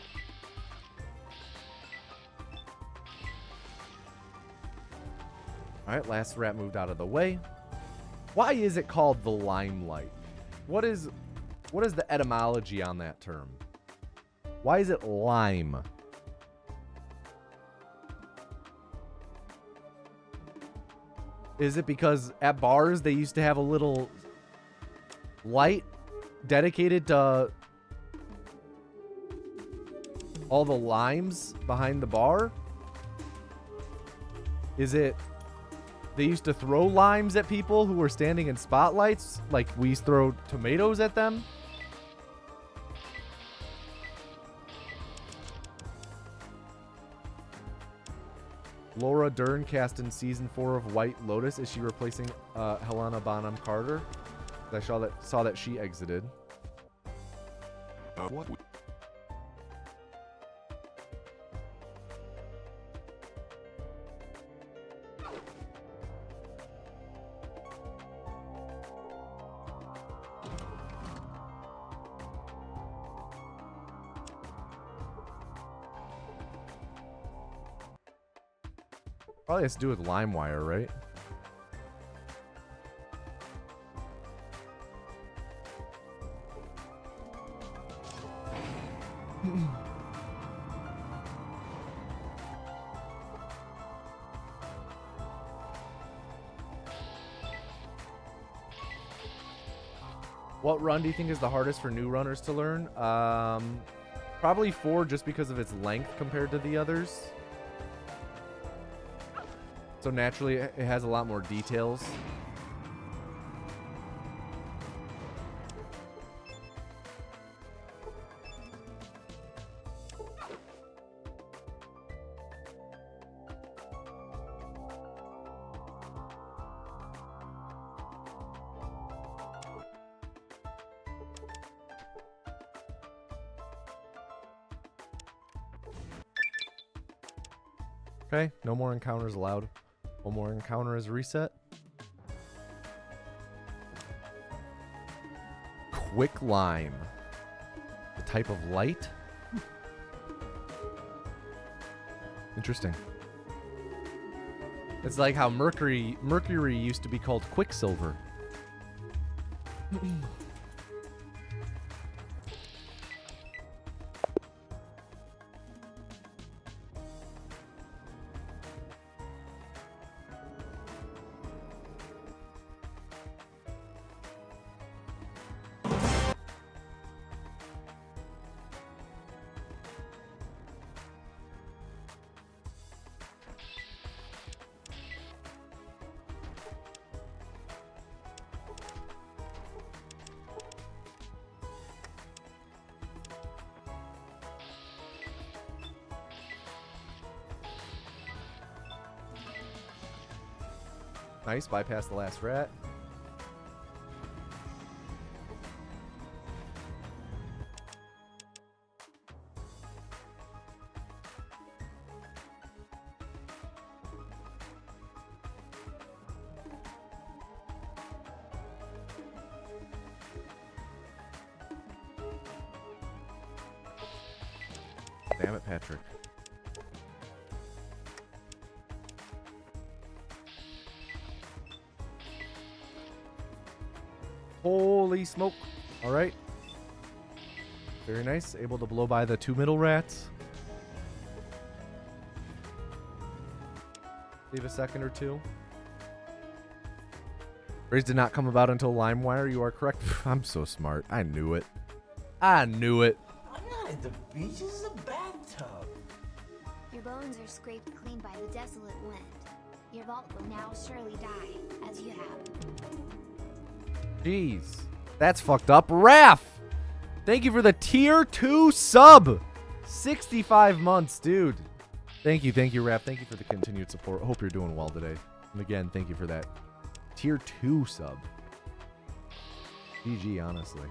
Alright, last rat moved out of the way. Why is it called the limelight? What is the etymology on that term? Why is it lime? Is it because at bars they used to have a little light dedicated to all the limes behind the bar? Is it they used to throw limes at people who were standing in spotlights like we used to throw tomatoes at them? Laura Dern cast in season 4 of White Lotus. Is she replacing Helena Bonham Carter? I saw that she exited.
What?
Probably has to do with LimeWire, right? What run do you think is the hardest for new runners to learn? Probably 4, just because of its length compared to the others. So naturally, it has a lot more details. Okay, no more encounters allowed. One more encounter is reset. Quick lime. The type of light? Interesting. It's like how Mercury used to be called Quicksilver. Nice, bypass the last rat. Damn it, Patrick. Holy smoke. All right. Very nice. Able to blow by the 2 middle rats. Leave a second or two. Raids did not come about until LimeWire. You are correct. I'm so smart. I knew it. I knew it.
I'm not at the beach. This is a bathtub.
Your bones are scraped clean by the desolate wind. Your vault will now surely die, as you have.
Jeez. That's fucked up. Raph! Thank you for the tier 2 sub. 65 months, dude. Thank you, Raph. Thank you for the continued support. Hope you're doing well today. And again, thank you for that tier 2 sub. GG, honestly.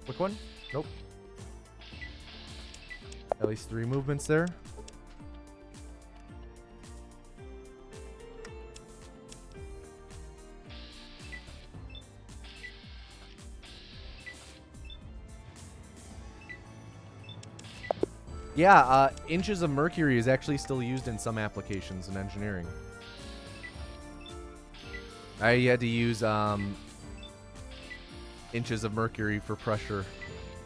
Quick one? Nope. At least 3 movements there. Yeah, inches of mercury is actually still used in some applications in engineering. I had to use inches of mercury for pressure a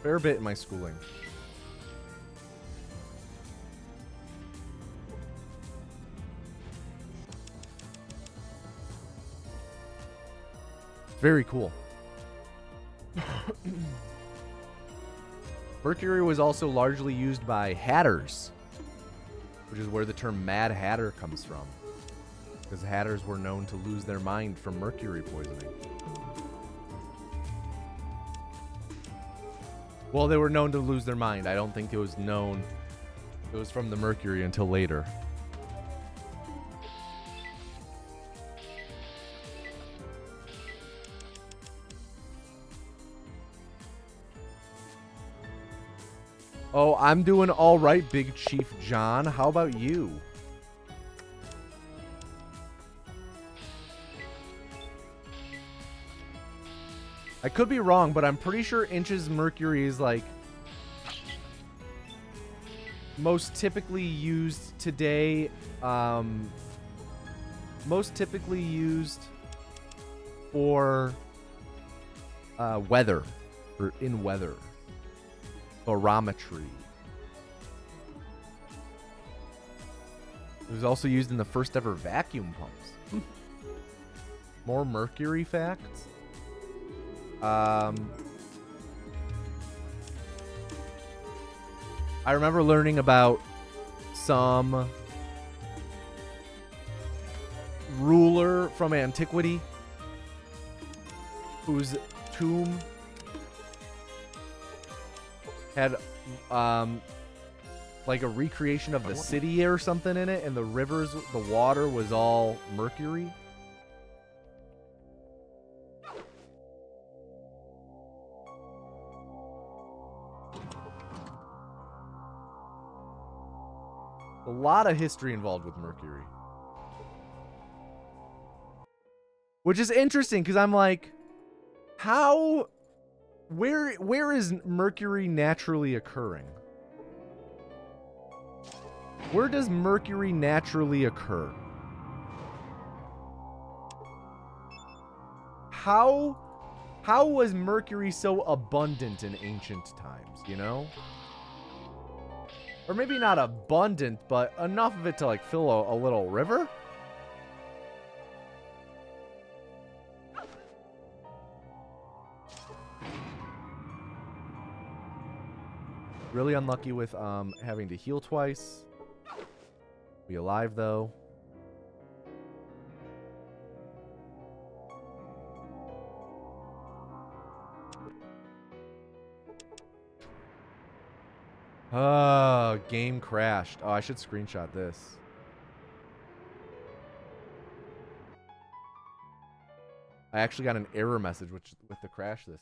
fair bit in my schooling. Very cool. Mercury was also largely used by hatters, which is where the term Mad Hatter comes from, because hatters were known to lose their mind from mercury poisoning. Well, they were known to lose their mind. I don't think it was known it was from the mercury until later. Oh, I'm doing all right, Big Chief John. How about you? I could be wrong, but I'm pretty sure inches mercury is like most typically used today. Most typically used for weather, or in weather. Barometry. It was also used in the first ever vacuum pumps. More mercury facts. I remember learning about some ruler from antiquity whose tomb had like a recreation of the city or something in it, and the rivers, the water was all mercury. A lot of history involved with mercury. Which is interesting, because I'm like, how... Where is mercury naturally occurring? Where does mercury naturally occur? How was mercury so abundant in ancient times, you know? Or maybe not abundant, but enough of it to like fill a little river? Really unlucky with having to heal twice. Be alive though. Game crashed. Oh, I should screenshot this. I actually got an error message with the crash this.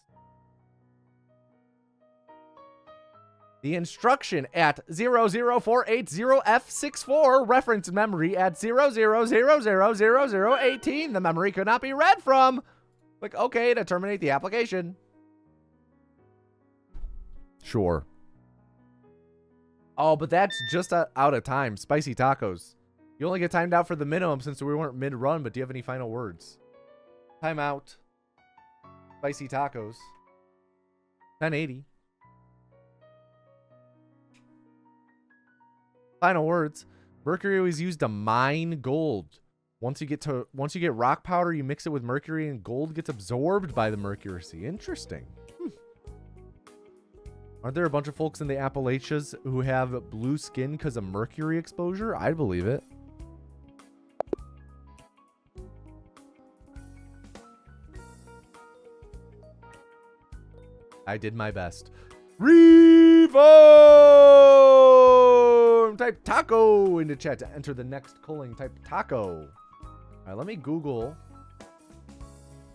The instruction at 00480F64 reference memory at 00000018. The memory could not be read from. Click OK to terminate the application. Sure. Oh, but that's just out of time. Spicy tacos. You only get timed out for the minimum since we weren't mid-run, but do you have any final words? Time out. Spicy tacos. 1080. Final words. Mercury was used to mine gold. Once you get rock powder, you mix it with mercury and gold gets absorbed by the mercury. Interesting. Aren't there a bunch of folks in the Appalachians who have blue skin because of mercury exposure? I believe it. I did my best. Reform! Type taco into chat to enter the next calling. Type taco. All right, let me Google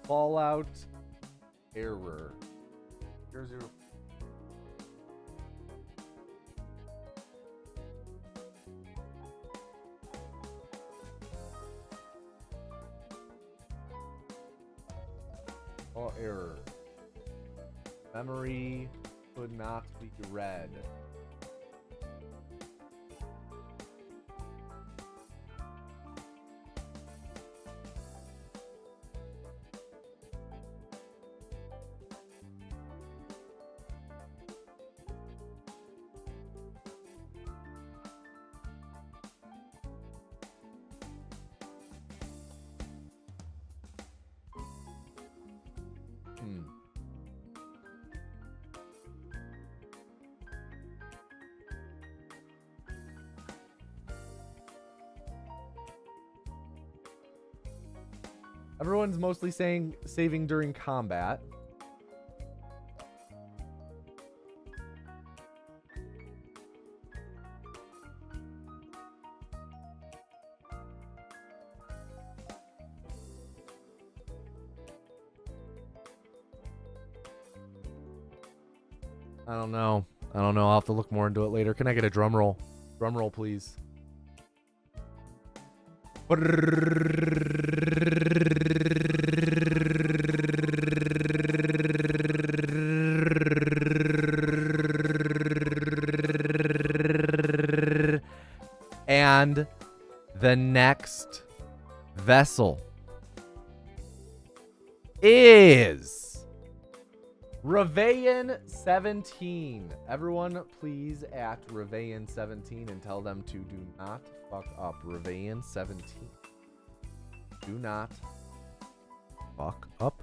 Fallout error. 00. Oh, error. Memory could not be read. Everyone's mostly saying saving during combat. I don't know. I'll have to look more into it later. Can I get a drum roll? Drum roll, please. And the next vessel is Reveillon 17. Everyone, please at Reveillon 17 and tell them to do not fuck up. Reveillon 17. Do not fuck up.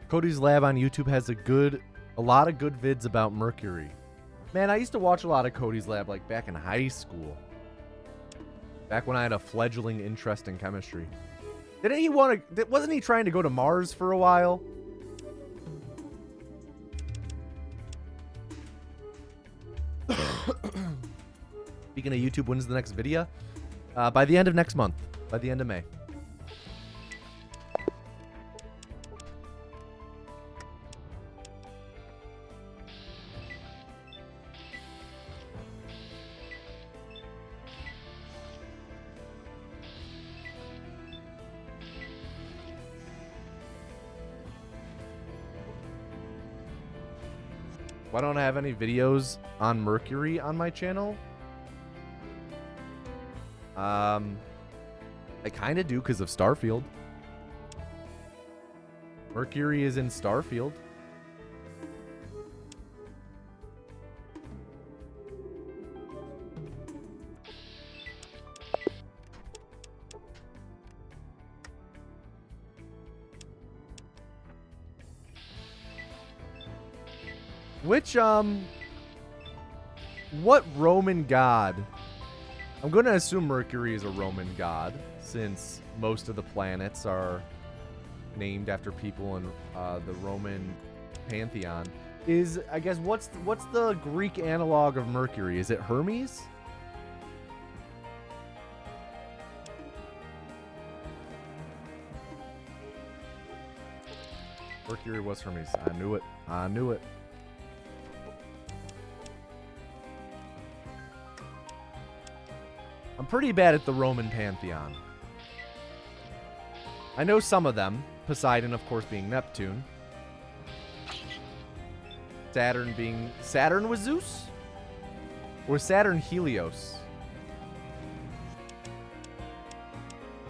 Cody's Lab on YouTube has a lot of good vids about mercury. Man, I used to watch a lot of Cody's Lab like back in high school. Back when I had a fledgling interest in chemistry. Wasn't he trying to go to Mars for a while? Speaking of YouTube, when's the next video? By the end of next month. By the end of May. Why don't I have any videos on mercury on my channel? I kind of do because of Starfield. Mercury is in Starfield. Which, what Roman god? I'm going to assume Mercury is a Roman god, since most of the planets are named after people in the Roman pantheon. I guess, what's the Greek analog of Mercury? Is it Hermes? Mercury was Hermes. I knew it. I'm pretty bad at the Roman pantheon. I know some of them. Poseidon, of course, being Neptune. Saturn was Zeus? Or was Saturn Helios?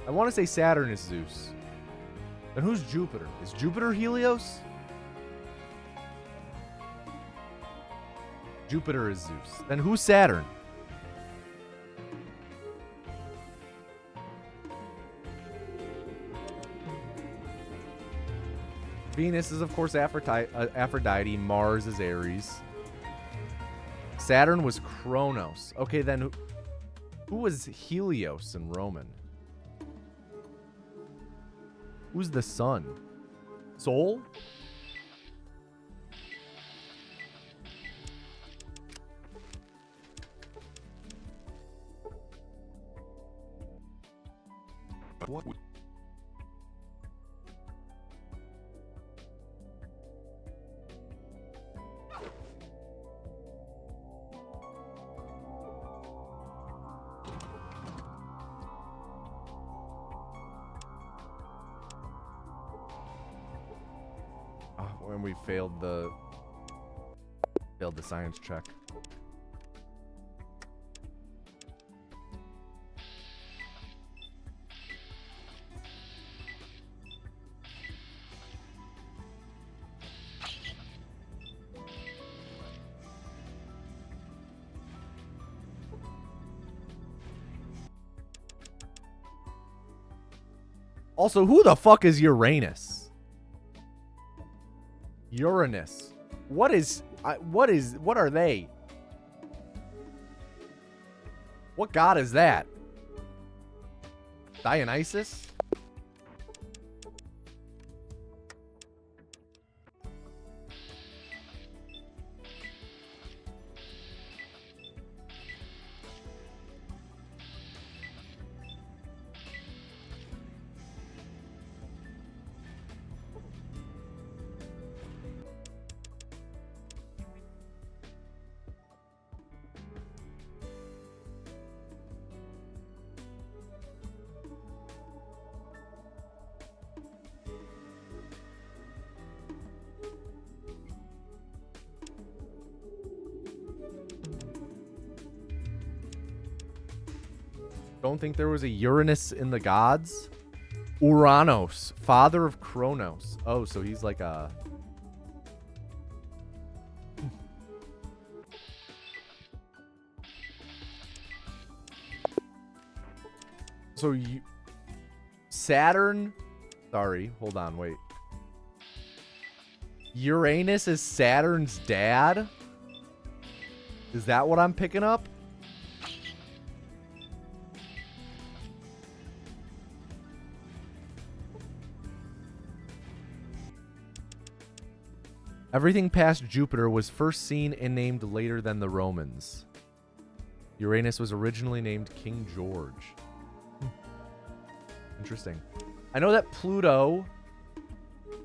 I want to say Saturn is Zeus. Then who's Jupiter? Is Jupiter Helios? Jupiter is Zeus. Then who's Saturn? Venus is, of course, Aphrodite. Mars is Ares. Saturn was Kronos. Okay, then who was Helios in Roman? Who's the sun? Sol?
What?
When we failed the science check. Also, who the fuck is Uranus? Uranus. What are they? What god is that? Dionysus? Don't think there was a Uranus in the gods? Uranos, father of Kronos. Oh, so he's like a... So you... Saturn... Sorry, hold on, wait. Uranus is Saturn's dad? Is that what I'm picking up? Everything past Jupiter was first seen and named later than the Romans. Uranus was originally named King George. Interesting. I know that Pluto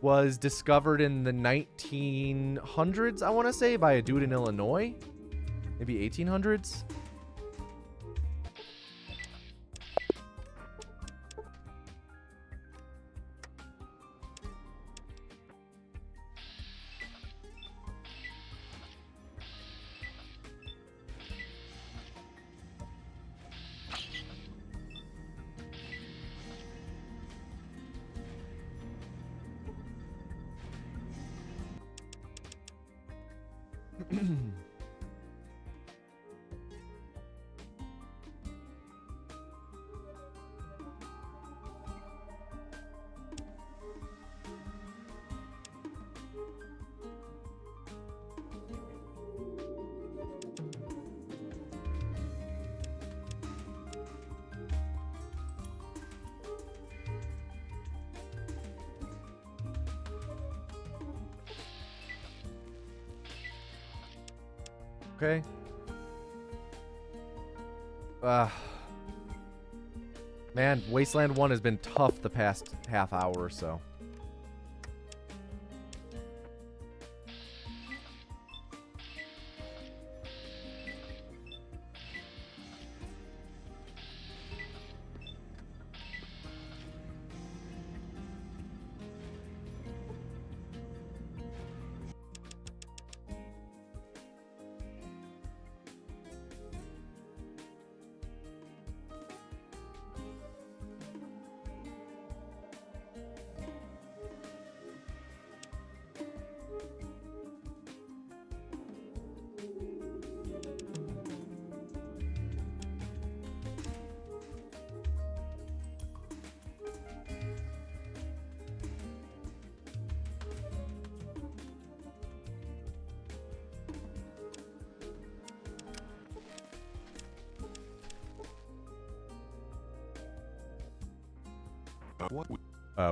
was discovered in the 1900s, I want to say, by a dude in Illinois. Maybe 1800s. Okay. Man, Wasteland 1 has been tough the past half hour or so.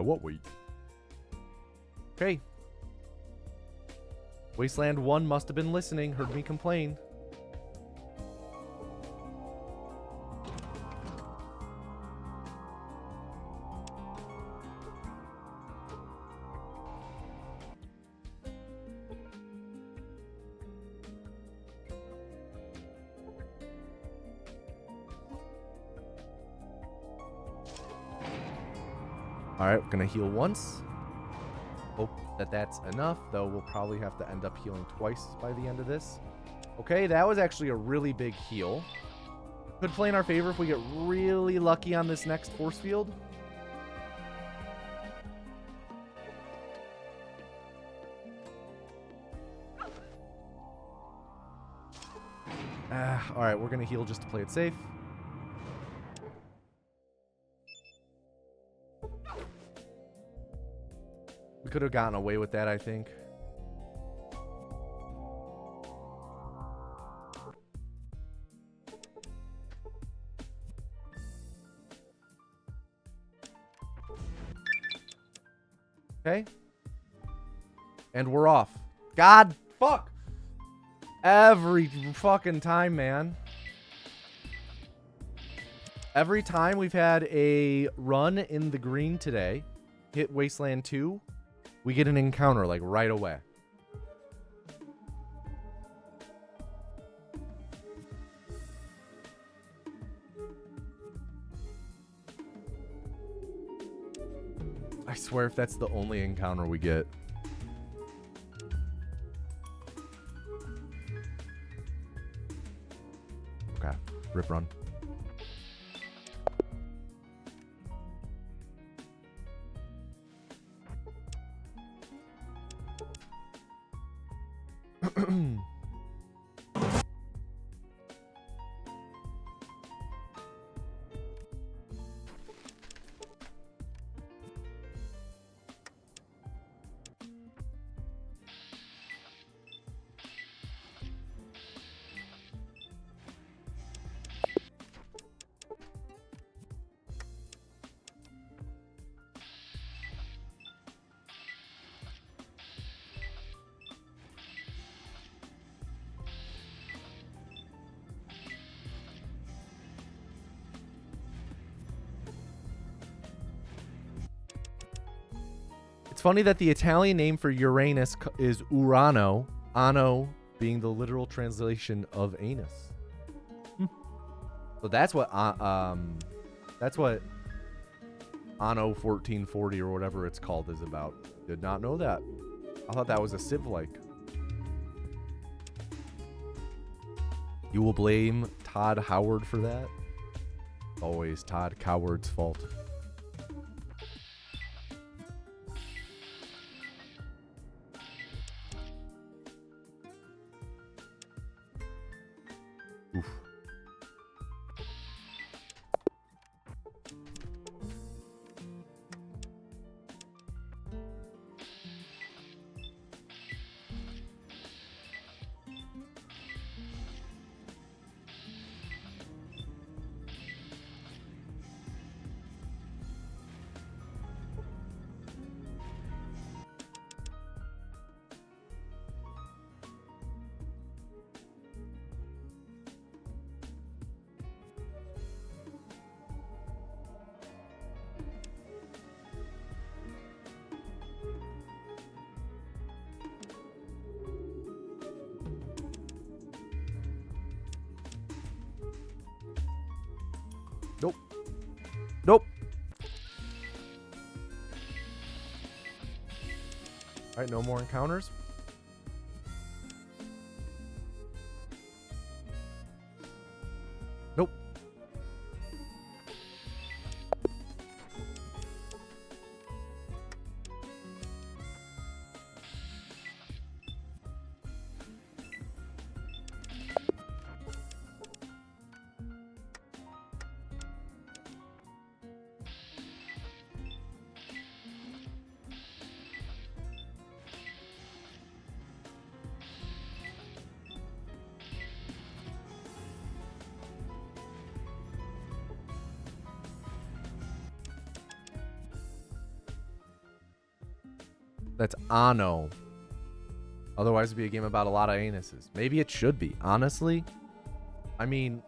What week? Okay. Wasteland 1 must have been listening, heard me complain. Alright, we're gonna heal once. Hope that that's enough, though we'll probably have to end up healing twice by the end of this. Okay, that was actually a really big heal. Could play in our favor if we get really lucky on this next force field. Alright, we're gonna heal just to play it safe. We could have gotten away with that, I think. Okay. And we're off. God, fuck. Every fucking time, man. Every time we've had a run in the green today, hit Wasteland 2, we get an encounter, like, right away. I swear if that's the only encounter we get. Okay, rip run. It's funny that the Italian name for Uranus is Urano, Anno being the literal translation of anus. So that's what Anno 1440 or whatever it's called is about. Did not know that. I thought that was a civ-like. You will blame Todd Howard for that? Always Todd Coward's fault. Oof. Nope. Nope. All right, no more encounters. Nope. That's Anno. Otherwise, it'd be a game about a lot of anuses. Maybe it should be. Honestly, I mean,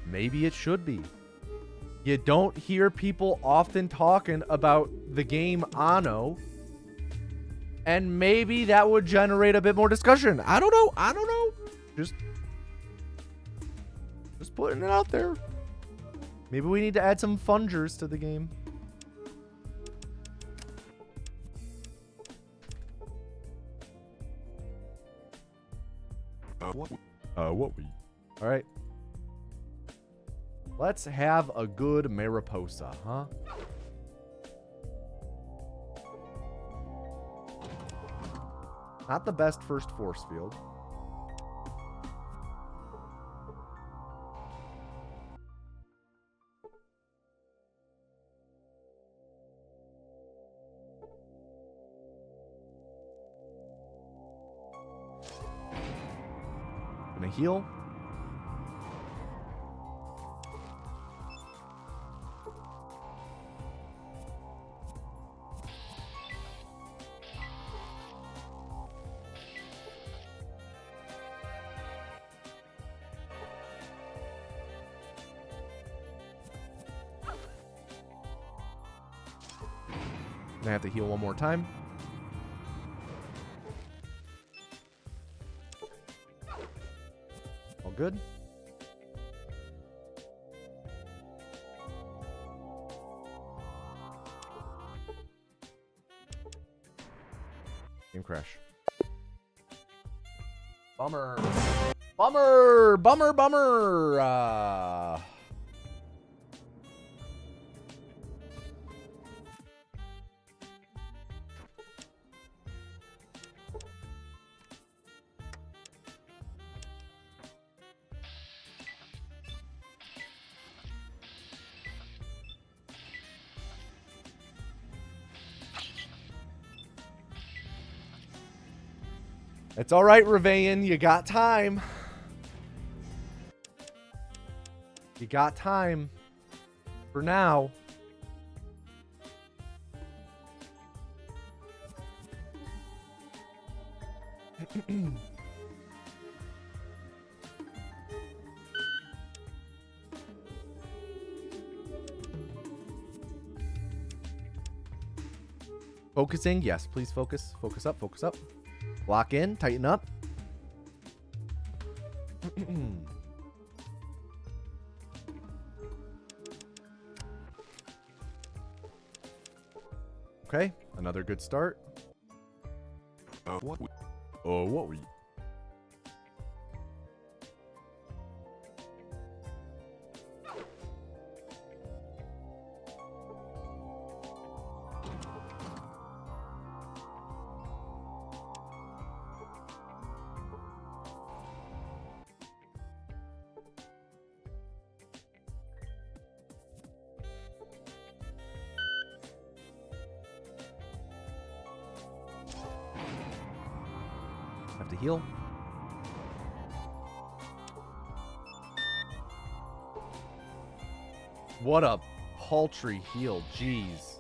maybe it should be. You don't hear people often talking about the game Anno, and maybe that would generate a bit more discussion. I don't know. Just putting it out there. Maybe we need to add some fungers to the game. What we? All right. Let's have a good Mariposa, huh? Not the best first force field. Gonna heal. Gonna have to heal one more time. All good. Game crash. Bummer. It's all right, Revain. You got time. You got time. For now. Focusing. Yes, please focus. Focus up. Focus up. Lock in, tighten up. Okay, another good start.
What we?
What we? Have to heal. What a paltry heal. Jeez.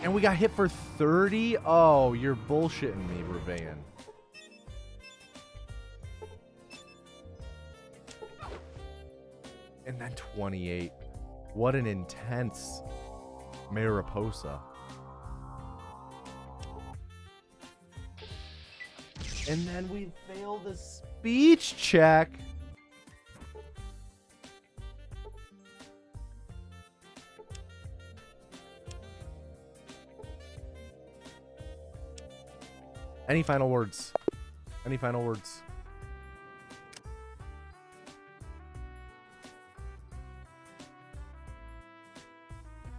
And we got hit for 30? Oh, you're bullshitting me, Revain. And then 28. What an intense Mariposa. And then we fail the speech check. Any final words? Any final words?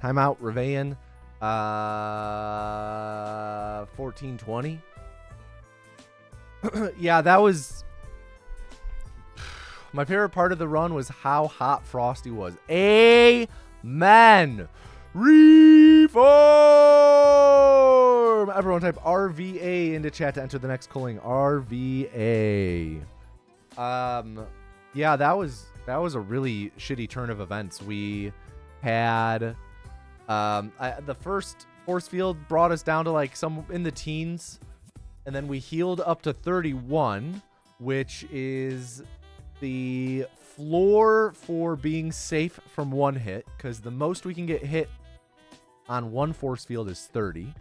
Timeout, Revain. 1420. Yeah, that was... My favorite part of the run was how hot Frosty was. Amen. Reforge! Everyone type RVA into chat to enter the next culling. RVA. Yeah, that was a really shitty turn of events. We had the first force field brought us down to like some in the teens, and then we healed up to 31, which is the floor for being safe from one hit, because the most we can get hit on one force field is 30.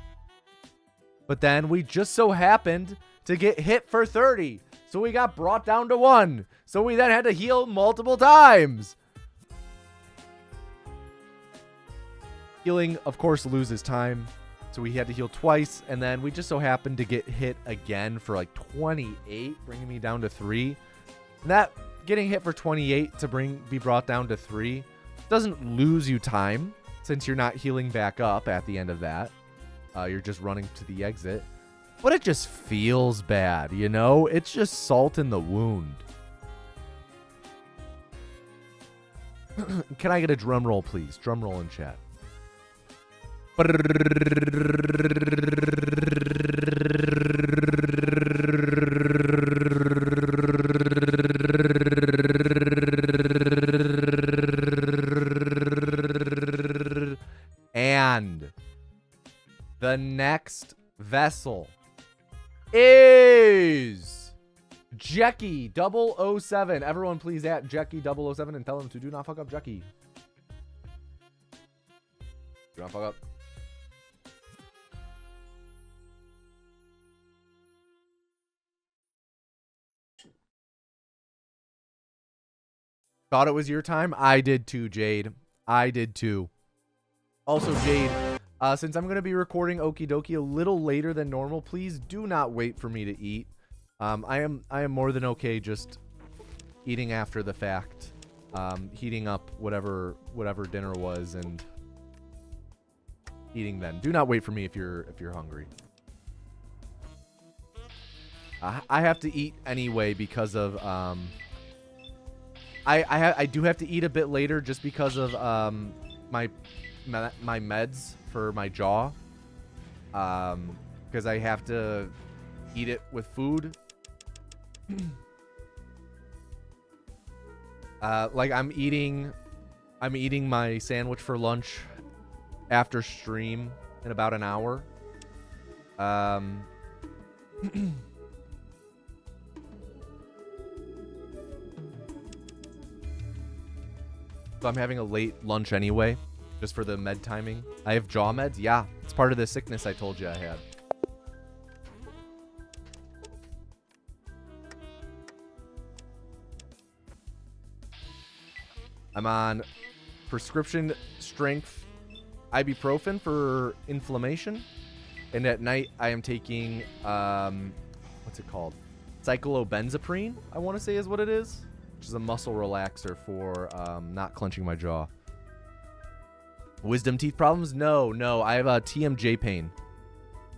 But then we just so happened to get hit for 30, so we got brought down to 1. So we then had to heal multiple times. Healing, of course, loses time, so we had to heal twice, and then we just so happened to get hit again for like 28, bringing me down to 3. And that getting hit for 28 to be brought down to 3 doesn't lose you time, since you're not healing back up at the end of that. You're just running to the exit. But it just feels bad, you know? It's just salt in the wound. Can I get a drum roll, please? Drum roll in chat. And the next vessel is Jecky 007. Everyone please at Jecky 007 and tell him to do not fuck up Jecky. Do not fuck up. Thought it was your time? I did too, Jade. I did too. Also, Jade, since I'm going to be recording Okie Dokie a little later than normal, please do not wait for me to eat. I am more than okay just eating after the fact. Heating up whatever dinner was and eating then. Do not wait for me if you're hungry. I have to eat anyway because of I do have to eat a bit later just because of my meds for my jaw, because I have to eat it with food. Like I'm eating my sandwich for lunch after stream in about an hour. So I'm having a late lunch anyway, just for the med timing. I have jaw meds. Yeah, it's part of the sickness I told you I had. I'm on prescription strength ibuprofen for inflammation. And at night, I am taking, what's it called? Cyclobenzaprine, I want to say is what it is. Which is a muscle relaxer for not clenching my jaw. Wisdom teeth problems? No. I have a TMJ pain.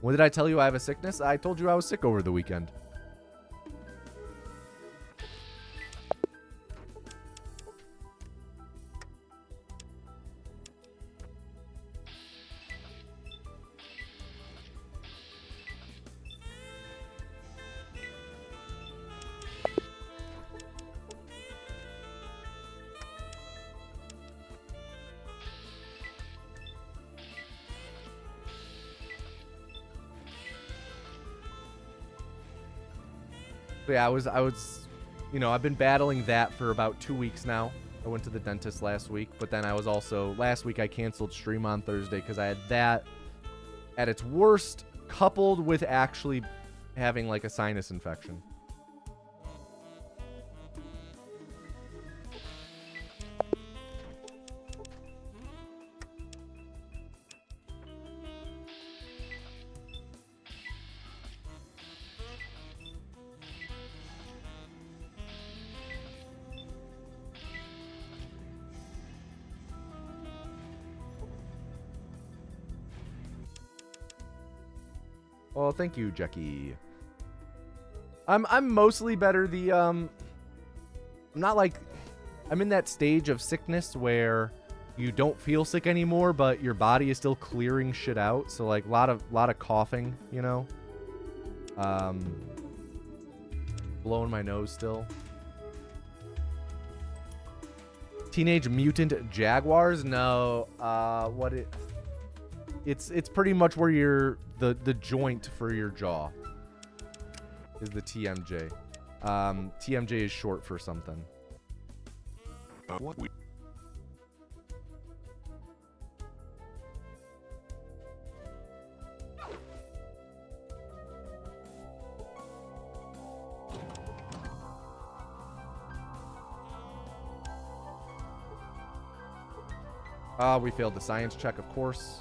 When did I tell you I have a sickness? I told you I was sick over the weekend. Yeah, I was, you know, I've been battling that for about 2 weeks now. I went to the dentist last week, but then I was also, last week I canceled stream on Thursday because I had that at its worst, coupled with actually having like a sinus infection. Well, thank you, Jecky. I'm mostly better. I'm not like, I'm in that stage of sickness where, you don't feel sick anymore, but your body is still clearing shit out. So like a lot of coughing, you know. Blowing my nose still. Teenage Mutant Jaguars? No. It's pretty much where you're the joint for your jaw is the TMJ. TMJ is short for something.
What we
We failed the science check, of course.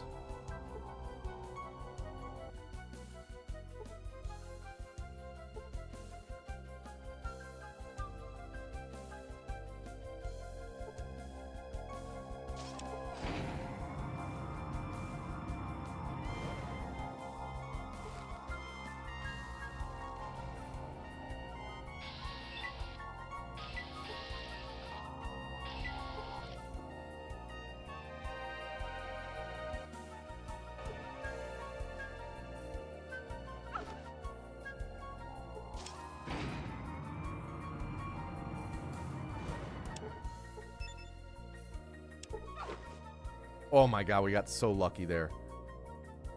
Oh my god, we got so lucky there.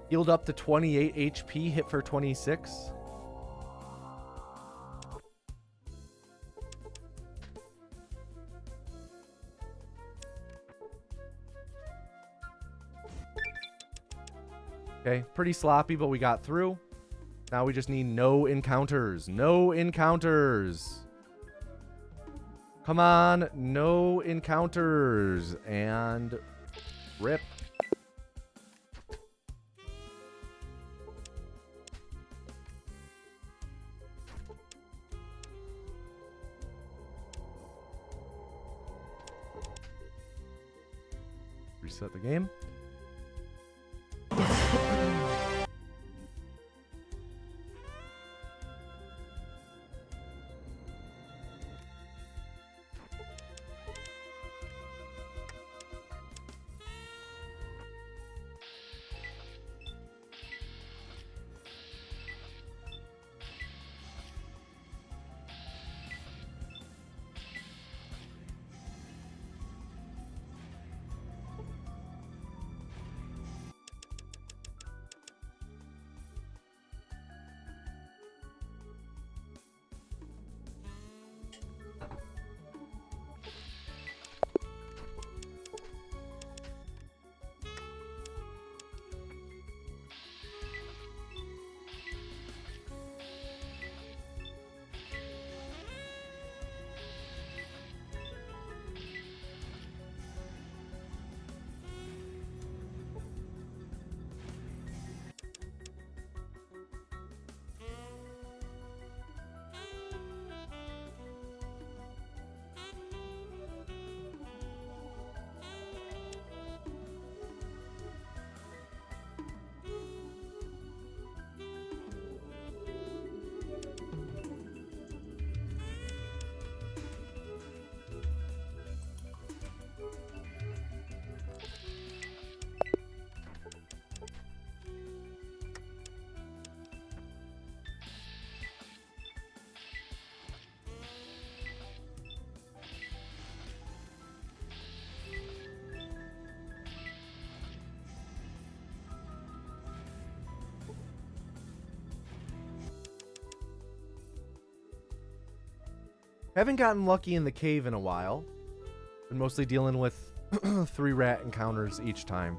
Healed up to 28 HP, hit for 26. Okay, pretty sloppy, but we got through. Now we just need no encounters. No encounters. Come on, no encounters. And rip. Reset the game. Haven't gotten lucky in the cave in a while. Been mostly dealing with 3 rat encounters each time.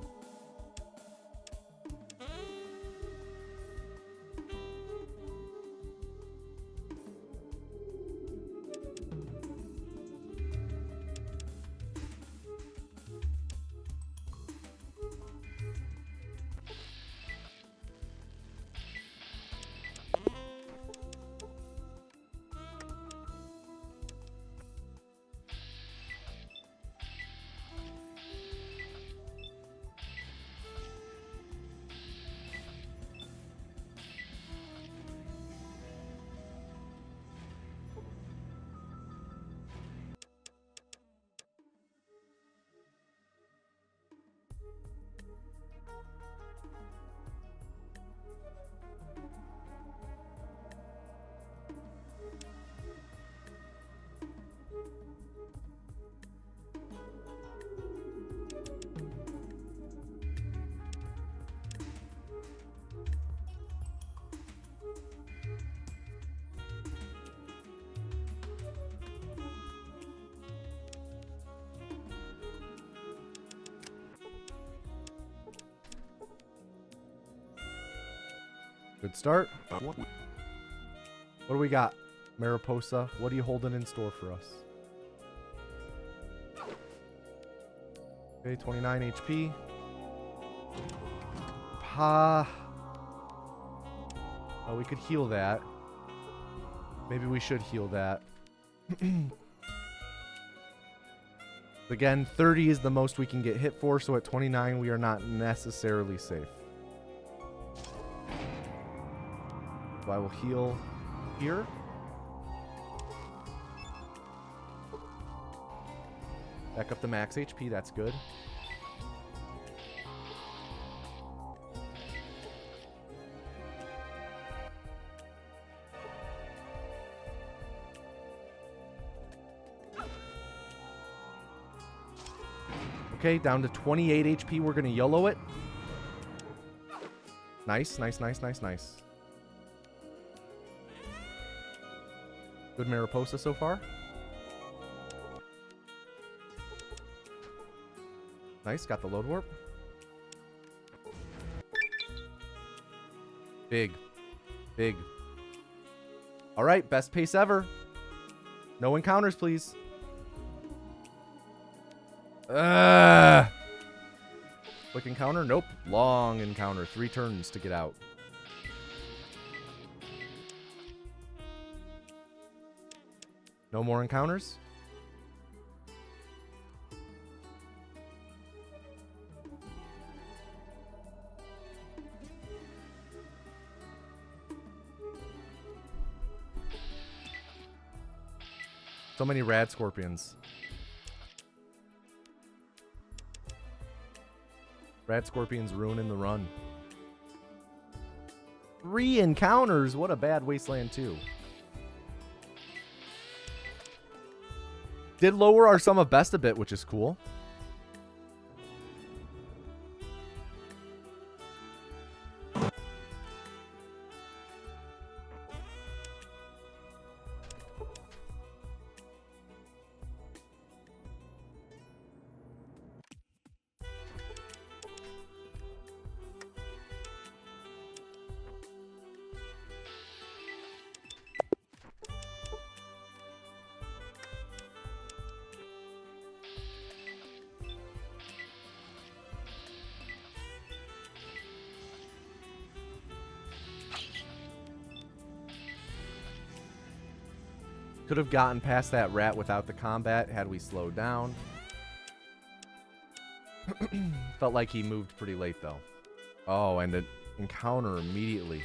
Good start. What do we got? Mariposa, what are you holding in store for us? Okay, 29 HP. Oh, we could heal that. Maybe we should heal that. Again, 30 is the most we can get hit for, so at 29 we are not necessarily safe. So I will heal here. Back up to max HP, that's good. Okay, down to 28 HP. We're going to YOLO it. Nice, nice, nice, nice, nice. Good Mariposa so far. Nice, got the load warp. Big. Big. All right, best pace ever. No encounters, please. Quick encounter? Nope. Long encounter. 3 turns to get out. No more encounters? So many rad scorpions. Rad scorpions ruining the run. 3 encounters. What a bad Wasteland 2. Did lower our sum of best a bit, which is cool. Could have gotten past that rat without the combat had we slowed down. Felt like he moved pretty late though. Oh, and an encounter immediately.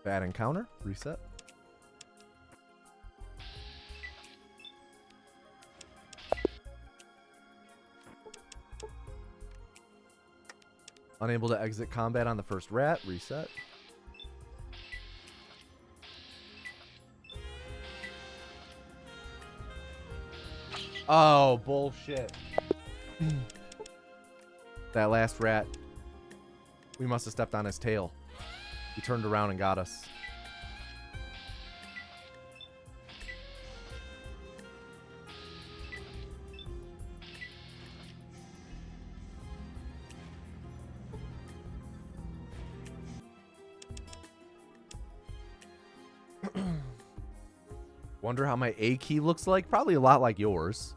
Bad encounter. Reset. Unable to exit combat on the first rat. Reset. Oh, bullshit. That last rat. We must have stepped on his tail. He turned around and got us. Wonder how my A key looks like. Probably a lot like yours.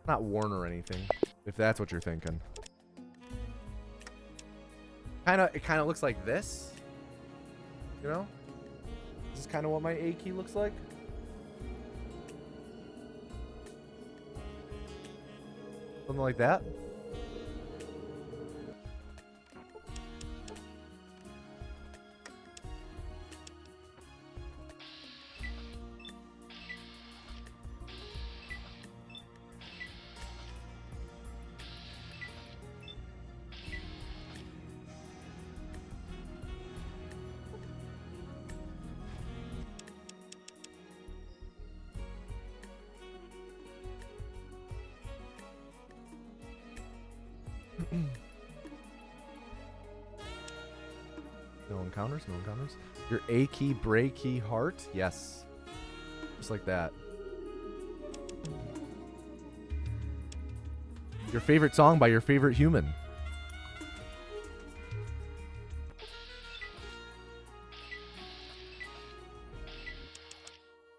Not worn or anything, if that's what you're thinking. It kind of looks like this. You know? This is kind of what my A key looks like. Something like that. No encounters, no encounters. Your A key, break key, heart. Yes. Just like that. Your favorite song by your favorite human.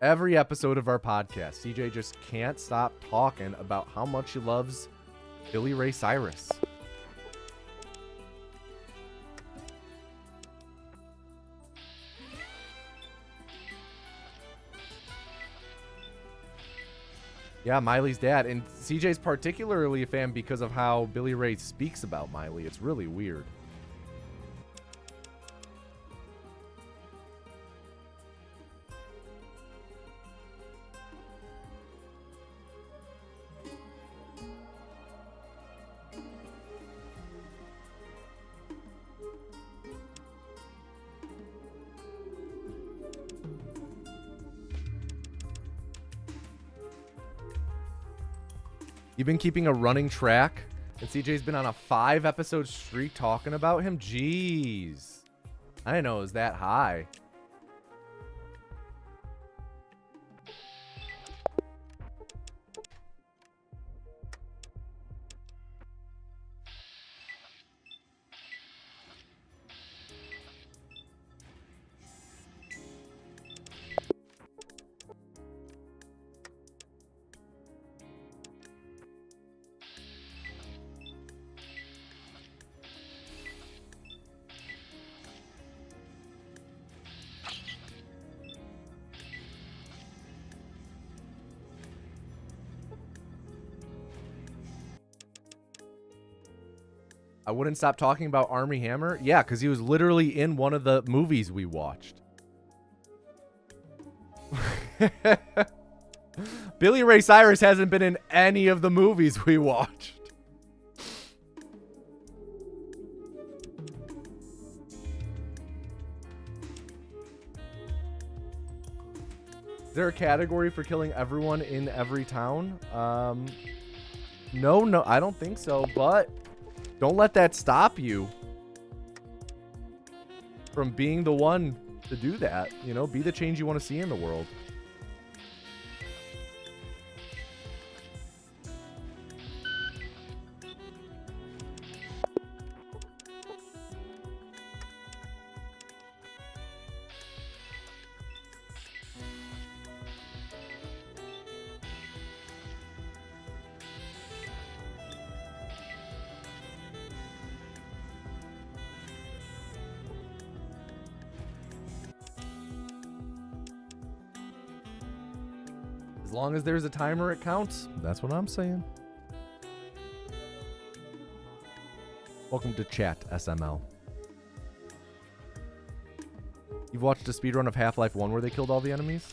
Every episode of our podcast, CJ just can't stop talking about how much he loves Billy Ray Cyrus. Yeah, Miley's dad. And CJ's particularly a fan because of how Billy Ray speaks about Miley. It's really weird. You've been keeping a running track, and CJ's been on a 5-episode streak talking about him? Jeez. I didn't know it was that high. I wouldn't stop talking about Army Hammer. Yeah, because he was literally in one of the movies we watched. Billy Ray Cyrus hasn't been in any of the movies we watched. Is there a category for killing everyone in every town? No, I don't think so, but don't let that stop you from being the one to do that. You know, be the change you want to see in the world. As long as there's a timer, it counts. That's what I'm saying. Welcome to chat, SML. You've watched a speedrun of Half-Life 1 where they killed all the enemies?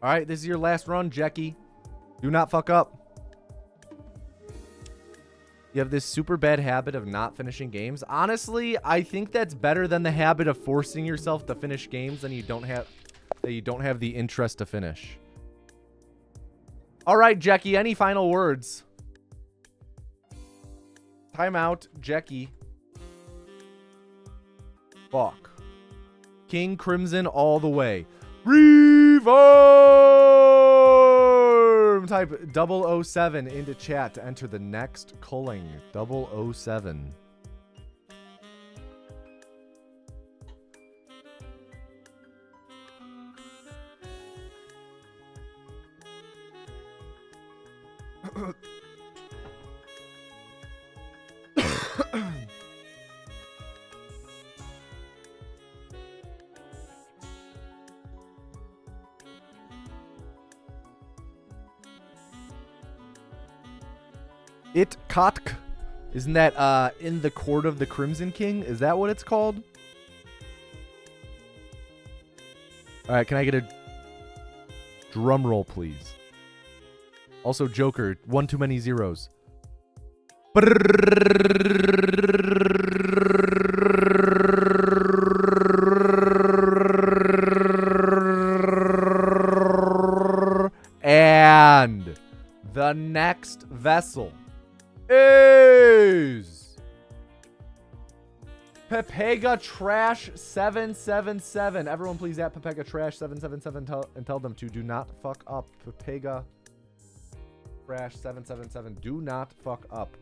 All right, this is your last run, Jackie. Do not fuck up. You have this super bad habit of not finishing games. Honestly, I think that's better than the habit of forcing yourself to finish games that you don't have the interest to finish. All right, Jackie, any final words? Timeout, Jackie. Fuck. King Crimson all the way. Revive! Everyone type 007 into chat to enter the next culling. 007. It Kotk. Isn't that in the court of the Crimson King? Is that what it's called? Alright, can I get a drum roll, please? Also, Joker, one too many zeros. And the next vessel is Pepega Trash 777. Everyone please at Pepega Trash 777 and tell them to do not fuck up. Pepega Trash 777. Do not fuck up.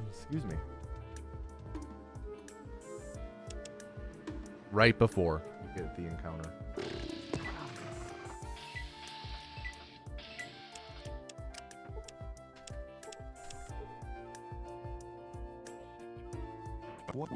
Excuse me. Right before you get the encounter.
What?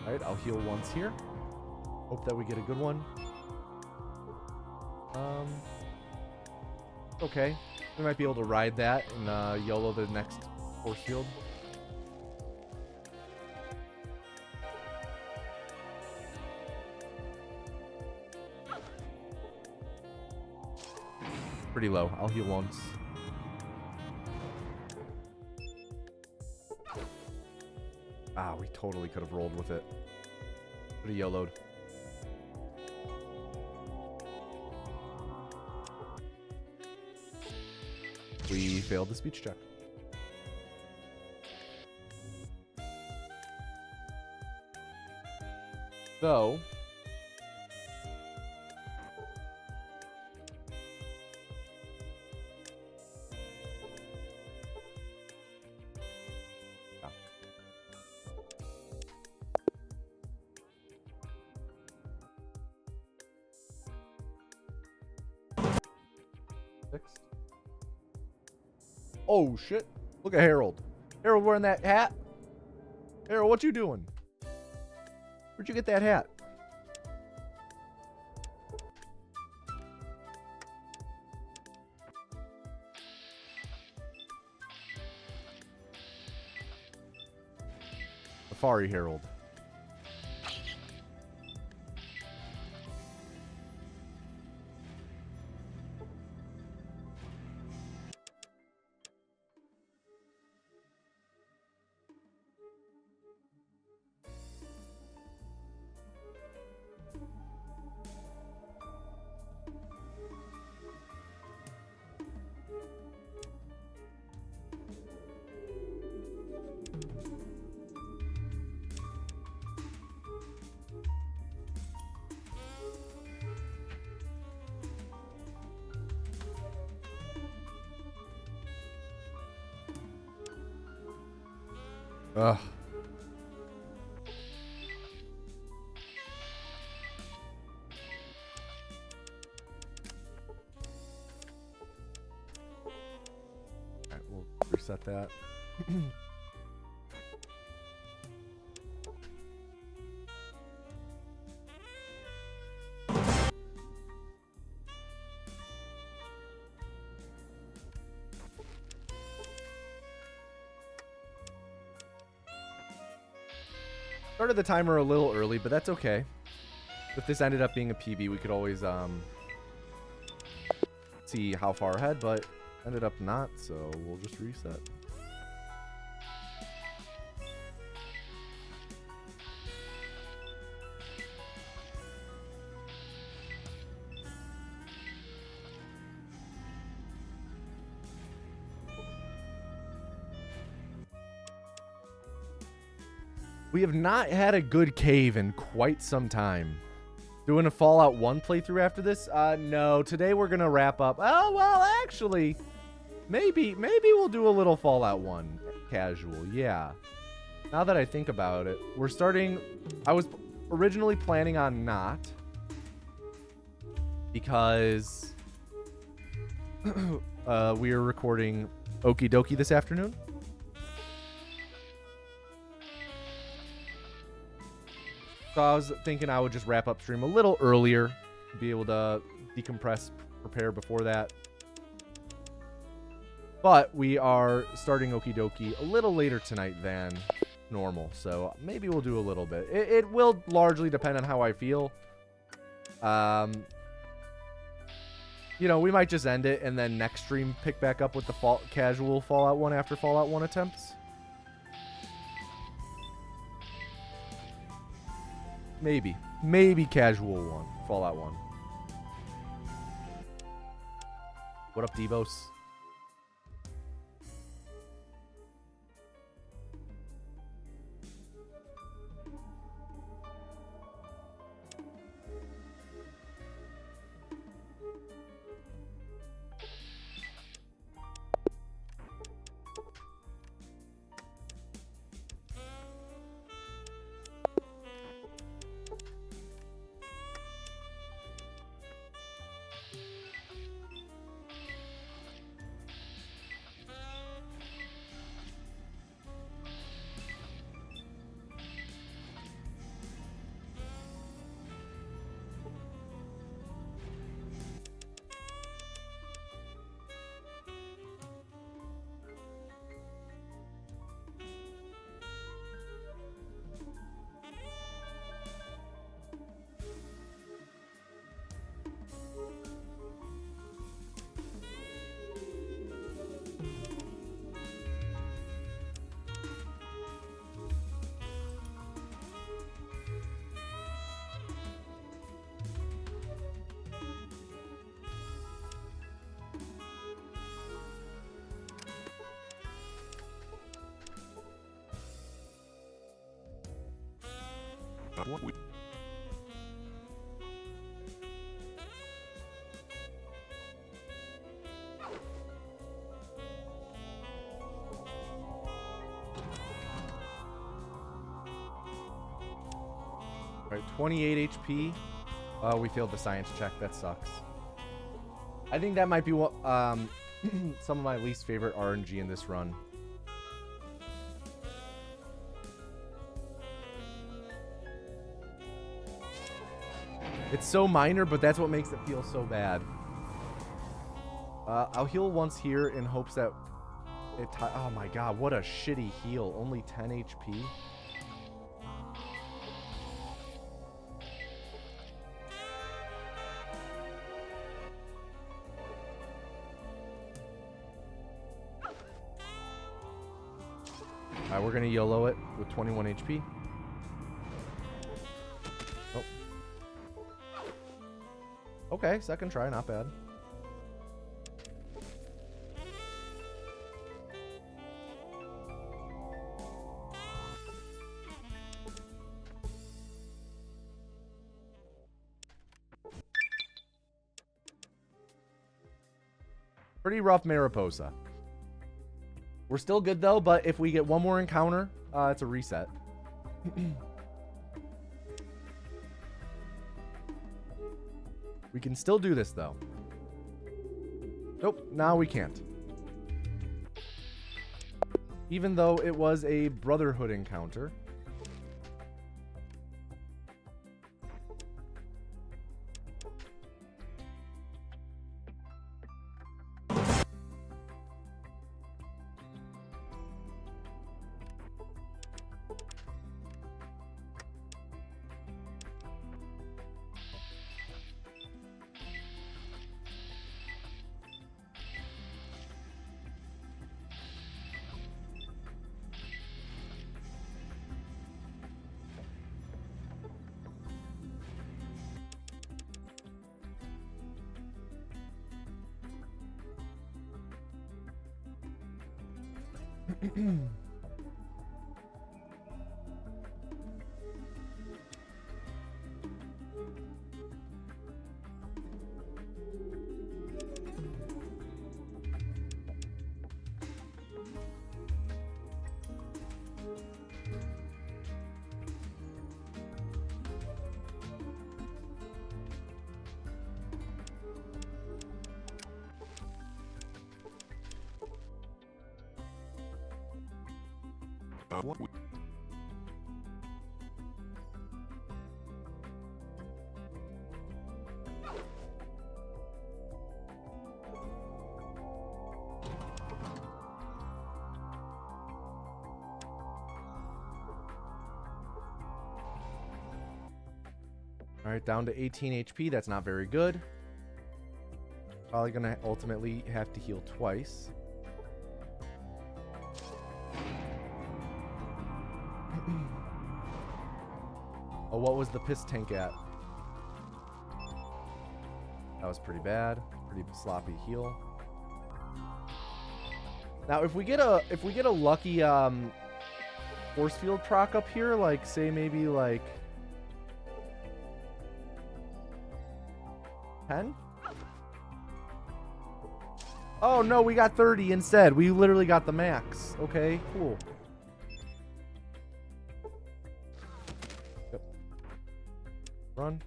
Alright, I'll heal once here. Hope that we get a good one. Okay. We might be able to ride that and YOLO the next force field. Pretty low. I'll heal once. Ah, we totally could have rolled with it. Could have YOLO'd. We failed the speech check. So... Fixed. Oh shit! Look at Harold. Harold wearing that hat. Harold, what you doing? Where'd you get that hat? Safari Harold. Ugh. Alright, we'll reset that. Started the timer a little early, but that's okay. If this ended up being a PB, we could always see how far ahead, but ended up not, so we'll just reset. We have not had a good cave in quite some time. Doing a Fallout 1 playthrough after this? No. Today we're going to wrap up. Oh, well, actually, maybe we'll do a little Fallout 1 casual. Yeah. Now that I think about it, we're starting... I was originally planning on not. Because we are recording Okie Dokie this afternoon. So I was thinking I would just wrap up stream a little earlier, be able to decompress, prepare before that. But we are starting Okie Dokie a little later tonight than normal, so maybe we'll do a little bit. It will largely depend on how I feel. You know, we might just end it and then next stream pick back up with the casual Fallout 1 after Fallout 1 attempts. Maybe casual 1. Fallout 1. What up, Devos? Alright, 28 HP. We failed the science check. That sucks. I think that might be what some of my least favorite RNG in this run. It's so minor, but that's what makes it feel so bad. I'll heal once here in hopes that it... Oh my god, what a shitty heal. Only 10 HP. Alright, we're gonna YOLO it with 21 HP. Oh. Okay, second try, not bad. Pretty rough Mariposa. We're still good though, but if we get one more encounter, it's a reset. We can still do this though. Nope, now we can't. Even though it was a Brotherhood encounter.
What?
All right, down to 18 HP. That's not very good. Probably gonna ultimately have to heal twice. Oh, what was the piss tank at? That was pretty bad. Pretty sloppy heal. Now, if we get a lucky force field proc up here, like say maybe like 10? Oh no, we got 30 instead. We literally got the max. Okay, cool. Yep. Run.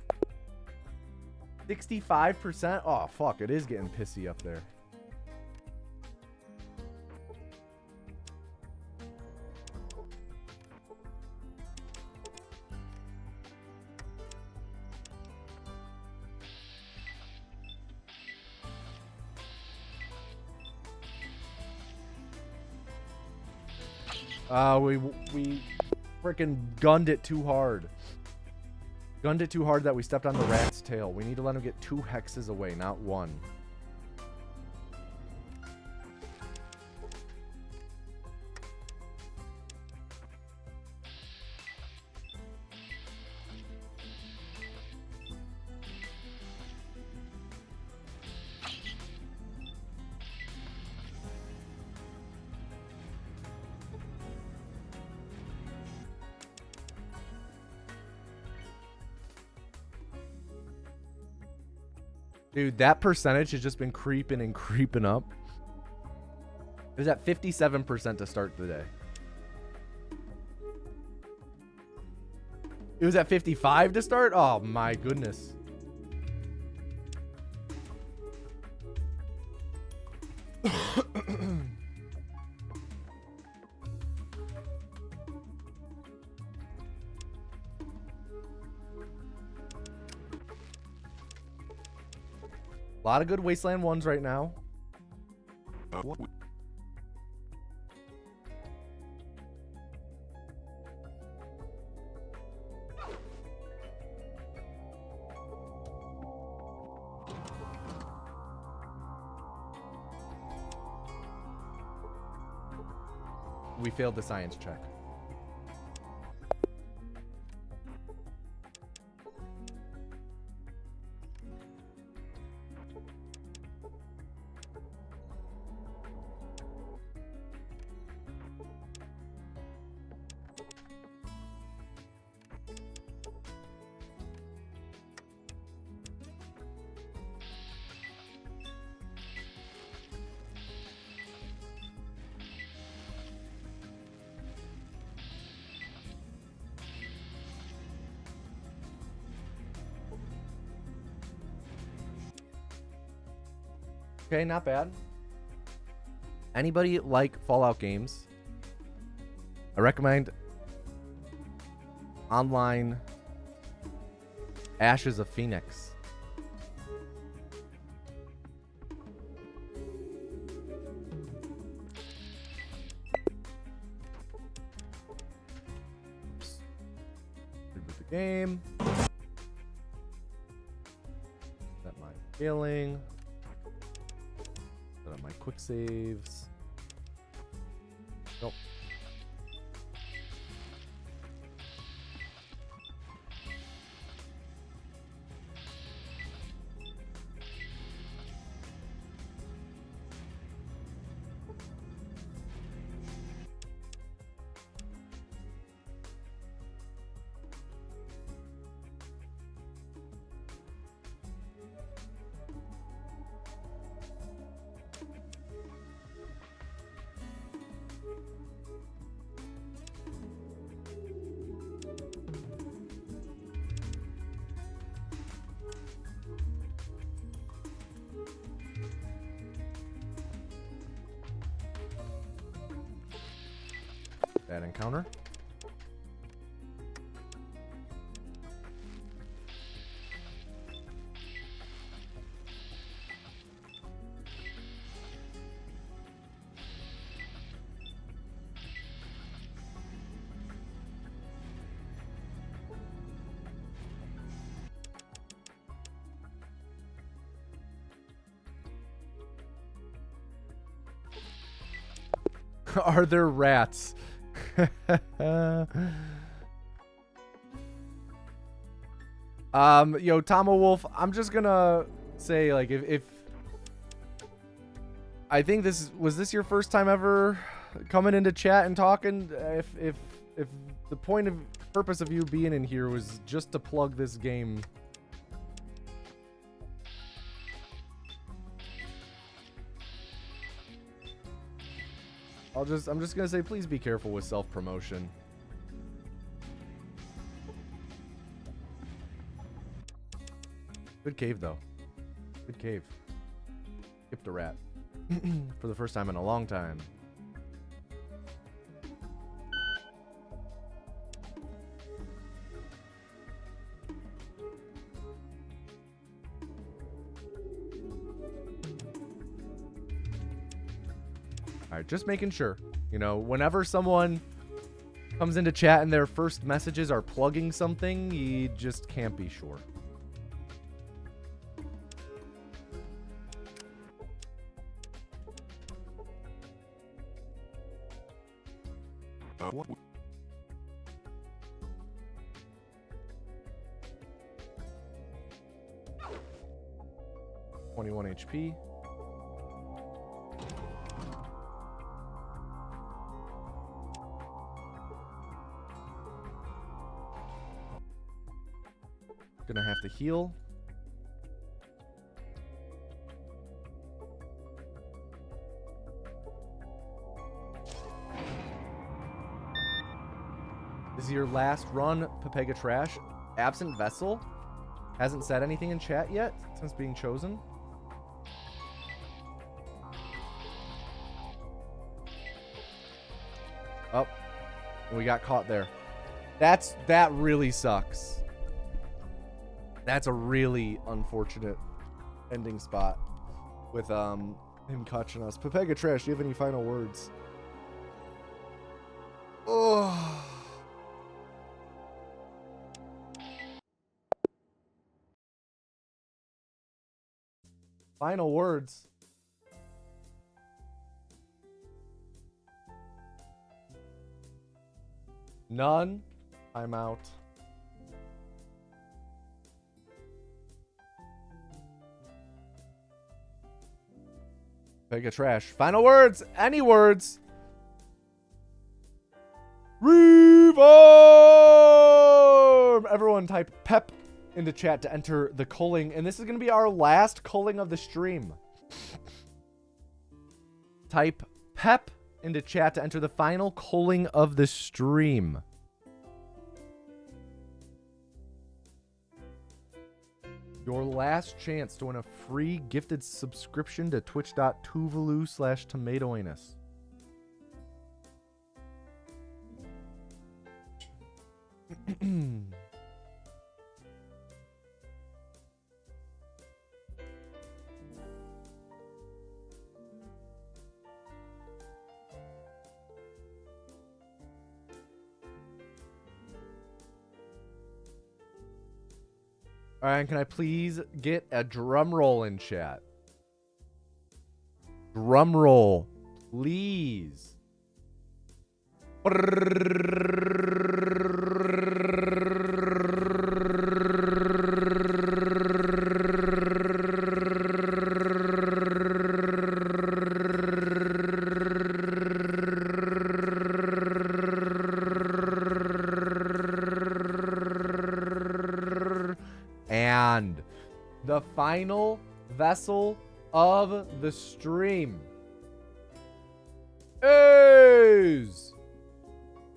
65%? Oh fuck, it is getting pissy up there. We freaking gunned it too hard. Gunned it too hard that we stepped on the rat's tail. We need to let him get 2 hexes away, not 1. Dude, that percentage has just been creeping and creeping up. It was at 57% to start the day. It was at 55 to start? Oh my goodness. A lot of good Wasteland 1s right now.
What?
We failed the science check. Okay, not bad. Anybody like Fallout games? I recommend online Ashes of Phoenix. Reboot the game. Set my scaling. Set up my quick saves. Nope. That encounter. Are there rats? Yo, Tomo Wolf, I'm just gonna say, like, if I think was this your first time ever coming into chat and talking? If the purpose of you being in here was just to plug this game, I'm just gonna say, please be careful with self-promotion. Good cave, though. Good cave. Skipped a rat. For the first time in a long time. Alright, just making sure. You know, whenever someone comes into chat and their first messages are plugging something, you just can't be sure.
What?
21 HP. Gonna have to heal. This is your last run, Pepega Trash. Absent Vessel hasn't said anything in chat yet since being chosen. Oh, we got caught there. That really sucks. That's a really unfortunate ending spot with him catching us. Pepega Trash, do you have any final words? Oh. Final words. None. I'm out. Pepega Trash. Final words. Any words. Reform! Everyone type PEP into chat to enter the culling. And this is going to be our last culling of the stream. Type PEP into chat to enter the final culling of the stream. Your last chance to win a free gifted subscription to twitch.tuvalu/tomatoiness. All right, can I please get a drum roll in chat? Drum roll, please. And the final vessel of the stream is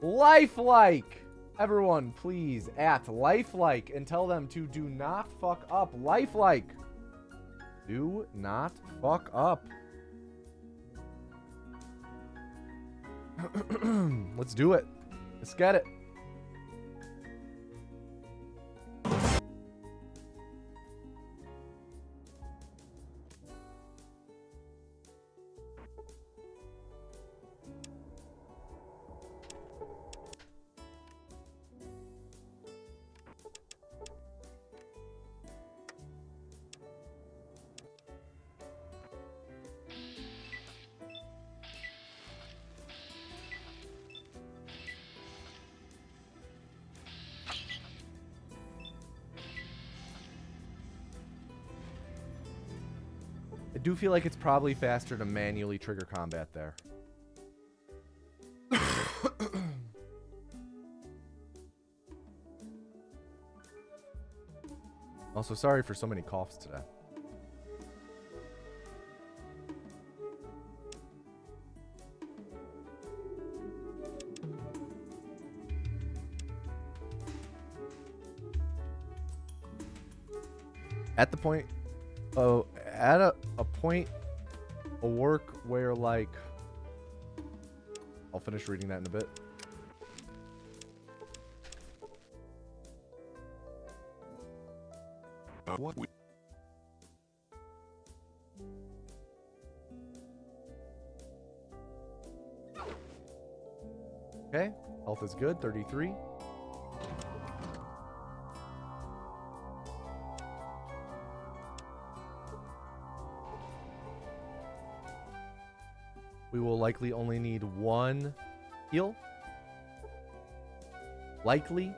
Lifelike. Everyone, please, at Lifelike and tell them to do not fuck up. Lifelike. Do not fuck up. Let's do it. Let's get it. I do feel like it's probably faster to manually trigger combat there. Also, sorry for so many coughs today. At the point, at a point of work where, like, I'll finish reading that in a bit.
What we
Okay, health is good, 33. We will likely only need one heal. Likely.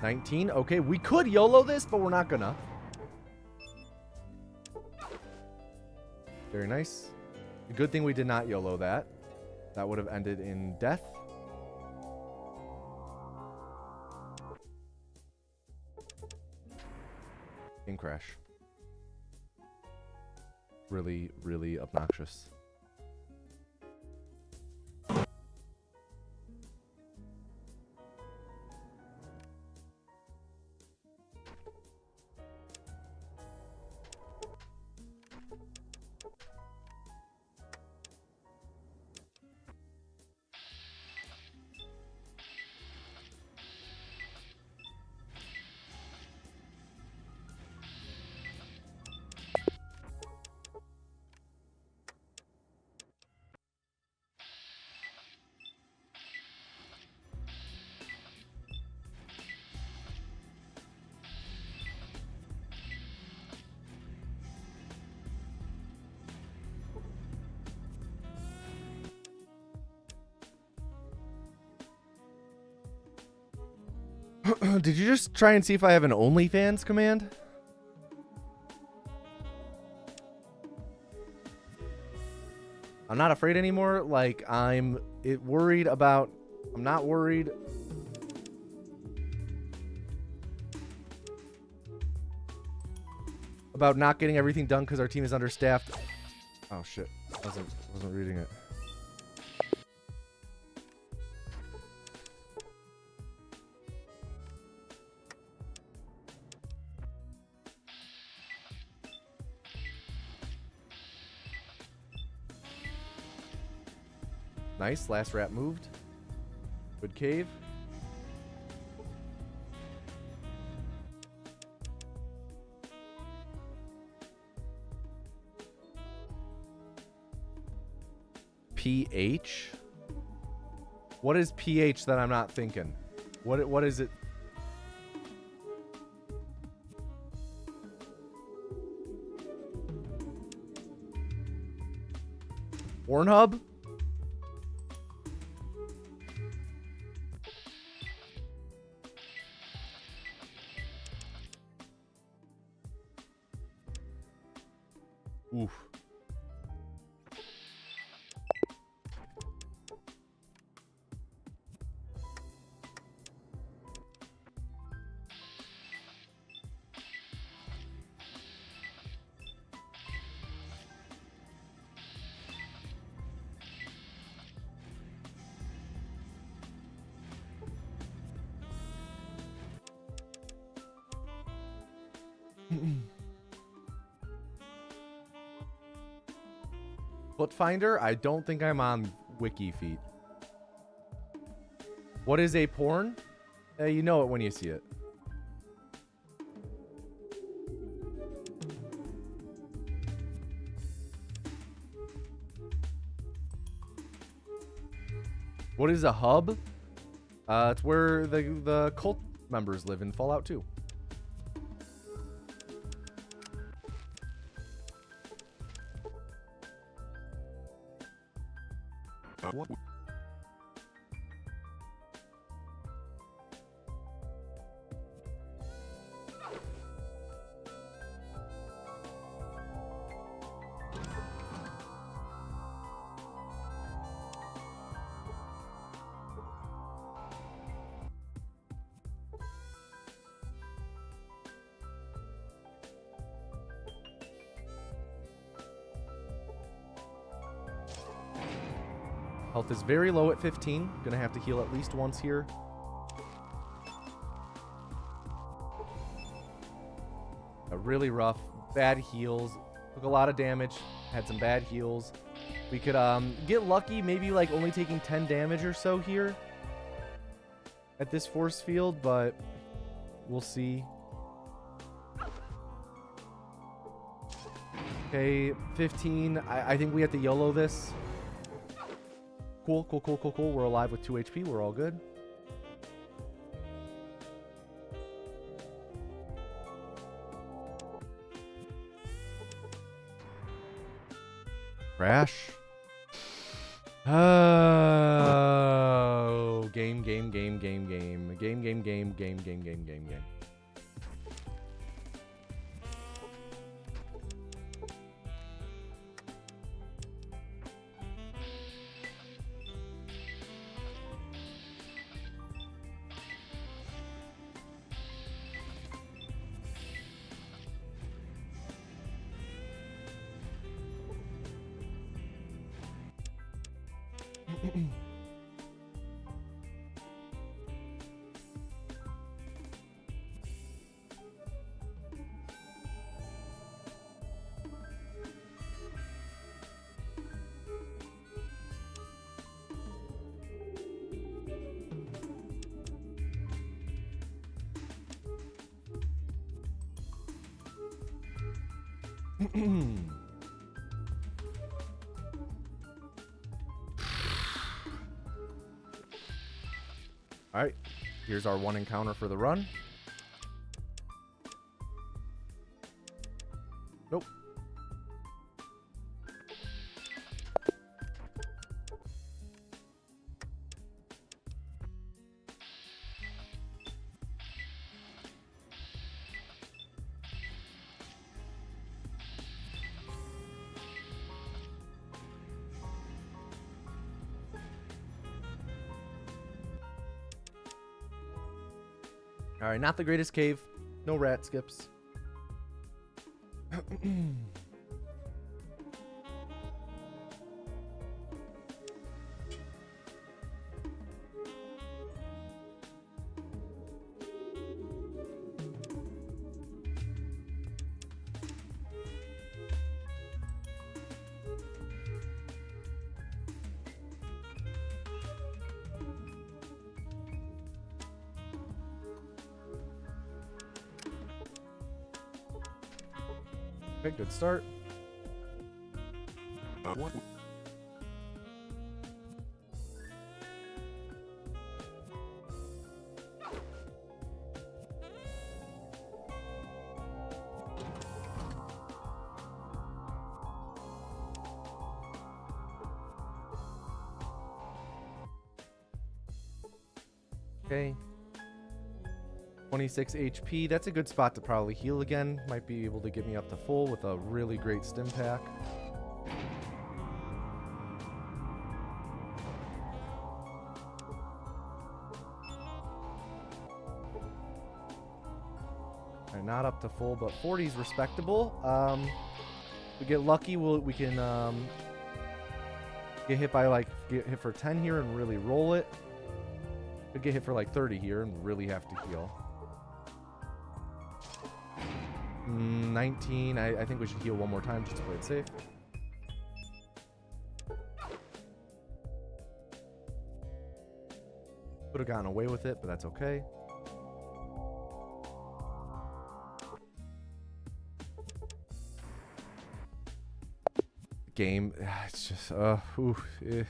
$19. Okay, we could YOLO this, but we're not gonna. Very nice. A good thing we did not YOLO that. That would have ended in death. In crash. Really, really obnoxious. Did you just try and see if I have an OnlyFans command? I'm not afraid anymore. Like, worried about... I'm not worried... about not getting everything done because our team is understaffed. Oh, shit. Wasn't reading it. Nice. Last rat moved. Good cave. pH? What is pH that I'm not thinking? What is it? Pornhub? Oof. Foot Finder? I don't think I'm on Wiki Feet. What is a porn? You know it when you see it. What is a hub? It's where the cult members live in Fallout 2.
What?
Health is very low at 15. Gonna have to heal at least once here. Really rough. Bad heals. Took a lot of damage. Had some bad heals. We could get lucky, maybe like only taking 10 damage or so here at this force field, but we'll see. Okay, 15. I think we have to YOLO this. Cool. We're alive with 2 HP. We're all good. Crash. Oh, game. All right, here's our one encounter for the run. Nope. All right, not the greatest cave. No rat skips. Okay, good start.
What?
Okay. 26 HP. That's a good spot to probably heal again. Might be able to get me up to full with a really great stim pack. Alright, not up to full, but 40 is respectable. If we get lucky, we can get hit by get hit for 10 here and really roll it. Could get hit for like 30 here and really have to heal. 19. I think we should heal one more time just to play it safe. Would have gotten away with it, but that's okay. Game, it's just, eh.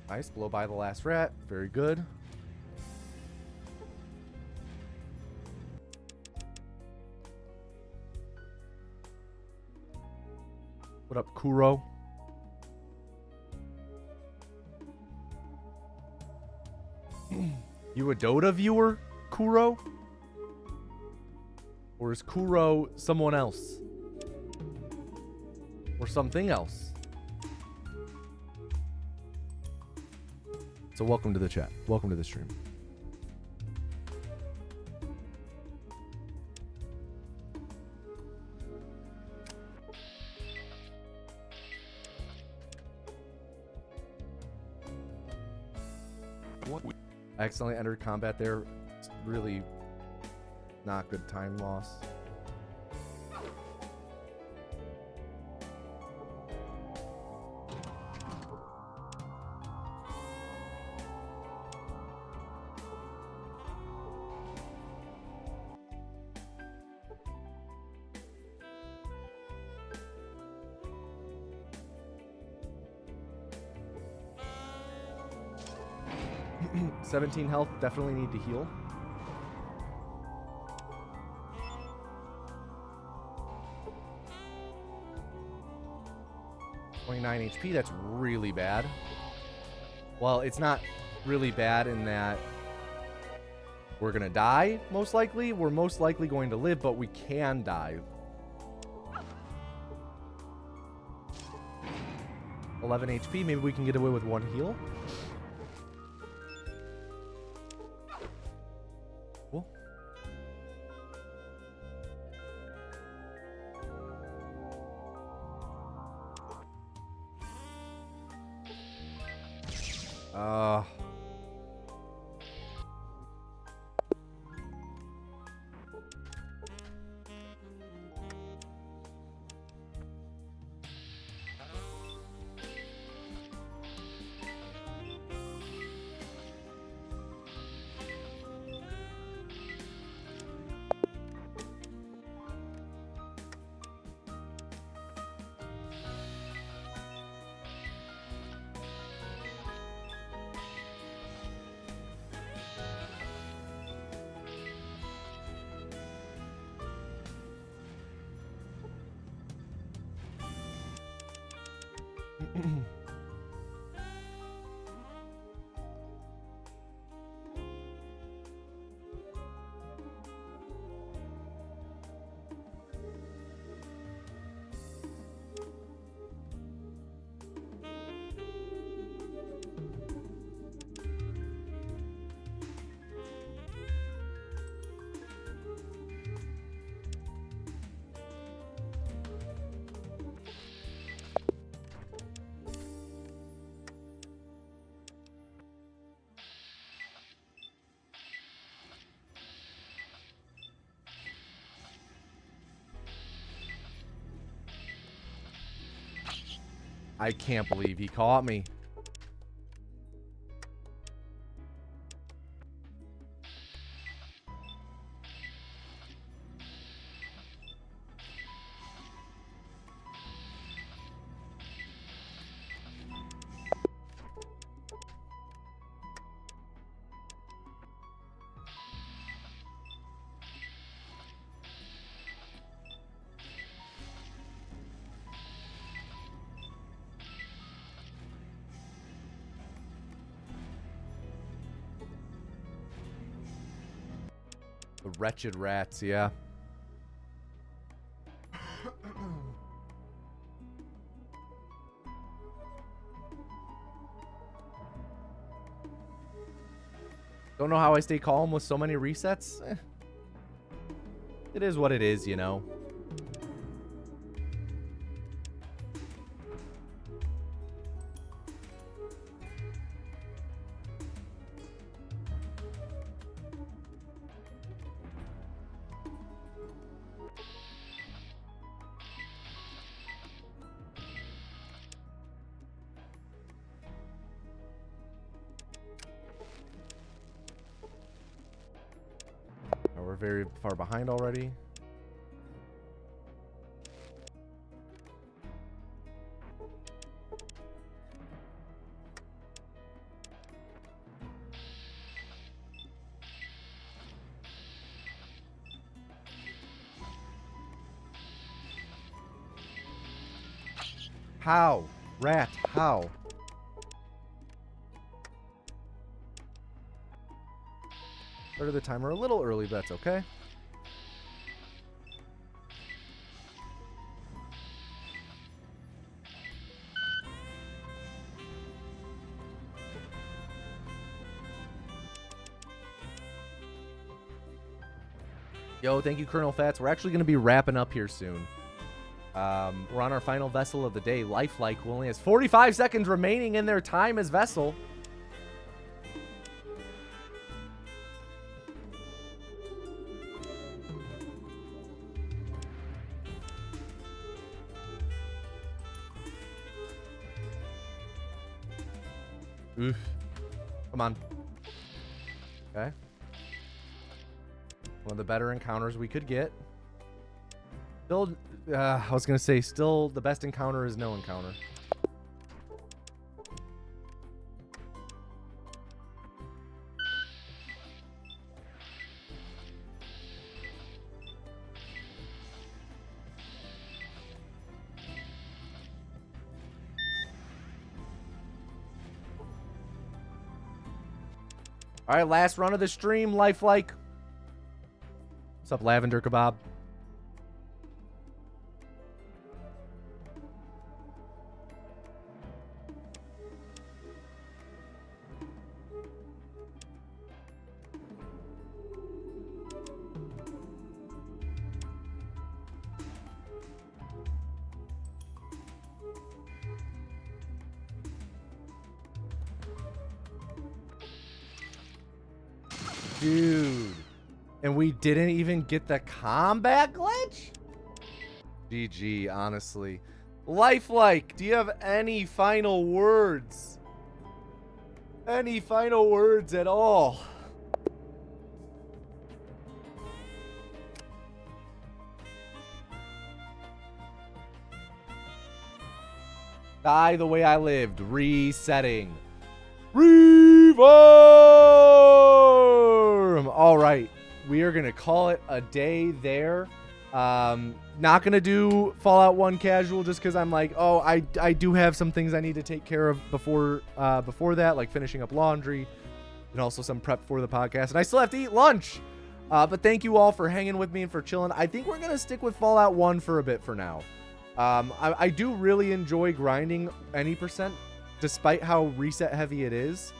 Nice, blow by the last rat. Very good. What up, Kuro? You a Dota viewer, Kuro? Or is Kuro someone else? Or something else? So welcome to the chat. Welcome to the stream.
What?
I accidentally entered combat there. It's really not good time loss. 17 health, definitely need to heal. $29 HP, that's really bad. Well, it's not really bad in that we're gonna die, most likely. We're most likely going to live, but we can die. 11 HP, maybe we can get away with one heal. Cool. I can't believe he caught me. The wretched rats, yeah. Don't know how I stay calm with so many resets. It is what it is, you know. We're very far behind already. How? Rat, how? Started the timer a little early, but that's okay. Yo, thank you, Colonel Fats. We're actually going to be wrapping up here soon. We're on our final vessel of the day, Lifelike, who only has 45 seconds remaining in their time as vessel. Oof. Come on. Okay. One of the better encounters we could get. Still, I was going to say, still the best encounter is no encounter. All right, last run of the stream, Lifelike. What's up, Lavender Kebab? Dude. And we didn't even get the combat glitch? GG, honestly. Lifelike, do you have any final words? Any final words at all? Die the way I lived. Resetting. Reform! All right. We are going to call it a day there. Not gonna do Fallout 1 casual just because I'm like, oh, I do have some things I need to take care of before that, like finishing up laundry and also some prep for the podcast. And I still have to eat lunch. But thank you all for hanging with me and for chilling. I think we're gonna stick with Fallout 1 for a bit for now. I do really enjoy grinding any percent, despite how reset heavy it is.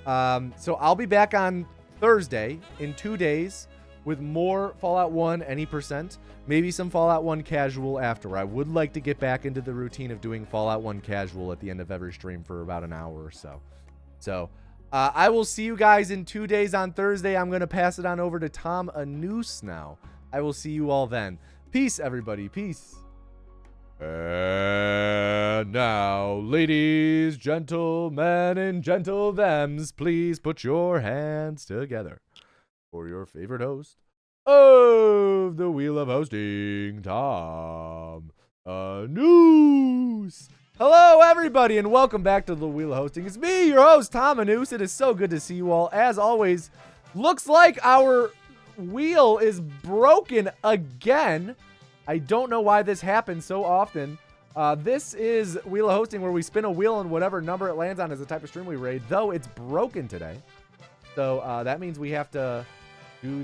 So I'll be back on Thursday in 2 days with more Fallout 1 any percent, maybe some Fallout 1 casual after. I would like to get back into the routine of doing Fallout 1 casual at the end of every stream for about an hour or so. So I will see you guys in 2 days on Thursday. I'm going to pass it on over to Tom Anus now. I will see you all then. Peace, everybody. Peace. And now, ladies, gentlemen, and gentle thems, please put your hands together for your favorite host of the Wheel of Hosting, Tom Anus. Hello, everybody, and welcome back to the Wheel of Hosting. It's me, your host, Tom Anus. It is so good to see you all. As always, looks like our wheel is broken again. I don't know why this happens so often. This is Wheel of Hosting, where we spin a wheel and whatever number it lands on is the type of stream we raid, though it's broken today. So that means we have to do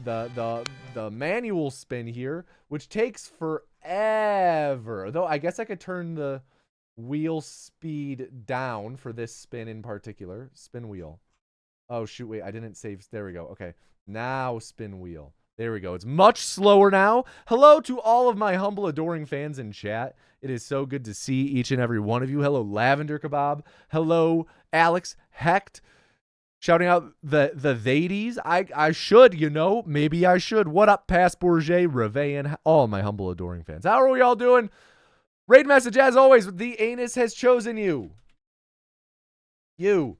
the manual spin here, which takes forever. Though I guess I could turn the wheel speed down for this spin in particular. Spin wheel. Oh, shoot, wait, I didn't save. There we go. Okay, now spin wheel. There we go. It's much slower now. Hello to all of my humble, adoring fans in chat. It is so good to see each and every one of you. Hello, Lavender Kebab. Hello, Alex Hecht. Shouting out the theydies. I should, you know. Maybe I should. What up, Pass Bourget, Reveille, and all my humble, adoring fans. How are we all doing? Raid message, as always. The anus has chosen you. You.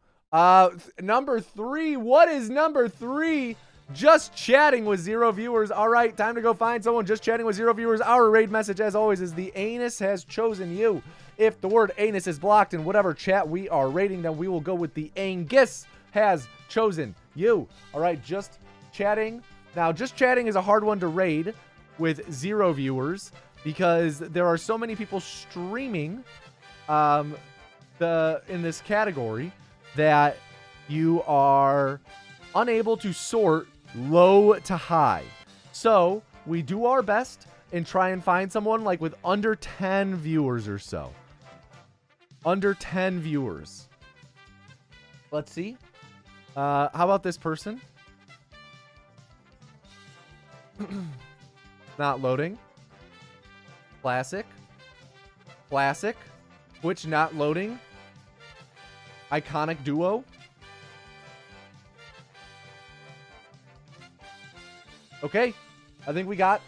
Number 3. What is number 3? Just chatting with 0 viewers. All right, time to go find someone. Just chatting with 0 viewers. Our raid message, as always, is the anus has chosen you. If the word anus is blocked in whatever chat we are raiding, then we will go with the angus has chosen you. All right, just chatting. Now, just chatting is a hard one to raid with 0 viewers because there are so many people streaming in this category that you are unable to sort low to high. So we do our best and try and find someone like with under 10 viewers or so. Under 10 viewers. Let's see. How about this person? Not loading. Classic. Classic. Twitch not loading. Iconic duo. Okay. I think we got.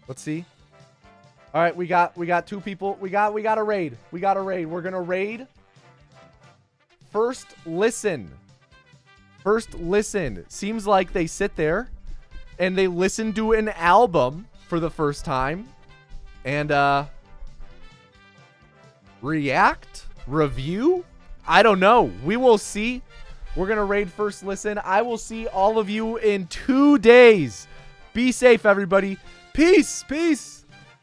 Let's see. All right, we got 2 people. We got a raid. We got a raid. We're going to raid First Listen. First Listen. Seems like they sit there and they listen to an album for the first time and react, review. I don't know. We will see. We're going to raid First Listen. I will see all of you in 2 days. Be safe, everybody. Peace. Peace.